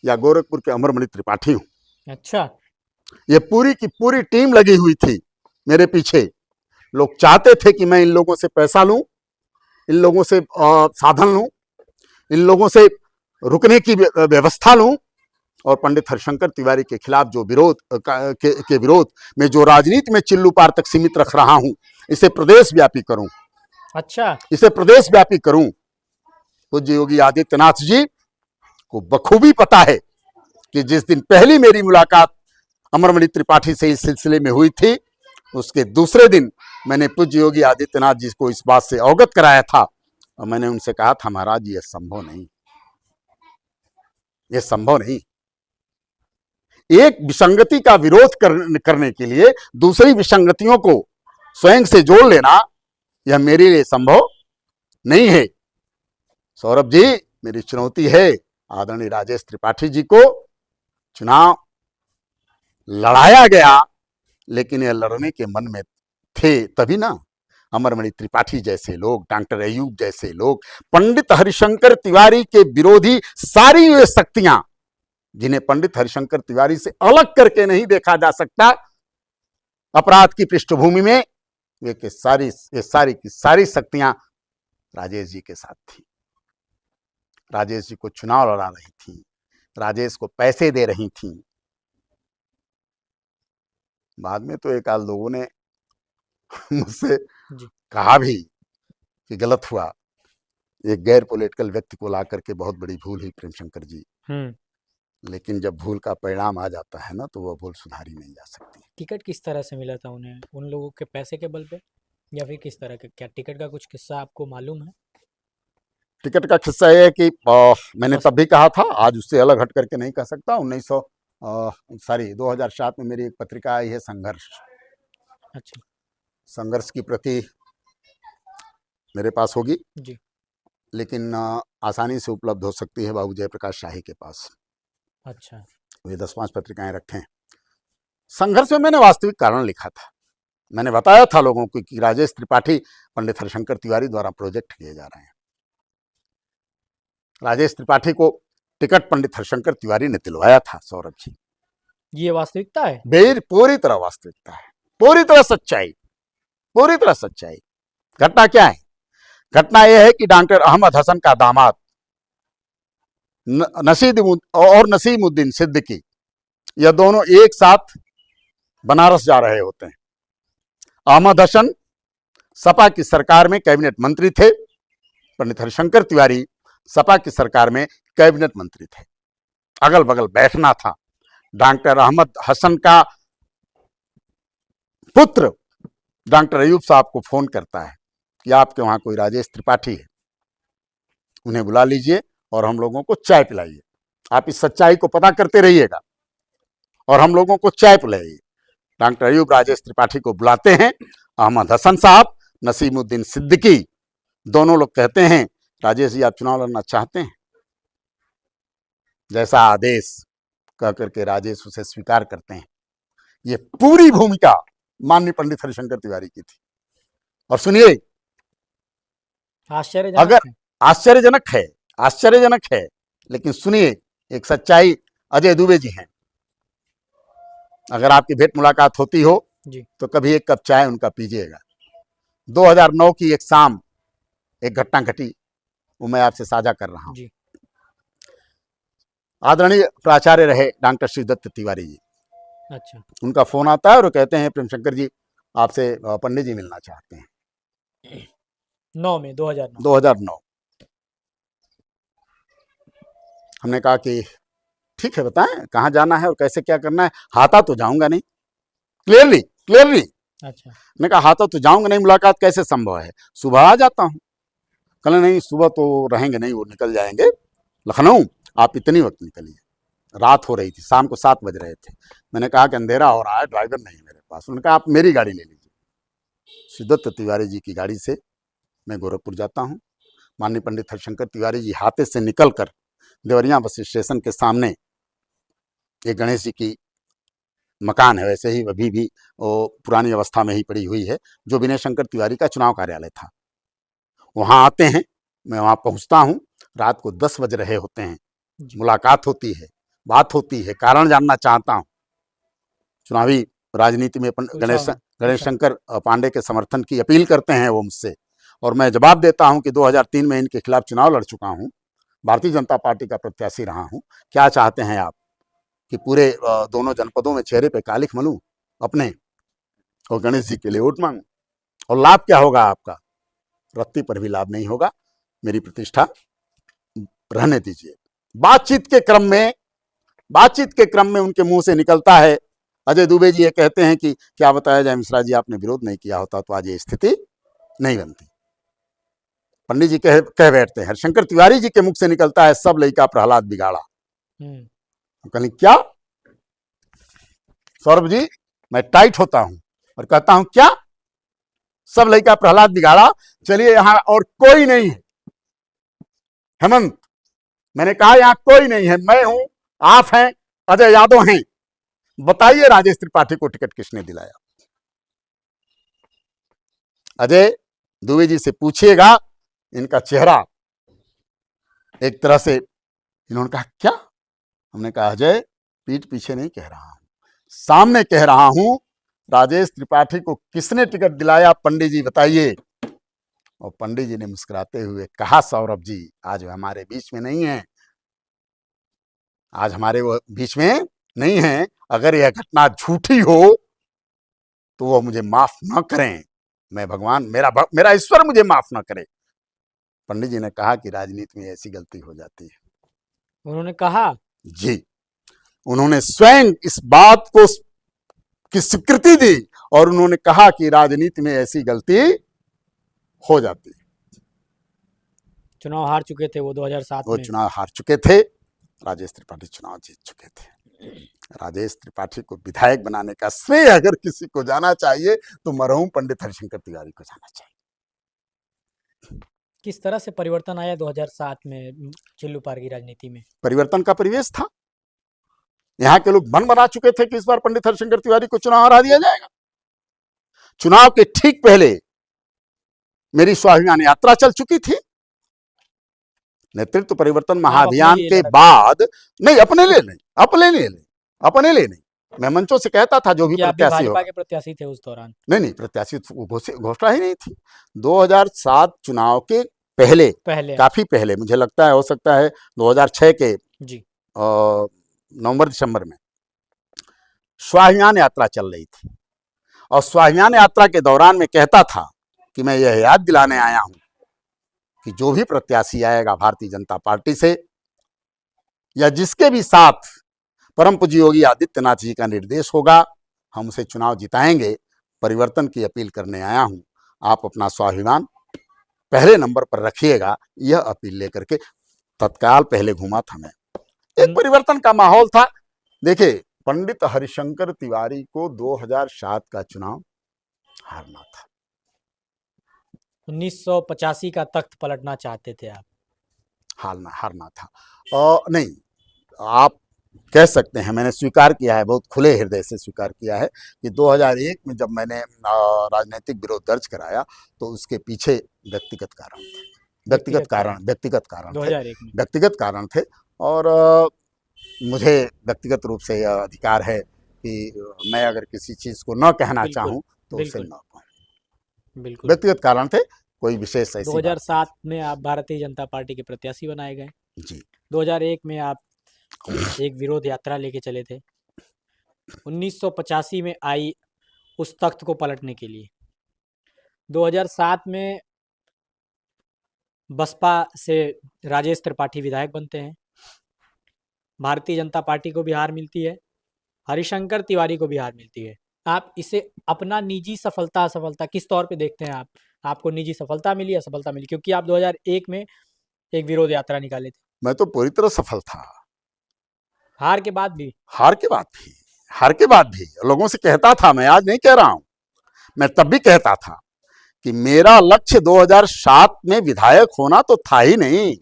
या गोरखपुर के अमरमणि त्रिपाठी हो। अच्छा। ये पूरी की पूरी टीम लगी हुई थी मेरे पीछे। लोग चाहते थे कि मैं इन लोगों से पैसा लूं, इन लोगों से साधन लूं, इन लोगों से रुकने की व्यवस्था लूं, और पंडित हरिशंकर तिवारी के खिलाफ जो विरोध के विरोध में जो राजनीति में चिल्लू पार तक सीमित रख रहा हूं, इसे प्रदेश व्यापी करूं। अच्छा, इसे प्रदेश व्यापी करूं। पूज्य योगी आदित्यनाथ जी को बखूबी पता है कि जिस दिन पहली मेरी मुलाकात अमरमणि त्रिपाठी से इस सिलसिले में हुई थी, उसके दूसरे दिन मैंने पूज्य योगी आदित्यनाथ जी को इस बात से अवगत कराया था, और मैंने उनसे कहा था, महाराज ये संभव नहीं, ये संभव नहीं। एक विसंगति का विरोध करने के लिए दूसरी विसंगतियों को स्वयं से जोड़ लेना, यह मेरे लिए संभव नहीं है। सौरभ जी, मेरी चुनौती है आदरणीय राजेश त्रिपाठी जी को। चुनाव लड़ाया गया, लेकिन यह लड़ने के मन में थे तभी ना। अमरमणि त्रिपाठी जैसे लोग, डॉक्टर अयूब जैसे लोग, पंडित हरिशंकर तिवारी के विरोधी सारी वे शक्तियां, जिन्हें पंडित हरिशंकर तिवारी से अलग करके नहीं देखा जा सकता, अपराध की पृष्ठभूमि में ये सारी की सारी शक्तियां राजेश जी के साथ थी। राजेश जी को चुनाव लड़ा रही थी, राजेश को पैसे दे रही थी। बाद में तो एक आध लोगों ने मुझसे कहा भी कि गलत हुआ, एक गैर पॉलिटिकल व्यक्ति को ला करके बहुत बड़ी भूल हुई प्रेम शंकर जी। लेकिन जब भूल का परिणाम आ जाता है ना, तो वह भूल सुधारी नहीं जा सकती। टिकट किस तरह से मिला था उन्हें? उन लोगों के पैसे के बल पे, या फिर किस तरह के? क्या टिकट का कुछ किस्सा आपको मालूम है? टिकट का किस्सा यह है कि मैंने तब भी कहा था, आज उससे अलग हट करके नहीं कह सकता। 2007 में मेरी एक पत्रिका आई है संघर्ष। अच्छा संघर्ष की प्रति मेरे पास होगी जी। लेकिन आसानी से उपलब्ध हो सकती है बाबू जयप्रकाश शाही के पास। अच्छा, वे 10-5 पत्रिकाएं रखें। संघर्ष में मैंने वास्तविक कारण लिखा था। मैंने बताया था लोगों को कि राजेश त्रिपाठी पंडित हरिशंकर तिवारी द्वारा प्रोजेक्ट किए जा रहे हैं। राजेश त्रिपाठी को टिकट पंडित हरिशंकर तिवारी ने दिलवाया था। सौरभ जी, ये वास्तविकता है? पूरी तरह वास्तविकता है, पूरी तरह सच्चाई, पूरी तरह सच्चाई। घटना क्या है? घटना यह है कि डॉक्टर अहमद हसन का दामाद नसीमुद्दीन सिद्दीकी, यह दोनों एक साथ बनारस जा रहे होते हैं। अहमद हसन सपा की सरकार में कैबिनेट मंत्री थे, पंडित हरिशंकर तिवारी सपा की सरकार में कैबिनेट मंत्री थे। अगल बगल बैठना था। डॉक्टर अहमद हसन का पुत्र डॉक्टर अयूब साहब को फोन करता है कि आपके वहां कोई राजेश त्रिपाठी है, उन्हें बुला लीजिए और हम लोगों को चाय पिलाइए। आप इस सच्चाई को पता करते रहिएगा और हम लोगों को चाय पिलाइए। डॉक्टर अयूब राजेश त्रिपाठी को बुलाते हैं। अहमद हसन साहब, नसीमुद्दीन सिद्दीकी, दोनों लोग कहते हैं राजेश जी आप चुनाव लड़ना चाहते हैं? जैसा आदेश कह करके राजेश उसे स्वीकार करते हैं। ये पूरी भूमिका माननीय पंडित हरिशंकर तिवारी की थी। और सुनिए, आश्चर्यजनक है, लेकिन सुनिए, एक सच्चाई अजय दुबे जी हैं। अगर आपकी भेंट मुलाकात होती हो जी, तो कभी एक कप चाय उनका पीजिएगा। 2009 की एक शाम एक घटना घटी, वो मैं आपसे साझा कर रहा हूं। आदरणीय प्राचार्य रहे डॉक्टर श्रीदत्त तिवारी जी। अच्छा, उनका फोन आता है और वो कहते हैं प्रेम शंकर जी आपसे पंडित जी मिलना चाहते हैं। 2009। हमने कहा कि ठीक है, बताएं कहाँ जाना है और कैसे क्या करना है। हाथा तो जाऊंगा नहीं, क्लियरली। अच्छा, मैंने कहा हाथा तो जाऊंगा नहीं, मुलाकात कैसे संभव है? सुबह आ जाता हूँ। कल नहीं, सुबह तो रहेंगे नहीं, वो निकल जाएंगे लखनऊ, आप इतनी वक्त निकलिए। रात हो रही थी, शाम को 7 बज रहे थे। मैंने कहा कि अंधेरा हो रहा है, ड्राइवर नहीं है मेरे पास। उन्होंने कहा आप मेरी गाड़ी ले लीजिए। श्रीदत्त तिवारी जी की गाड़ी से मैं गोरखपुर जाता हूँ। माननीय पंडित हरिशंकर तिवारी जी हाथे से निकलकर देवरिया बस स्टेशन के सामने एक गणेश जी की मकान है, वैसे ही अभी भी वो पुरानी अवस्था में ही पड़ी हुई है, जो विनय शंकर तिवारी का चुनाव कार्यालय था। वहाँ आते हैं, मैं वहाँ पहुँचता हूँ। रात को 10 बज रहे होते हैं। मुलाकात होती है, बात होती है, कारण जानना चाहता हूँ। चुनावी राजनीति में गणेश शंकर पांडे के समर्थन की अपील करते हैं वो मुझसे, और मैं जवाब देता हूं कि 2003 में इनके खिलाफ चुनाव लड़ चुका हूं, भारतीय जनता पार्टी का प्रत्याशी रहा हूं। क्या चाहते हैं आप कि पूरे दोनों जनपदों में चेहरे पे कालिख मलूं अपने और गणेश जी के लिए वोट मांगूं? और लाभ क्या होगा आपका? रत्ती पर भी लाभ नहीं होगा, मेरी प्रतिष्ठा रहने दीजिए। बातचीत के क्रम में उनके मुंह से निकलता है, अजय दुबे जी ये कहते हैं कि क्या बताया जाए मिश्रा जी, आपने विरोध नहीं किया होता तो आज ये स्थिति नहीं बनती। पंडित जी कह बैठते हैं। हरिशंकर तिवारी जी के मुख से निकलता है सब लड़का प्रहलाद बिगाड़ा। कहली क्या? सौरभ जी, मैं टाइट होता हूं और कहता हूं क्या सब लड़का प्रहलाद बिगाड़ा? चलिए यहां और कोई नहीं है हेमंत, मैंने कहा यहां कोई नहीं है, मैं हूं, आप हैं, अजय यादव हैं, बताइए राजेश त्रिपाठी को टिकट किसने दिलाया? अजय दुबे जी से पूछिएगा। इनका चेहरा एक तरह से, इन्होंने कहा क्या? हमने कहा अजय, पीठ पीछे नहीं कह रहा हूं, सामने कह रहा हूं, राजेश त्रिपाठी को किसने टिकट दिलाया, पंडित जी बताइए। और पंडित जी ने मुस्कुराते हुए कहा, सौरभ जी आज वो हमारे बीच में नहीं है, आज हमारे वो बीच में नहीं है। अगर यह घटना झूठी हो तो वो मुझे माफ न करें, मैं भगवान, मेरा ईश्वर मुझे माफ न करे। पंडित जी ने कहा कि राजनीति में ऐसी गलती हो जाती है। उन्होंने कहा जी, उन्होंने स्वयं इस बात को की स्वीकृति दी और उन्होंने कहा कि राजनीति में ऐसी गलती हो जाती है। चुनाव हार चुके थे वो 2007 वो में। चुनाव हार चुके थे, राजेश त्रिपाठी चुनाव जीत चुके थे। राजेश त्रिपाठी को विधायक बनाने का श्रेय अगर किसी को जाना चाहिए तो मरहूम पंडित हरिशंकर तिवारी को जाना चाहिए। किस तरह से परिवर्तन आया 2007 में चिल्लूपार की राजनीति में? परिवर्तन का परिवेश था, यहाँ के लोग मन बना चुके थे कि इस बार पंडित हरिशंकर तिवारी को चुनाव हरा दिया जाएगा। चुनाव के ठीक पहले मेरी स्वाभिमान यात्रा चल चुकी थी। नेतृत्व परिवर्तन महाअभियान के बाद नहीं, अपने लिए नहीं, मैं मंचों से कहता था जो भी प्रत्याशी हो। भाजपा के प्रत्याशी थे उस दौरान? नहीं, प्रत्याशी घोषणा ही नहीं थी। 2007 चुनाव के पहले काफी पहले, मुझे लगता है हो सकता है 2006 के जी नवंबर दिसंबर में स्वाभिमान यात्रा चल रही थी और स्वाभिमान यात्रा के दौरान मैं कहता था कि मैं यह याद दिलाने आया हूं कि जो भी प्रत्याशी आएगा भारतीय जनता पार्टी से या जिसके भी साथ परम पूज्य योगी आदित्यनाथ जी का निर्देश होगा, हम उसे चुनाव जिताएंगे। परिवर्तन की अपील करने आया हूं, आप अपना स्वाभिमान पहले नंबर पर रखिएगा। यह अपील लेकर के तत्काल पहले घूमा था मैं। एक परिवर्तन का माहौल था। देखिए, पंडित हरिशंकर तिवारी को 2007 का चुनाव हारना था। 1985 का तख्त पलटना चाहते थे आप? हारना था। नहीं, आप कह सकते हैं, मैंने स्वीकार किया है, बहुत खुले हृदय से स्वीकार किया है कि 2001 में जब मैंने राजनीतिक विरोध दर्ज कराया तो उसके पीछे व्यक्तिगत कारण थे, व्यक्तिगत कारण थे और मुझे व्यक्तिगत रूप से यह अधिकार है कि मैं अगर किसी चीज को न कहना चाहूं तो उसे न कहूं। व्यक्तिगत कारण थे, कोई विशेष ऐसी 2007 में आप भारतीय जनता पार्टी के प्रत्याशी बनाए गए जी। 2001 में आप एक विरोध यात्रा लेके चले थे 1985 में आई उस तख्त को पलटने के लिए। 2007 में बसपा से राजेश त्रिपाठी विधायक बनते हैं, भारतीय जनता पार्टी को भी हार मिलती है, हरिशंकर तिवारी को भी हार मिलती है। आप इसे अपना निजी सफलता किस तौर पे देखते हैं? आपको निजी सफलता मिली, असफलता मिली? क्योंकि आप 2001 में एक विरोध यात्रा निकाले थे। मैं तो पूरी तरह सफल था। हार के बाद भी लोगों से कहता था, मैं आज नहीं कह रहा हूं, मैं तब भी कहता था कि मेरा लक्ष्य 2007 में विधायक होना तो था ही नहीं।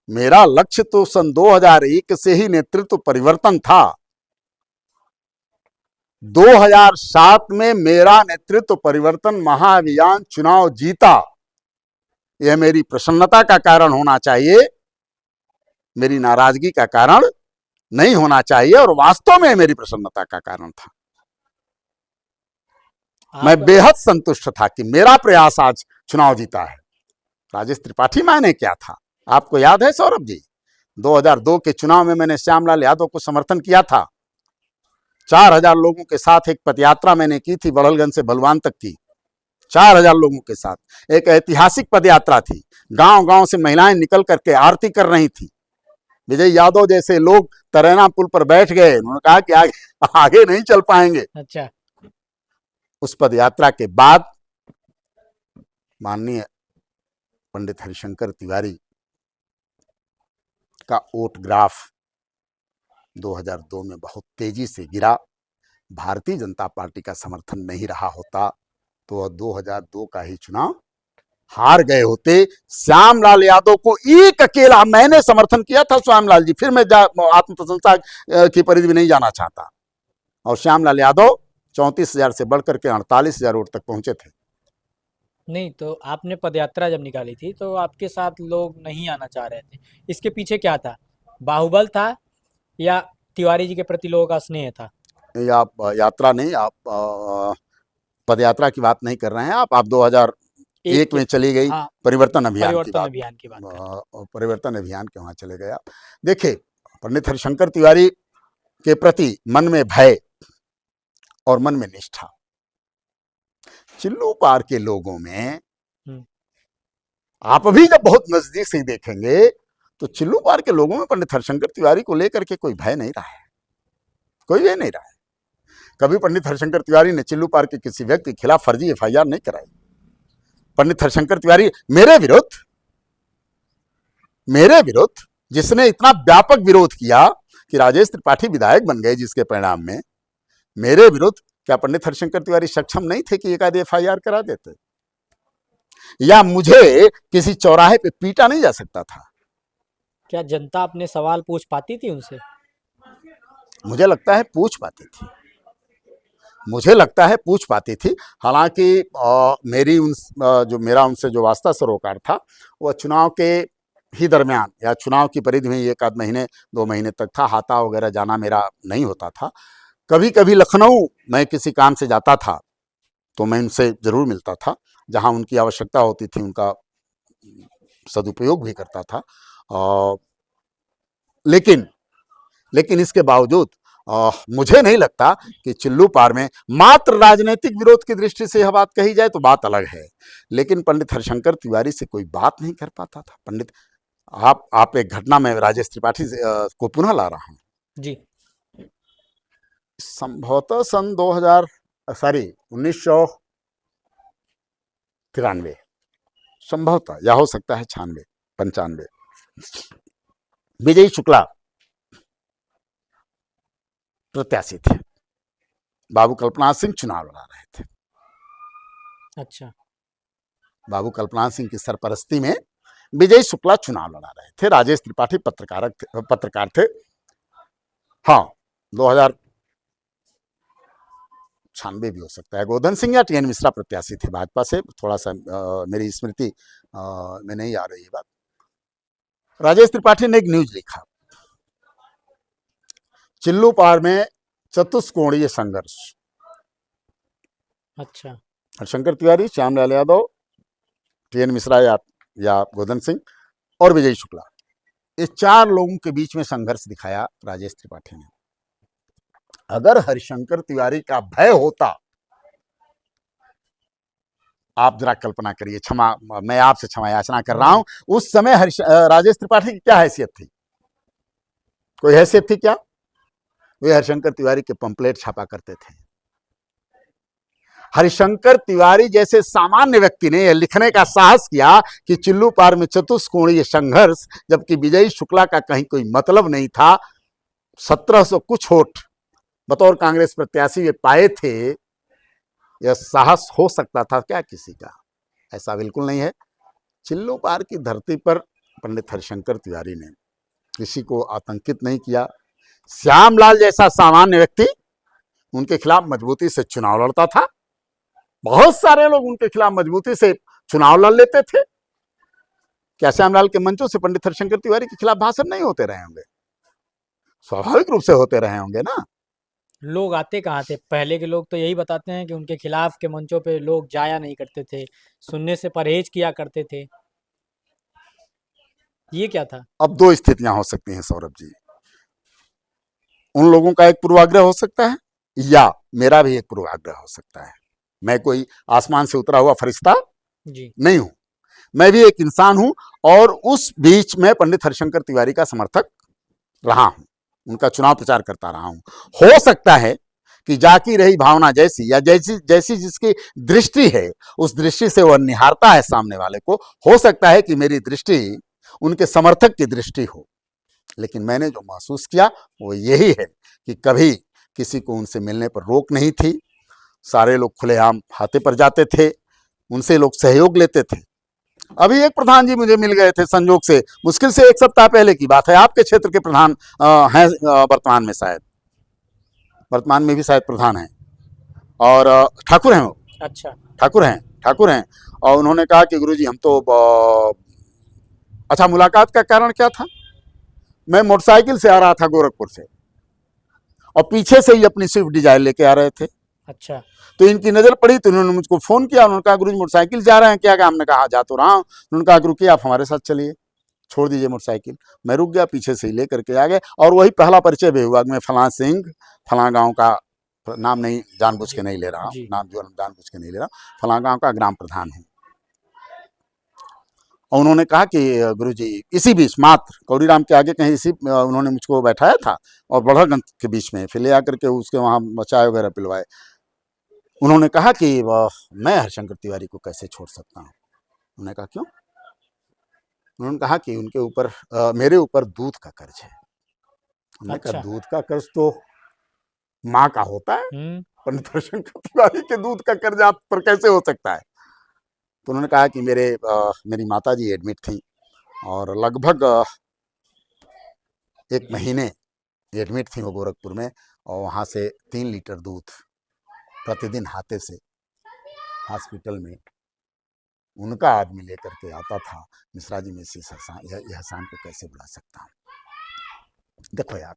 मेरा लक्ष्य तो सन 2001 से ही नेतृत्व परिवर्तन था। 2007 में मेरा नेतृत्व परिवर्तन महाअभियान चुनाव जीता, यह मेरी प्रसन्नता का कारण होना चाहिए, मेरी नाराजगी का कारण नहीं होना चाहिए और वास्तव में मेरी प्रसन्नता का कारण था। मैं बेहद संतुष्ट था कि मेरा प्रयास आज चुनाव जीता है। राजेश त्रिपाठी मायने क्या था, आपको याद है सौरभ जी? 2002 के चुनाव में मैंने श्यामलाल यादव को समर्थन किया था। 4000 लोगों के साथ एक पदयात्रा मैंने की थी, बड़हलगंज से बलवान तक की, 4000 लोगों के साथ एक ऐतिहासिक पदयात्रा थी। गांव गांव से महिलाएं निकल करके आरती कर रही थी। विजय यादव जैसे लोग तरेना पुल पर बैठ गए, उन्होंने कहा कि आगे नहीं चल पाएंगे। अच्छा। उस पदयात्रा के बाद माननीय पंडित हरिशंकर तिवारी का वोट ग्राफ 2002 में बहुत तेजी से गिरा। भारतीय जनता पार्टी का समर्थन नहीं रहा होता तो 2002 का ही चुनाव हार गए होते। श्यामलाल यादव को एक अकेला मैंने समर्थन किया था, श्यामलाल जी, फिर मैं आत्म प्रशंसा की परिधि में नहीं जाना चाहता। और श्यामलाल यादव 34,000 से बढ़कर के 48,000 वोट तक पहुंचे थे। नहीं, तो आपने पदयात्रा जब निकाली थी तो आपके साथ लोग नहीं आना चाह रहे थे, इसके पीछे क्या था? बाहुबल था या तिवारी जी के प्रति लोगों का स्नेह था? या यात्रा नहीं, आप पदयात्रा की बात नहीं कर रहे हैं, आप 2001 में चली गई हाँ, परिवर्तन अभियान की परिवर्तन बात, अभियान की बात कर रहे हैं। परिवर्तन अभियान के वहां चले गए आप। देखिए, पंडित हरिशंकर तिवारी के प्रति मन में भय और मन में निष्ठा, चिल्लू पार के लोगों में आप अभी जब बहुत नजदीक से देखेंगे तो चिल्लू पार के लोगों में पंडित हरिशंकर तिवारी को लेकर के कोई भय नहीं रहा है, कोई भय नहीं रहा है। कभी पंडित हरिशंकर तिवारी ने चिल्लू पार के किसी व्यक्ति के खिलाफ फर्जी एफआईआर नहीं कराई। पंडित हरिशंकर तिवारी मेरे विरुद्ध जिसने इतना व्यापक विरोध किया कि राजेश त्रिपाठी विधायक बन गए, जिसके परिणाम में मेरे विरुद्ध क्या पंडित हरिशंकर तिवारी सक्षम नहीं थे कि एक आधी एफआईआर करा देते, या मुझे किसी चौराहे पे पीटा नहीं जा सकता था? क्या जनता अपने सवाल पूछ पाती थी उनसे? मुझे लगता है पूछ पाती थी, मुझे लगता है पूछ पाती थी। हालांकि मेरा उनसे जो वास्ता सरोकार था वह चुनाव के ही दरमियान या चुनाव की परिधि में एक आध महीने 2 महीने तक था। हाता वगैरह जाना मेरा नहीं होता था। कभी कभी लखनऊ मैं किसी काम से जाता था तो मैं उनसे जरूर मिलता था, जहां उनकी आवश्यकता होती थी उनका सदुपयोग भी करता था। लेकिन इसके बावजूद मुझे नहीं लगता कि चिल्लू पार में मात्र राजनीतिक विरोध की दृष्टि से यह बात कही जाए तो बात अलग है, लेकिन पंडित हरिशंकर तिवारी से कोई बात नहीं कर पाता था। पंडित, आप एक घटना में राजेश त्रिपाठी को पुनः ला रहा हूं जी। संभवतः सन 1993 संभवतः, या हो सकता है 96 95, विजय शुक्ला प्रत्याशी थे, बाबू कल्पनाथ सिंह चुनाव लड़ा रहे थे। अच्छा। बाबू कल्पनाथ सिंह की सरपरस्ती में विजय शुक्ला चुनाव लड़ा रहे थे। राजेश त्रिपाठी पत्रकार थे। हाँ, 2096 भी हो सकता है। गोधन सिंह या टीएन मिश्रा प्रत्याशी थे भाजपा से, थोड़ा सा मेरी स्मृति में नहीं आ रही है बात। राजेश त्रिपाठी ने एक न्यूज लिखा, चिल्लू पार में चतुष्कोणीय संघर्ष। अच्छा। हरिशंकर तिवारी, श्यामलाल यादव, टीएन मिश्रा या गोधन सिंह और विजय शुक्ला, ये 4 लोगों के बीच में संघर्ष दिखाया राजेश त्रिपाठी ने। अगर हरिशंकर तिवारी का भय होता, आप जरा कल्पना करिए, मैं आपसे क्षमा याचना कर रहा हूं, उस समय राजेश त्रिपाठी की क्या हैसियत थी? कोई हैसियत थी क्या? वे हरिशंकर तिवारी के पंपलेट छापा करते थे। हरिशंकर तिवारी जैसे सामान्य व्यक्ति ने यह लिखने का साहस किया कि चिल्लू पार में चतुष्कोणीय संघर्ष, जबकि विजय शुक्ला का कहीं कोई मतलब नहीं था। 1700 कुछ वोट बतौर कांग्रेस प्रत्याशी वे पाए थे। यह साहस हो सकता था क्या किसी का? ऐसा बिल्कुल नहीं है। चिल्लू पार की धरती पर पंडित हरिशंकर तिवारी ने किसी को आतंकित नहीं किया। श्यामलाल जैसा सामान्य व्यक्ति उनके खिलाफ मजबूती से चुनाव लड़ता था। बहुत सारे लोग उनके खिलाफ मजबूती से चुनाव लड़ लेते थे। क्या श्यामलाल के मंचों से पंडित हरिशंकर तिवारी के खिलाफ भाषण नहीं होते रहे होंगे? स्वाभाविक रूप से होते रहे होंगे ना। लोग आते कहाँ थे? पहले के लोग तो यही बताते हैं कि उनके खिलाफ के मंचों पे लोग जाया नहीं करते थे, सुनने से परहेज किया करते थे। ये क्या था? अब 2 स्थितियां हो सकती हैं सौरभ जी। उन लोगों का एक पूर्वाग्रह हो सकता है, या मेरा भी एक पूर्वाग्रह हो सकता है। मैं कोई आसमान से उतरा हुआ फरिश्ता जी नहीं हूं, मैं भी एक इंसान हूं, और उस बीच में पंडित हरिशंकर तिवारी का समर्थक रहा हूं, उनका चुनाव प्रचार करता रहा हूं। हो सकता है कि जाकी रही भावना जैसी, या जैसी जिसकी दृष्टि है, उस दृष्टि से वह निहारता है सामने वाले को। हो सकता है कि मेरी दृष्टि उनके समर्थक की दृष्टि हो, लेकिन मैंने जो महसूस किया वो यही है कि कभी किसी को उनसे मिलने पर रोक नहीं थी। सारे लोग खुलेआम हाथे पर जाते थे, उनसे लोग सहयोग लेते थे। अभी एक प्रधान जी मुझे मिल गए थे संजोग से, मुश्किल से 1 सप्ताह पहले की बात है। आपके क्षेत्र के प्रधान हैं वर्तमान में, शायद वर्तमान में भी शायद प्रधान हैं, और ठाकुर हैं वो। अच्छा। ठाकुर हैं। और उन्होंने कहा कि गुरुजी हम तो अच्छा, मुलाकात का कारण क्या था? मैं मोटरसाइकिल से आ रहा था गोरखपुर से, और पीछे से ही अपनी स्विफ्ट डिजायर लेके आ रहे थे। अच्छा। तो इनकी नजर पड़ी तो इन्होंने मुझको फोन किया, उन्होंने कहा गुरुजी मोटरसाइकिल जा रहे हैं क्या? हमने कहा जा तो रहा हूँ। उन्होंने कहा कि रुकिए, आप हमारे साथ चलिए, छोड़ दीजिए मोटरसाइकिल। मैं रुक गया, पीछे से ही लेकर के आ गए, और वही पहला परिचय भी हुआ कि मैं फलां सिंह, फलां गांव का, नाम नहीं जानबूझ के नहीं ले रहा हूँ, नाम जो जानबूझ के नहीं ले रहा, फलां गांव का ग्राम प्रधान हूँ। और उन्होंने कहा कि गुरुजी, इसी बीच मात्र कौड़ीराम के आगे कहीं इसी उन्होंने मुझको बैठाया था और बड़हलगंज के बीच में, फिर ले आकर के उसके वहाँ चाय वगैरह पिलवाए। उन्होंने कहा कि मैं हरिशंकर तिवारी को कैसे छोड़ सकता हूँ। उन्होंने कहा क्यों? उन्होंने कहा कि उनके ऊपर मेरे ऊपर दूध का कर्ज है। उन्होंने कहा दूध का कर्ज तो माँ का होता है, पंडित हरिशंकर तिवारी के दूध का कर्ज आप पर कैसे हो सकता है? तो उन्होंने कहा कि मेरी माता जी एडमिट थी और लगभग 1 महीने एडमिट थी वो गोरखपुर में, और वहाँ से 3 लीटर दूध प्रतिदिन हाथे से हॉस्पिटल में उनका आदमी लेकर के आता था। मिश्रा जी, मैं इस एहसान को कैसे भुला सकता हूँ? देखो यार,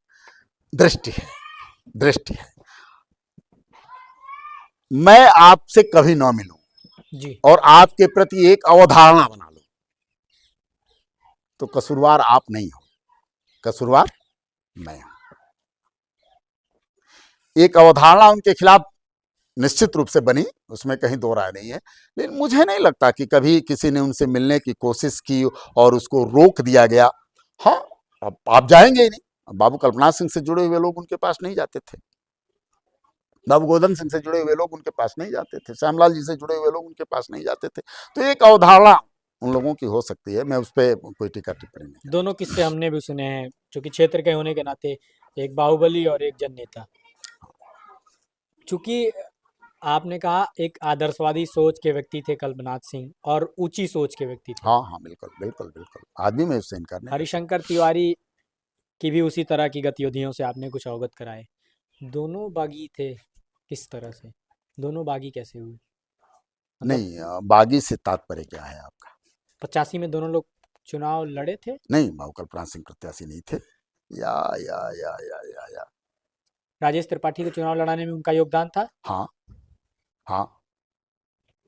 दृष्टि है, दृष्टि है। मैं आपसे कभी न मिलूं जी, और आपके प्रति एक अवधारणा बना लूं, तो कसूरवार आप नहीं हो, कसूरवार मैं हूं। एक अवधारणा उनके खिलाफ निश्चित रूप से बनी, उसमें कहीं दो राय नहीं है, लेकिन मुझे नहीं लगता कि कभी किसी ने उनसे मिलने की कोशिश की और उसको रोक दिया गया। हाँ, अब आप जाएंगे ही नहीं। बाबू कल्पनाथ सिंह से जुड़े हुए लोग उनके पास नहीं जाते थे, बाबू गोवर्धन सिंह से जुड़े हुए लोग उनके पास नहीं जाते थे, श्यामलाल जी से जुड़े हुए लोग उनके पास नहीं जाते थे। तो एक अवधारणा उन लोगों की हो सकती है, मैं उस पर कोई टीका टिप्पणी नहीं। दोनों किस्से हमने भी सुने हैं, क्योंकि क्षेत्र के होने के नाते, एक बाहुबली और एक जननेता। चूंकि आपने कहा एक आदर्शवादी सोच के व्यक्ति थे कल्पनाथ सिंह, और ऊंची सोच के व्यक्ति थे। हाँ हाँ, बिल्कुल बिल्कुल बिल्कुल, आदमी में उससे इनकार नहीं। हरिशंकर तिवारी की भी उसी तरह की गतिविधियों से आपने कुछ अवगत कराए। दोनों बागी थे, किस तरह से दोनों बागी कैसे हुए? मतलब नहीं, बागी से तात्पर्य क्या है आपका? 85 में दोनों लोग चुनाव लड़े थे? नहीं, बाबू कल्पनाथ सिंह प्रत्याशी नहीं थे। या राजेश त्रिपाठी को चुनाव लड़ाने में उनका योगदान था? हाँ हाँ,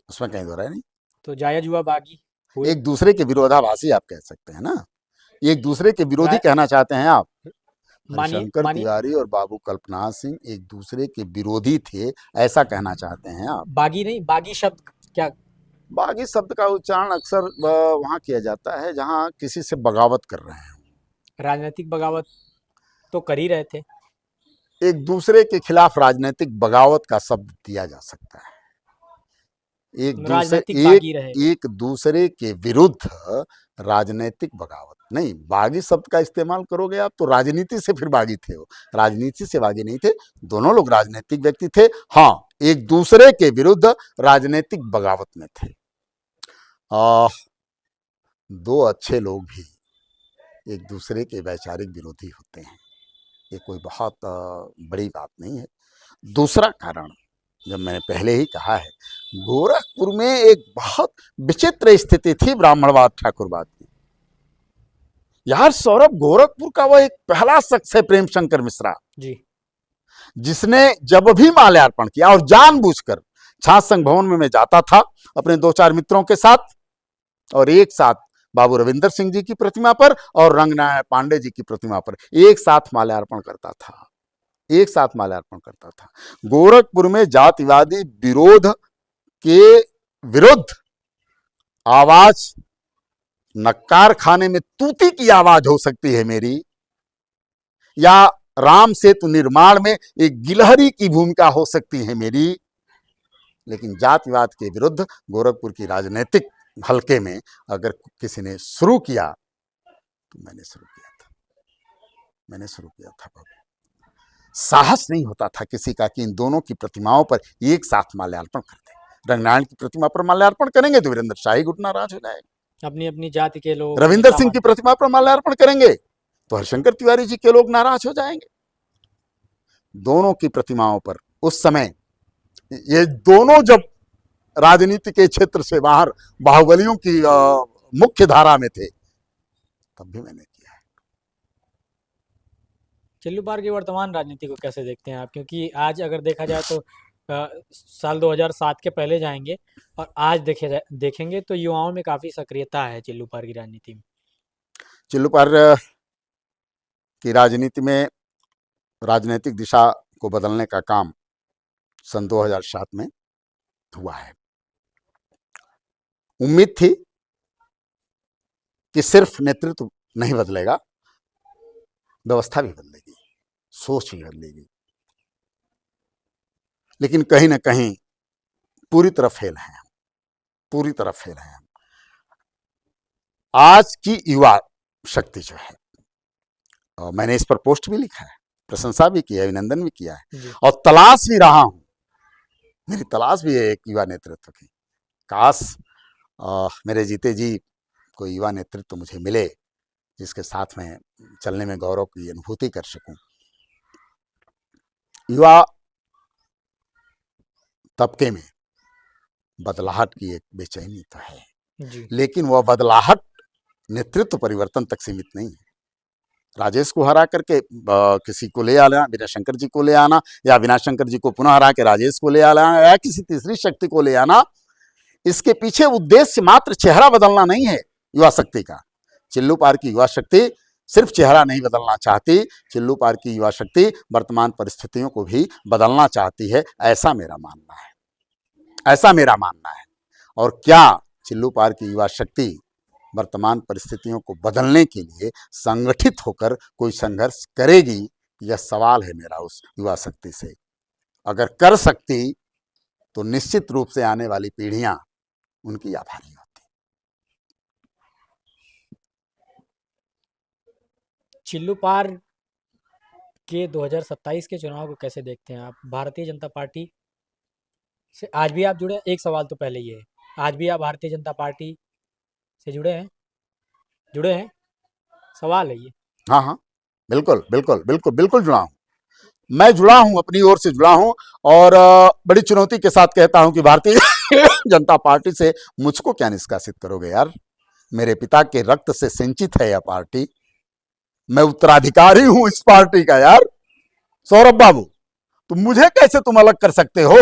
उसमें कहीं दो राय नहीं। तो जायज हुआ बागी हुए। एक दूसरे के विरोधाभासी आप कह सकते हैं ना, एक दूसरे के विरोधी रा- कहना चाहते हैं आप। मानिए हरिशंकर मानिए, तिवारी और बाबू कल्पनाथ सिंह एक दूसरे के विरोधी थे, ऐसा कहना चाहते हैं आप? बागी नहीं, बागी शब्द क्या? बागी शब्द का उच्चारण अक्सर वहां किया जाता है जहां किसी से बगावत कर रहे हैं, राजनीतिक बगावत तो कर ही रहे थे। एक दूसरे के खिलाफ राजनीतिक बगावत का शब्द दिया जा सकता है। राजनीतिक बागी रहे। एक दूसरे के विरुद्ध राजनीतिक बगावत नहीं, बागी शब्द का इस्तेमाल करोगे आप तो राजनीति से फिर बागी थे, वो राजनीति से बागी नहीं थे। दोनों लोग राजनीतिक व्यक्ति थे, हाँ, एक दूसरे के विरुद्ध राजनीतिक बगावत में थे। दो अच्छे लोग भी एक दूसरे के वैचारिक विरोधी होते हैं, ये कोई बहुत बड़ी बात नहीं है। दूसरा कारण, जब मैंने पहले ही कहा है, गोरखपुर में एक बहुत विचित्र स्थिति थी ब्राह्मणवाद ठाकुरवाद की। यार सौरभ, गोरखपुर का वो एक पहला शख्स है प्रेम शंकर मिश्रा जी, जिसने जब भी माल्यार्पण किया, और जानबूझकर छात्र संघ भवन में मैं जाता था अपने 2-4 मित्रों के साथ, और एक साथ बाबू रविंदर सिंह जी की प्रतिमा पर और रंगनारायण पांडे जी की प्रतिमा पर एक साथ माल्यार्पण करता था, एक साथ माल्यार्पण करता था। गोरखपुर में जातिवादी विरोध के विरुद्ध आवाज, नक्कार खाने में तूती की आवाज हो सकती है मेरी, या राम सेतु निर्माण में एक गिलहरी की भूमिका हो सकती है मेरी, लेकिन जातिवाद के विरुद्ध गोरखपुर की राजनीतिक हलके में अगर किसी ने शुरू किया तो मैंने शुरू किया था, मैंने शुरू किया था। बाबू, साहस नहीं होता था किसी का कि इन दोनों की प्रतिमाओं पर एक साथ माल्यार्पण कर दें। रंगनारायण की प्रतिमा पर माल्यार्पण करेंगे तो वीरेंद्र शाही घुटना राज हो जाएगा, अपनी अपनी जाति के लोग। रविंदर सिंह की प्रतिमा पर माल्यार्पण करेंगे तो हरिशंकर तिवारी जी के लोग नाराज हो जाएंगे। दोनों की प्रतिमाओं पर उस समय, ये दोनों जब राजनीति के क्षेत्र से बाहर बाहुबलियों की मुख्य धारा में थे, तब भी मैंने किया है। चिल्लू पार की वर्तमान राजनीति को कैसे देखते हैं आप? क्योंकि आज अगर देखा जाए तो साल 2007 के पहले जाएंगे और आज देखेंगे तो युवाओं में काफ़ी सक्रियता है चिल्लू पार की राजनीति में। चिल्लू पार की राजनीति में राजनीतिक दिशा को बदलने का काम सन 2007 में हुआ है। उम्मीद थी कि सिर्फ नेतृत्व नहीं बदलेगा, व्यवस्था भी बदलेगी, सोच भी बदलेगी, लेकिन कहीं ना कहीं पूरी तरह फेल हैं हम, पूरी तरह फेल हैं हम। आज की युवा शक्ति जो है, और मैंने इस पर पोस्ट भी लिखा है, प्रशंसा भी की है, अभिनंदन भी किया है और तलाश भी रहा हूं। मेरी तलाश भी है एक युवा नेतृत्व की। काश मेरे जीते जी कोई युवा नेतृत्व मुझे मिले जिसके साथ में चलने में गौरव की अनुभूति कर सकूं। युवा तबके में बदलाहट की एक बेचैनी तो है, लेकिन वह बदलाहट नेतृत्व परिवर्तन तक सीमित नहीं है। राजेश को हरा करके किसी को ले आना, विनय शंकर जी को ले आना, या विनय शंकर जी को पुनः हरा के राजेश को ले आना, या किसी तीसरी शक्ति को ले आना, इसके पीछे उद्देश्य मात्र चेहरा बदलना नहीं है युवा शक्ति का। चिल्लू पार की युवा शक्ति सिर्फ चेहरा नहीं बदलना चाहती, चिल्लू पार की युवा शक्ति वर्तमान परिस्थितियों को भी बदलना चाहती है, ऐसा मेरा मानना है, ऐसा मेरा मानना है। और क्या चिल्लू पार की युवा शक्ति वर्तमान परिस्थितियों को बदलने के लिए संगठित होकर कोई संघर्ष करेगी? यह सवाल है मेरा उस युवा शक्ति से। अगर कर सकती तो निश्चित रूप से आने वाली पीढ़ियां उनकी आभारी होती। चिल्लू पार के 2027 के चुनाव को कैसे देखते हैं आप? भारतीय जनता पार्टी से आज भी आप जुड़े हैं? एक सवाल तो पहले ये है, आज भी आप भारतीय जनता पार्टी से जुड़े हैं? सवाल है ये। हाँ हाँ, बिल्कुल बिल्कुल बिल्कुल बिल्कुल जुड़ा हूँ। मैं जुड़ा हूँ, अपनी ओर से जुड़ा हूँ, और बड़ी चुनौती के साथ कहता हूँ कि भारतीय जनता पार्टी से मुझको क्या निष्कासित करोगे यार? मेरे पिता के रक्त से सिंचित है यह पार्टी, मैं उत्तराधिकारी हूं इस पार्टी का यार। सौरभ बाबू, तुम मुझे कैसे तुम अलग कर सकते हो?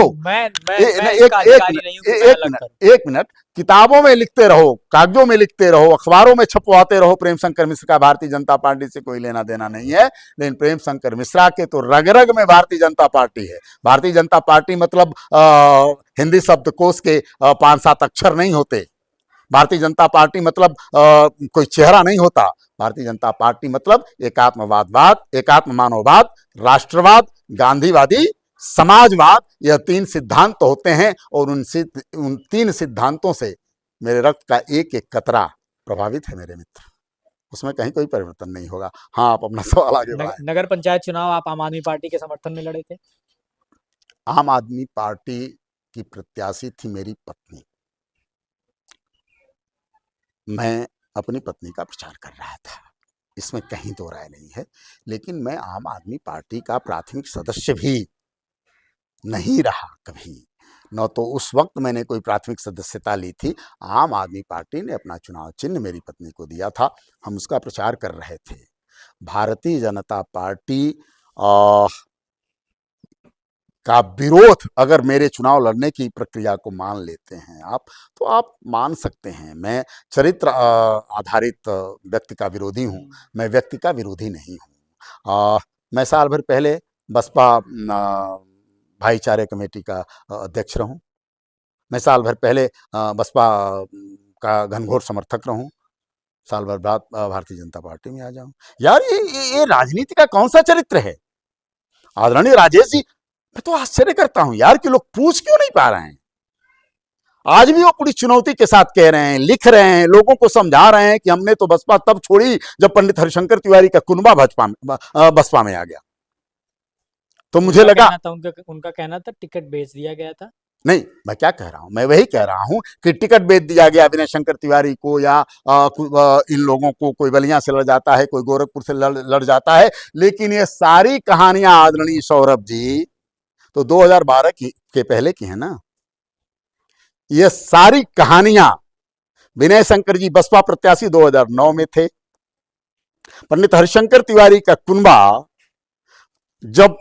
एक मिनट, किताबों में लिखते रहो, कागजों में लिखते रहो, अखबारों में छपवाते रहो प्रेम शंकर मिश्र का भारतीय जनता पार्टी से कोई लेना देना नहीं है, लेकिन प्रेम शंकर मिश्रा के तो रग रग में भारतीय जनता पार्टी है। भारतीय जनता पार्टी मतलब हिंदी शब्दकोश के 5-7 अक्षर नहीं होते। भारतीय जनता पार्टी मतलब कोई चेहरा नहीं होता। भारतीय जनता पार्टी मतलब एकात्म मानववाद, राष्ट्रवाद, गांधीवादी, समाजवाद, यह 3 सिद्धांत तो होते हैं, और उन 3 सिद्धांतों से मेरे रक्त का एक एक कतरा प्रभावित है मेरे मित्र, उसमें कहीं कोई परिवर्तन नहीं होगा। हाँ, आप अपना सवाल आगे बढ़ाएं। नगर पंचायत चुनाव आप आम आदमी पार्टी के समर्थन में लड़े थे? आम आदमी पार्टी की प्रत्याशी थी मेरी पत्नी, मैं अपनी पत्नी का प्रचार कर रहा था, इसमें कहीं दो राय नहीं है। लेकिन मैं आम आदमी पार्टी का प्राथमिक सदस्य भी नहीं रहा कभी, न तो उस वक्त मैंने कोई प्राथमिक सदस्यता ली थी। आम आदमी पार्टी ने अपना चुनाव चिन्ह मेरी पत्नी को दिया था, हम उसका प्रचार कर रहे थे। भारतीय जनता पार्टी का विरोध अगर मेरे चुनाव लड़ने की प्रक्रिया को मान लेते हैं आप, तो आप मान सकते हैं मैं चरित्र आधारित व्यक्ति का विरोधी हूँ, मैं व्यक्ति का विरोधी नहीं हूँ। मैं साल भर पहले बसपा भाईचारे कमेटी का अध्यक्ष रहूँ, मैं साल भर पहले बसपा का घनघोर समर्थक रहूँ, साल भर बाद भारतीय जनता पार्टी में आ जाऊँ। यार ये राजनीति का कौन सा चरित्र है? आदरणीय राजेश जी, मैं तो आश्चर्य करता हूं यार कि लोग पूछ क्यों नहीं पा रहे हैं। आज भी वो पूरी चुनौती के साथ कह रहे हैं, लिख रहे हैं, लोगों को समझा रहे हैं कि हमने तो बसपा तब छोड़ी जब पंडित हरिशंकर तिवारी का कुनबा बसपा में आ गया। तो मुझे लगा उनका कहना था टिकट बेच दिया गया था। नहीं, मैं क्या कह रहा हूं, मैं वही कह रहा हूं कि टिकट बेच दिया गया विनय शंकर तिवारी को, या इन लोगों को, कोई बलिया से लड़ जाता है, कोई गोरखपुर से लड़ जाता है। लेकिन ये सारी कहानियां आदरणीय सौरभ जी तो 2012 के पहले की है ना। ये सारी कहानियां विनय शंकर जी बसपा प्रत्याशी 2009 में थे, पंडित हरिशंकर तिवारी का कुनबा जब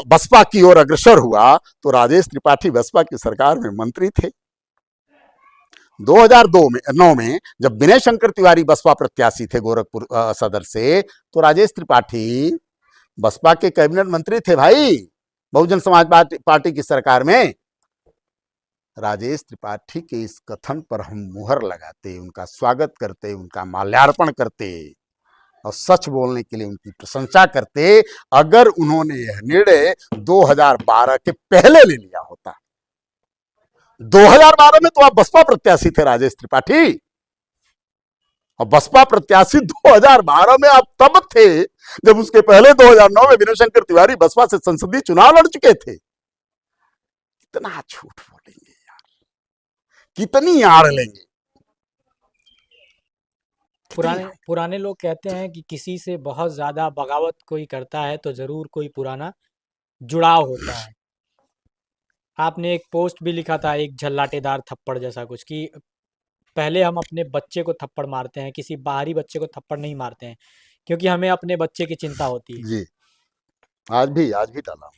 बसपा की ओर अग्रसर हुआ तो राजेश त्रिपाठी बसपा की सरकार में मंत्री थे। 2002 में 9 में जब विनय शंकर तिवारी बसपा प्रत्याशी थे गोरखपुर सदर से, तो राजेश त्रिपाठी बसपा के कैबिनेट मंत्री थे भाई, बहुजन समाज पार्टी की सरकार में। राजेश त्रिपाठी के इस कथन पर हम मुहर लगाते, उनका स्वागत करते, उनका माल्यार्पण करते और सच बोलने के लिए उनकी प्रशंसा करते, अगर उन्होंने यह निर्णय 2012 के पहले ले लिया होता। 2012 में तो आप बसपा प्रत्याशी थे राजेश त्रिपाठी, और बसपा प्रत्याशी 2012 में आप तब थे जब उसके पहले 2009 में विनय शंकर तिवारी बसपा से संसदीय चुनाव लड़ चुके थे। कितना झूठ बोलेंगे यार, कितनी आड़ लेंगे। पुराने लोग कहते हैं कि किसी से बहुत ज्यादा बगावत कोई करता है तो जरूर कोई पुराना जुड़ाव होता है। आपने एक पोस्ट भी लिखा था, एक झल्लाटेदार थप्पड़ जैसा कुछ, कि पहले हम अपने बच्चे को थप्पड़ मारते हैं, किसी बाहरी बच्चे को थप्पड़ नहीं मारते हैं, क्योंकि हमें अपने बच्चे की चिंता होती है। जी, आज भी डाला,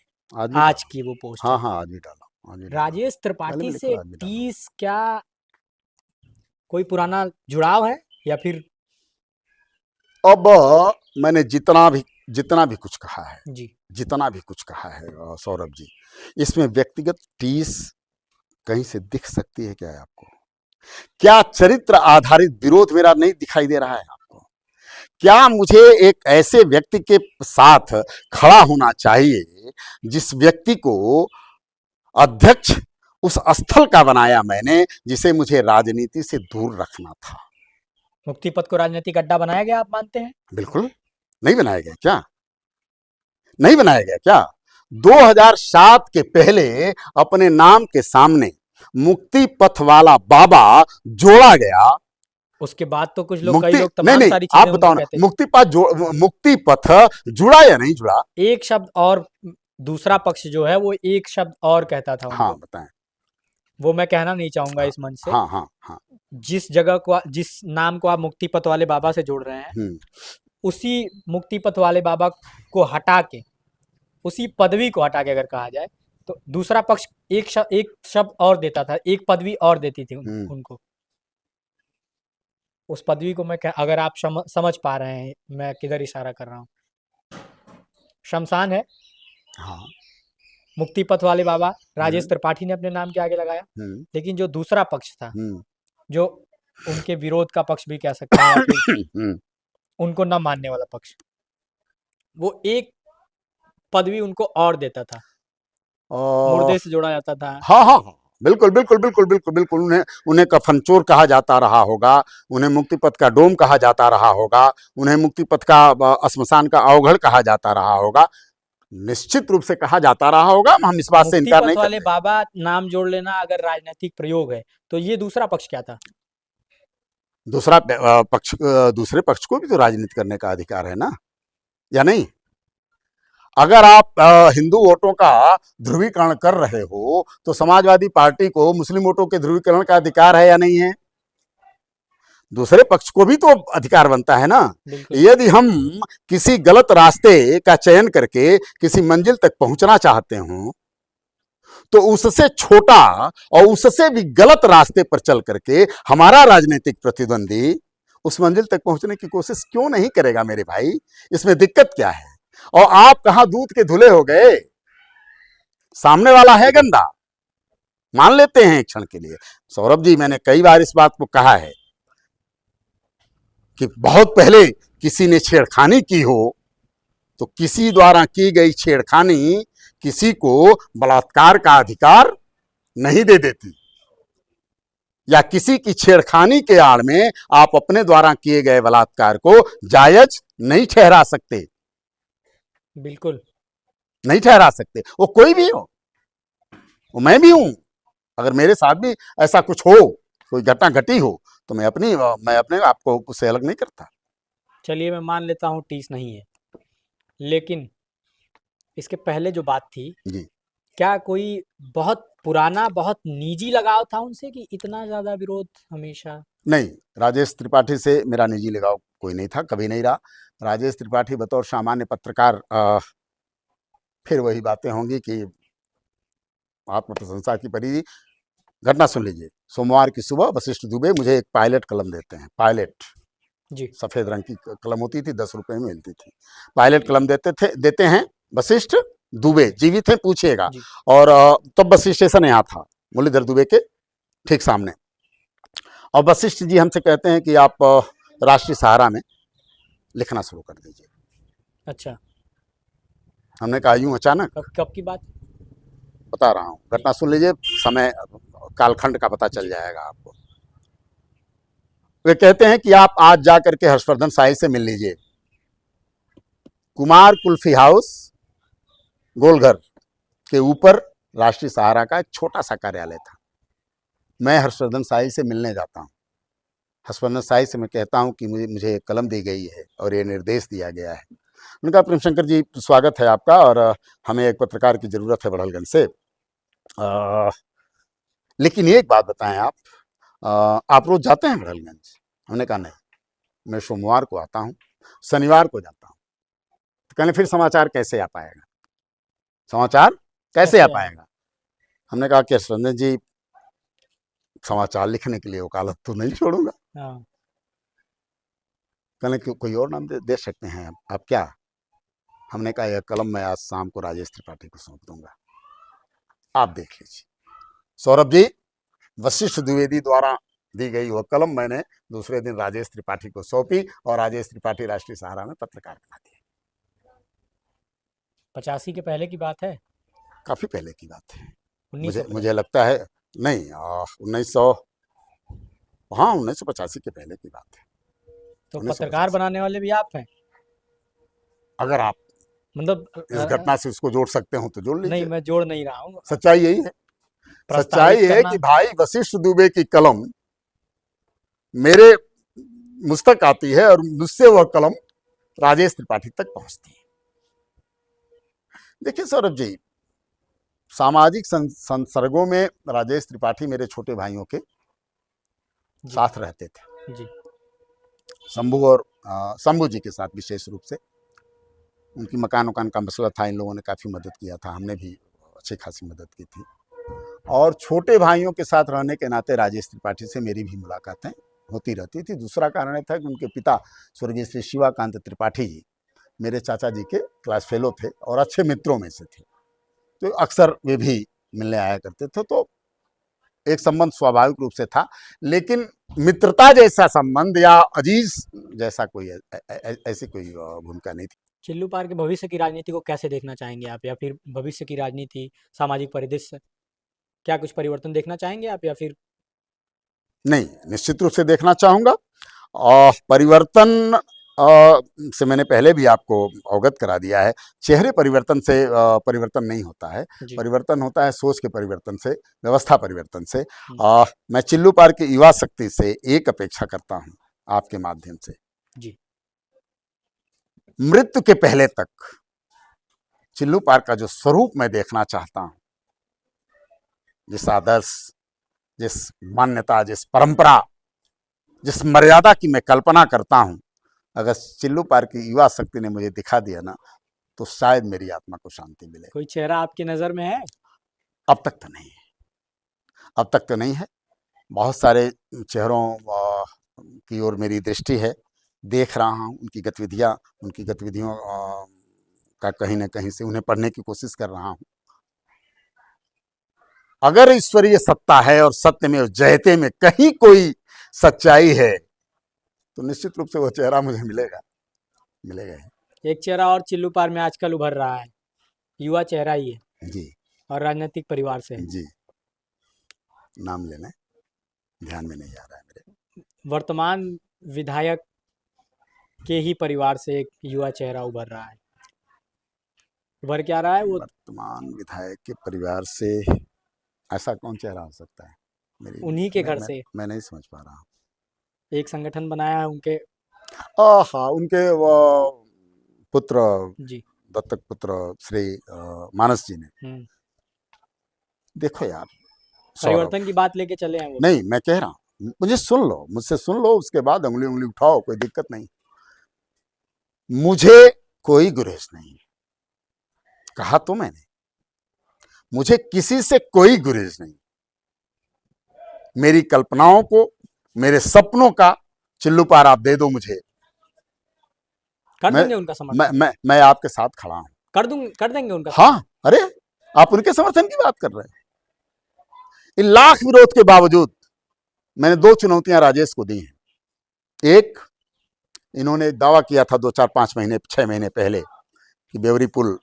आज की वो पोस्ट हाँ है। हाँ, आज भी डाला। राजेश त्रिपाठी से टीस क्या कोई पुराना जुड़ाव है या फिर? अब मैंने जितना भी कुछ कहा है जी, जितना भी कुछ कहा है सौरभ जी, इसमें व्यक्तिगत टीस कहीं से दिख सकती है क्या आपको? क्या चरित्र आधारित विरोध मेरा नहीं दिखाई दे रहा है आपको? क्या मुझे एक ऐसे व्यक्ति के साथ खड़ा होना चाहिए जिस व्यक्ति को अध्यक्ष उस स्थल का बनाया मैंने, जिसे मुझे राजनीति से दूर रखना था? मुक्ति पथ को राजनीतिक अड्डा बनाया गया, आप मानते हैं? बिल्कुल नहीं बनाया गया क्या? नहीं बनाया गया क्या? 2007 के पहले अपने नाम के सामने मुक्ति पथ वाला बाबा जोड़ा गया। उसके बाद तो कुछ लोग, कई लोग तमाम नहीं, सारी आप चीजें बताओ ना, कहते हैं। मुक्ति पथ जुड़ा या नहीं जुड़ा? एक शब्द और दूसरा पक्ष जो है वो एक शब्द और कहता था उनको। हाँ बताएं। वो मैं कहना नहीं चाहूंगा इस मंच से। हाँ हाँ हाँ। जिस जगह को, जिस नाम को आप मुक्ति पथ वाले बाबा से जोड़ रहे हैं, उसी मुक्ति पथ वाले बाबा को हटा के, उसी पदवी को हटा के अगर कहा जाए तो दूसरा पक्ष एक शब्द और देता था, एक पदवी और देती थी उनको। उस पदवी को मैं अगर आप समझ पा रहे हैं मैं किधर इशारा कर रहा हूँ, शमशान है। हाँ। मुक्ति पथ वाले बाबा राजेश त्रिपाठी ने अपने नाम के आगे लगाया, लेकिन जो दूसरा पक्ष था, जो उनके विरोध का पक्ष भी कह सकते हैं, उनको न मानने वाला पक्ष, वो एक पदवी उनको और देता था, मुर्दे से जोड़ा जाता था। हाँ हाँ हाँ, बिल्कुल बिल्कुल बिल्कुल बिल्कुल बिल्कुल। उन्हें कफनचोर कहा जाता रहा होगा, उन्हें मुक्ति पथ का डोम कहा जाता रहा होगा, उन्हें मुक्ति पथ का श्मशान का अवघड़ कहा जाता रहा होगा, निश्चित रूप से कहा जाता रहा होगा। हम इस बात से इनकार नहीं करते। वाले बाबा नाम जोड़ लेना अगर राजनीतिक प्रयोग है तो ये दूसरा पक्ष क्या था? दूसरे पक्ष को भी तो राजनीति करने का अधिकार है ना, या नहीं? अगर आप हिंदू वोटों का ध्रुवीकरण कर रहे हो तो समाजवादी पार्टी को मुस्लिम वोटों के ध्रुवीकरण का अधिकार है या नहीं है? दूसरे पक्ष को भी तो अधिकार बनता है ना। यदि हम किसी गलत रास्ते का चयन करके किसी मंजिल तक पहुंचना चाहते हो तो उससे छोटा और उससे भी गलत रास्ते पर चल करके हमारा राजनीतिक प्रतिद्वंदी उस मंजिल तक पहुंचने की कोशिश क्यों नहीं करेगा मेरे भाई? इसमें दिक्कत क्या है? और आप कहां दूध के धुले हो गए? सामने वाला है गंदा, मान लेते हैं एक क्षण के लिए। सौरभ जी, मैंने कई बार इस बात को कहा है कि बहुत पहले किसी ने छेड़खानी की हो तो किसी द्वारा की गई छेड़खानी किसी को बलात्कार का अधिकार नहीं दे देती, या किसी की छेड़खानी के आड़ में आप अपने द्वारा किए गए बलात्कार को जायज नहीं ठहरा सकते। बिल्कुल नहीं ठहरा सकते। वो कोई भी हो, वो मैं भी हूं। अगर मेरे साथ भी ऐसा कुछ हो, कोई घटना घटी हो, तो मैं अपने आप को उससे अलग नहीं करता। चलिए मैं मान लेता हूं टीस नहीं है, लेकिन इसके पहले जो बात थी जी, क्या कोई बहुत पुराना, बहुत निजी लगाव था उनसे कि इतना ज्यादा विरोध हमेशा? नहीं, राजेश त्रिपाठी से मेरा निजी लगाव कोई नहीं था, कभी नहीं रहा। राजेश त्रिपाठी बतौर सामान्य पत्रकार फिर वही बातें होंगी कि आत्म प्रशंसा की परी। घटना सुन लीजिए। सोमवार की सुबह वशिष्ठ दुबे मुझे एक पायलट कलम देते हैं। पायलट जी। सफेद रंग की कलम होती थी, 10 रुपए में मिलती थी। पायलट कलम देते हैं वशिष्ठ दुबे, जीवित हैं पूछिएगा। जी। और तब बस स्टेशन यहाँ था मुरलीधर दुबे के ठीक सामने। और वशिष्ठ जी हमसे कहते हैं कि आप राष्ट्रीय सहारा में लिखना शुरू कर दीजिए। अच्छा, हमने कहा यूं अचानक? कब कब की बात? बता रहा हूँ, घटना सुन लीजिए, समय कालखंड का पता चल जी। जाएगा आपको। वे कहते हैं कि आप आज जा करके हर्षवर्धन शाही से मिल लीजिए। कुमार कुल्फी हाउस गोलघर के ऊपर राष्ट्रीय सहारा का एक छोटा सा कार्यालय था। मैं हर्षवर्धन शाही से मिलने जाता हूँ। हर्षवर्धन शाही से मैं कहता हूँ कि मुझे एक कलम दी गई है और ये निर्देश दिया गया है। उनका प्रेमशंकर जी स्वागत है आपका, और हमें एक पत्रकार की ज़रूरत है बड़हलगंज से। लेकिन एक बात बताएं, आप रोज जाते हैं बड़हलगंज? हमने कहा नहीं, मैं सोमवार को आता हूँ, शनिवार को जाता हूँ। तो कहने फिर समाचार कैसे आ पाएगा? समाचार कैसे आ पाएगा? हमने कहा कि हर्षवर्धन जी, समाचार लिखने के लिए वकालत तो नहीं छोड़ूंगा। हाँ। कहने कोई और नाम दे सकते हैं आप क्या? हमने कहा यह कलम मैं आज शाम को राजेश त्रिपाठी को सौंप दूंगा, आप देख लीजिए। सौरभ जी, वशिष्ठ द्विवेदी द्वारा दी गई वह कलम मैंने दूसरे दिन राजेश त्रिपाठी को सौंपी और राजेश त्रिपाठी राष्ट्रीय सहारा में पत्रकार बना दिए। 85 के पहले की बात है? काफी पहले की बात है। 1900 मुझे लगता है नहीं, 1900, हाँ 1985 के पहले की बात है। तो पत्रकार बनाने वाले भी आप हैं? अगर आप मतलब इस घटना से उसको जोड़ सकते हो तो जोड़ लीजिए। नहीं, मैं जोड़ नहीं रहा हूँ। सच्चाई यही है। सच्चाई है कि भाई वशिष्ठ दुबे की कलम मेरे मुझ तक आती है और मुझसे वह कलम राजेश त्रिपाठी तक पहुंचती है। देखिए सौरभ जी, सामाजिक संसर्गों में राजेश त्रिपाठी मेरे छोटे भाइयों के साथ रहते थे जी। शंभू और शंभू जी के साथ विशेष रूप से। उनकी मकान वकान का मसला था, इन लोगों ने काफ़ी मदद किया था, हमने भी अच्छी खासी मदद की थी। और छोटे भाइयों के साथ रहने के नाते राजेश त्रिपाठी से मेरी भी मुलाकातें होती रहती थी। दूसरा कारण था कि उनके पिता स्वर्गीय श्री शिवाकांत त्रिपाठी जी मेरे चाचा जी के क्लास फेलो थे और अच्छे मित्रों में से थे, तो अक्सर वे भी मिलने आया करते थे। तो एक संबंध स्वाभाविक रूप से था, लेकिन मित्रता जैसा संबंध या अजीज जैसा कोई ऐसी कोई भूमिका नहीं थी। चिल्लू पार के भविष्य की राजनीति को कैसे देखना चाहेंगे आप, या फिर भविष्य की राजनीति, सामाजिक परिदृश्य, क्या कुछ परिवर्तन देखना चाहेंगे आप, या फिर? नहीं, निश्चित रूप से देखना चाहूँगा। परिवर्तन से मैंने पहले भी आपको अवगत करा दिया है। चेहरे परिवर्तन से परिवर्तन नहीं होता है, परिवर्तन होता है सोच के परिवर्तन से, व्यवस्था परिवर्तन से। मैं चिल्लू पार की युवा शक्ति से एक अपेक्षा करता हूँ आपके माध्यम से जी। मृत्यु के पहले तक चिल्लू पार का जो स्वरूप मैं देखना चाहता हूँ, जिस आदर्श, जिस मान्यता, जिस परंपरा, जिस मर्यादा की मैं कल्पना करता हूं, अगर चिल्लू पार की युवा शक्ति ने मुझे दिखा दिया ना, तो शायद मेरी आत्मा को शांति मिले। कोई चेहरा आपकी नजर में है? अब तक तो नहीं है, अब तक तो नहीं है। बहुत सारे चेहरों की ओर मेरी दृष्टि है, देख रहा हूं उनकी गतिविधियों का कहीं ना कहीं से उन्हें पढ़ने की कोशिश कर रहा हूं। अगर ईश्वरीय सत्ता है और सत्य में जयते में कहीं कोई सच्चाई है, तो निश्चित रूप से वो चेहरा मुझे मिलेगा ही। एक चेहरा और चिल्लू पार में आजकल उभर रहा है, युवा चेहरा ही है जी, और राजनीतिक परिवार से है। जी, नाम लेना ध्यान में नहीं आ रहा है मेरे। वर्तमान विधायक के ही परिवार से एक युवा चेहरा उभर रहा है। उभर क्या रहा है वो? वर्तमान विधायक के परिवार से ऐसा कौन चेहरा हो सकता है? उन्हीं के घर से मैं नहीं समझ पा रहा हूँ। एक संगठन बनाया है उनके। हाँ, उनके वो पुत्र जी। दत्तक पुत्र श्री मानस जी ने। देखो यार, परिवर्तन की बात लेके चले हैं वो। नहीं, मैं कह रहा हूँ मुझसे सुन लो, उसके बाद उंगली उठाओ, कोई दिक्कत नहीं। मुझे कोई गुरेज नहीं, कहा तो मैंने, मुझे किसी से कोई गुरेज नहीं। मेरी कल्पनाओं को, मेरे सपनों का चिल्लू पार आप दे दो मुझे, कर मैं देंगे उनका समर्थन। मैं आपके साथ खड़ा हूं। कर देंगे उनका हाँ, अरे आप उनके समर्थन की बात कर रहे हैं। इन लाख विरोध के बावजूद मैंने 2 चुनौतियां राजेश को दी हैं। एक, इन्होंने दावा किया था 2, 4, 5 महीने 6 महीने पहले कि बेवरी पुल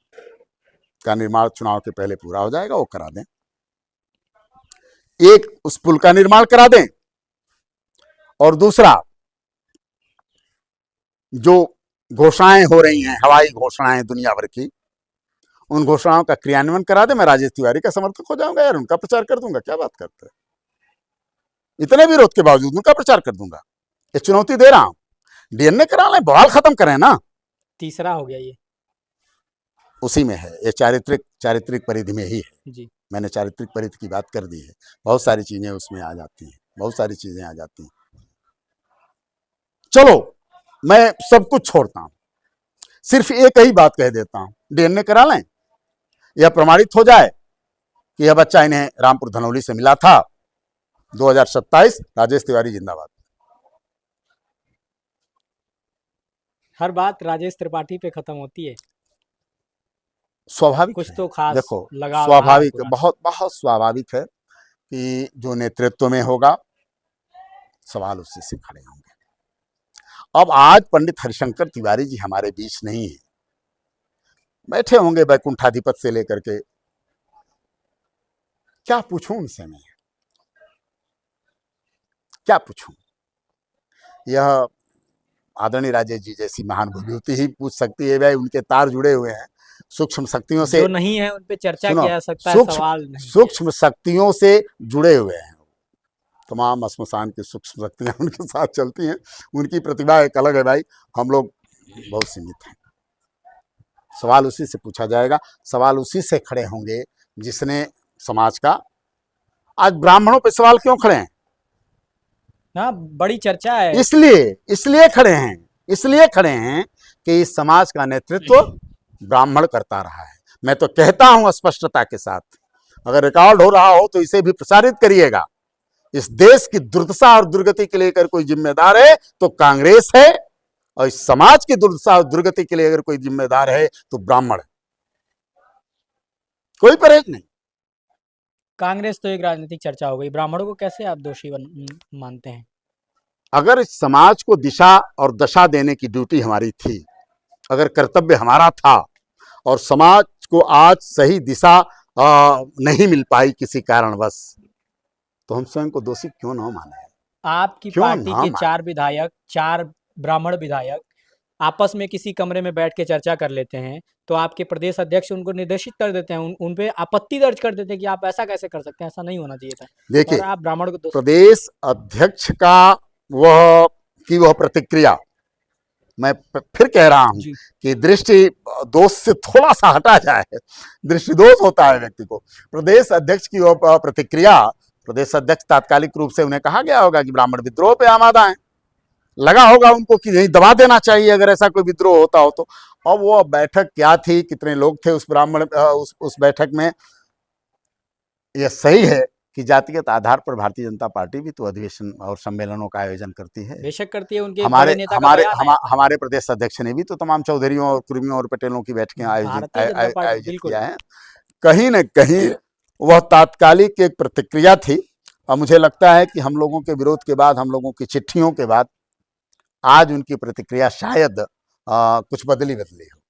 का निर्माण चुनाव के पहले पूरा हो जाएगा, वो करा दें। एक, उस पुल का निर्माण करा दें, और दूसरा, जो घोषणाएं हो रही हैं, हवाई घोषणाएं दुनिया भर की, उन घोषणाओं का क्रियान्वयन करा दे। मैं राजेश तिवारी का समर्थक हो जाऊंगा यार, उनका प्रचार कर दूंगा। क्या बात करते हैं, इतने विरोध के बावजूद उनका प्रचार कर दूंगा। ये चुनौती दे रहा हूं। डीएनए करा लें, बवाल खत्म करें ना। तीसरा हो गया ये, उसी में है, ये चारित्रिक परिधि में ही है जी। मैंने चारित्रिक परिधि की बात कर दी है। बहुत सारी चीजें उसमें आ जाती हैं, बहुत सारी चीजें आ जाती हैं। चलो, मैं सब कुछ छोड़ता हूं, सिर्फ एक ही बात कह देता हूं, डीएनए करा लें। यह प्रमाणित हो जाए कि यह बच्चा इन्हें रामपुर धनौली से मिला था। 2027, राजेश तिवारी जिंदाबाद। हर बात राजेश त्रिपाठी पे खत्म होती है। स्वाभाविक कुछ है। तो खास देखो, लगाव स्वाभाविक, रहा है बहुत बहुत स्वाभाविक है कि जो नेतृत्व में होगा, सवाल उसी से खड़े होंगे। अब आज पंडित हरिशंकर तिवारी जी हमारे बीच नहीं है, बैठे होंगे वैकुंठाधिपति से लेकर के। क्या पूछूं उनसे मैं, क्या पूछूं? यह आदरणीय राजेश जी जैसी महान विभूति ही पूछ सकती है। भाई, उनके तार जुड़े हुए हैं सूक्ष्म शक्तियों से। जो नहीं है उन पे चर्चा सुनो, किया जा सकता है, सवाल नहीं किया सूक्ष्म शक्तियों से जुड़े हुए हैं। तमाम श्मशान की सूक्ष्म शक्तियां उनके साथ चलती हैं। उनकी प्रतिभा एक अलग है भाई, हम लोग बहुत सीमित हैं। सवाल उसी से पूछा जाएगा, सवाल उसी से खड़े होंगे जिसने समाज का। आज ब्राह्मणों पे सवाल क्यों खड़े हैं? ना, बड़ी चर्चा है। इसलिए खड़े हैं कि इस समाज का नेतृत्व ब्राह्मण करता रहा है। मैं तो कहता हूं स्पष्टता के साथ, अगर रिकॉर्ड हो रहा हो तो इसे भी प्रसारित करिएगा। इस देश की दुर्दशा और दुर्गति के लिए अगर कोई जिम्मेदार है तो कांग्रेस है, और इस समाज की दुर्दशा और दुर्गति के लिए अगर कोई जिम्मेदार है तो ब्राह्मण है। कोई परहेज नहीं। कांग्रेस तो एक राजनीतिक चर्चा हो गई, ब्राह्मणों को कैसे आप दोषी मानते हैं? अगर इस समाज को दिशा और दशा देने की ड्यूटी हमारी थी, अगर कर्तव्य हमारा था, और समाज को आज सही दिशा नहीं मिल पाई किसी कारणवश, तो हम स्वयं को दोषी क्यों ना माने? आपकी पार्टी के 4 विधायक, 4 ब्राह्मण विधायक आपस में किसी कमरे में बैठ के चर्चा कर लेते हैं, तो आपके प्रदेश अध्यक्ष उनको निर्देशित कर देते हैं, उन पे आपत्ति दर्ज कर देते हैं कि आप ऐसा कैसे कर सकते हैं, ऐसा नहीं होना चाहिए था। देखिए, और आप ब्राह्मण को प्रदेश अध्यक्ष का वह प्रतिक्रिया, मैं फिर कह रहा हूं कि दृष्टि दोष से थोड़ा सा हटा जाए, दृष्टि दोष होता है व्यक्ति को। प्रदेश अध्यक्ष की वह प्रतिक्रिया, प्रदेश अध्यक्ष तात्कालिक रूप से उन्हें कहा गया होगा कि ब्राह्मण विद्रोह पे आमादा है, लगा होगा उनको कि यही दबा देना चाहिए अगर ऐसा कोई विद्रोह होता हो तो। अब वो बैठक क्या थी, कितने लोग थे उस उस बैठक में? यह सही है कि जातिगत आधार पर भारतीय जनता पार्टी भी तो अधिवेशन और सम्मेलनों का आयोजन करती है, बेशक करती है। उनके हमारे प्रदेश अध्यक्ष ने भी तो तमाम चौधरियों और कुर्मियों और पटेलों की बैठकें आयोजित किया है। कहीं न कहीं वह तात्कालिक एक प्रतिक्रिया थी, और मुझे लगता है कि हम लोगों के विरोध के बाद, हम लोगों की चिट्ठियों के बाद, आज उनकी प्रतिक्रिया शायद कुछ बदली हो।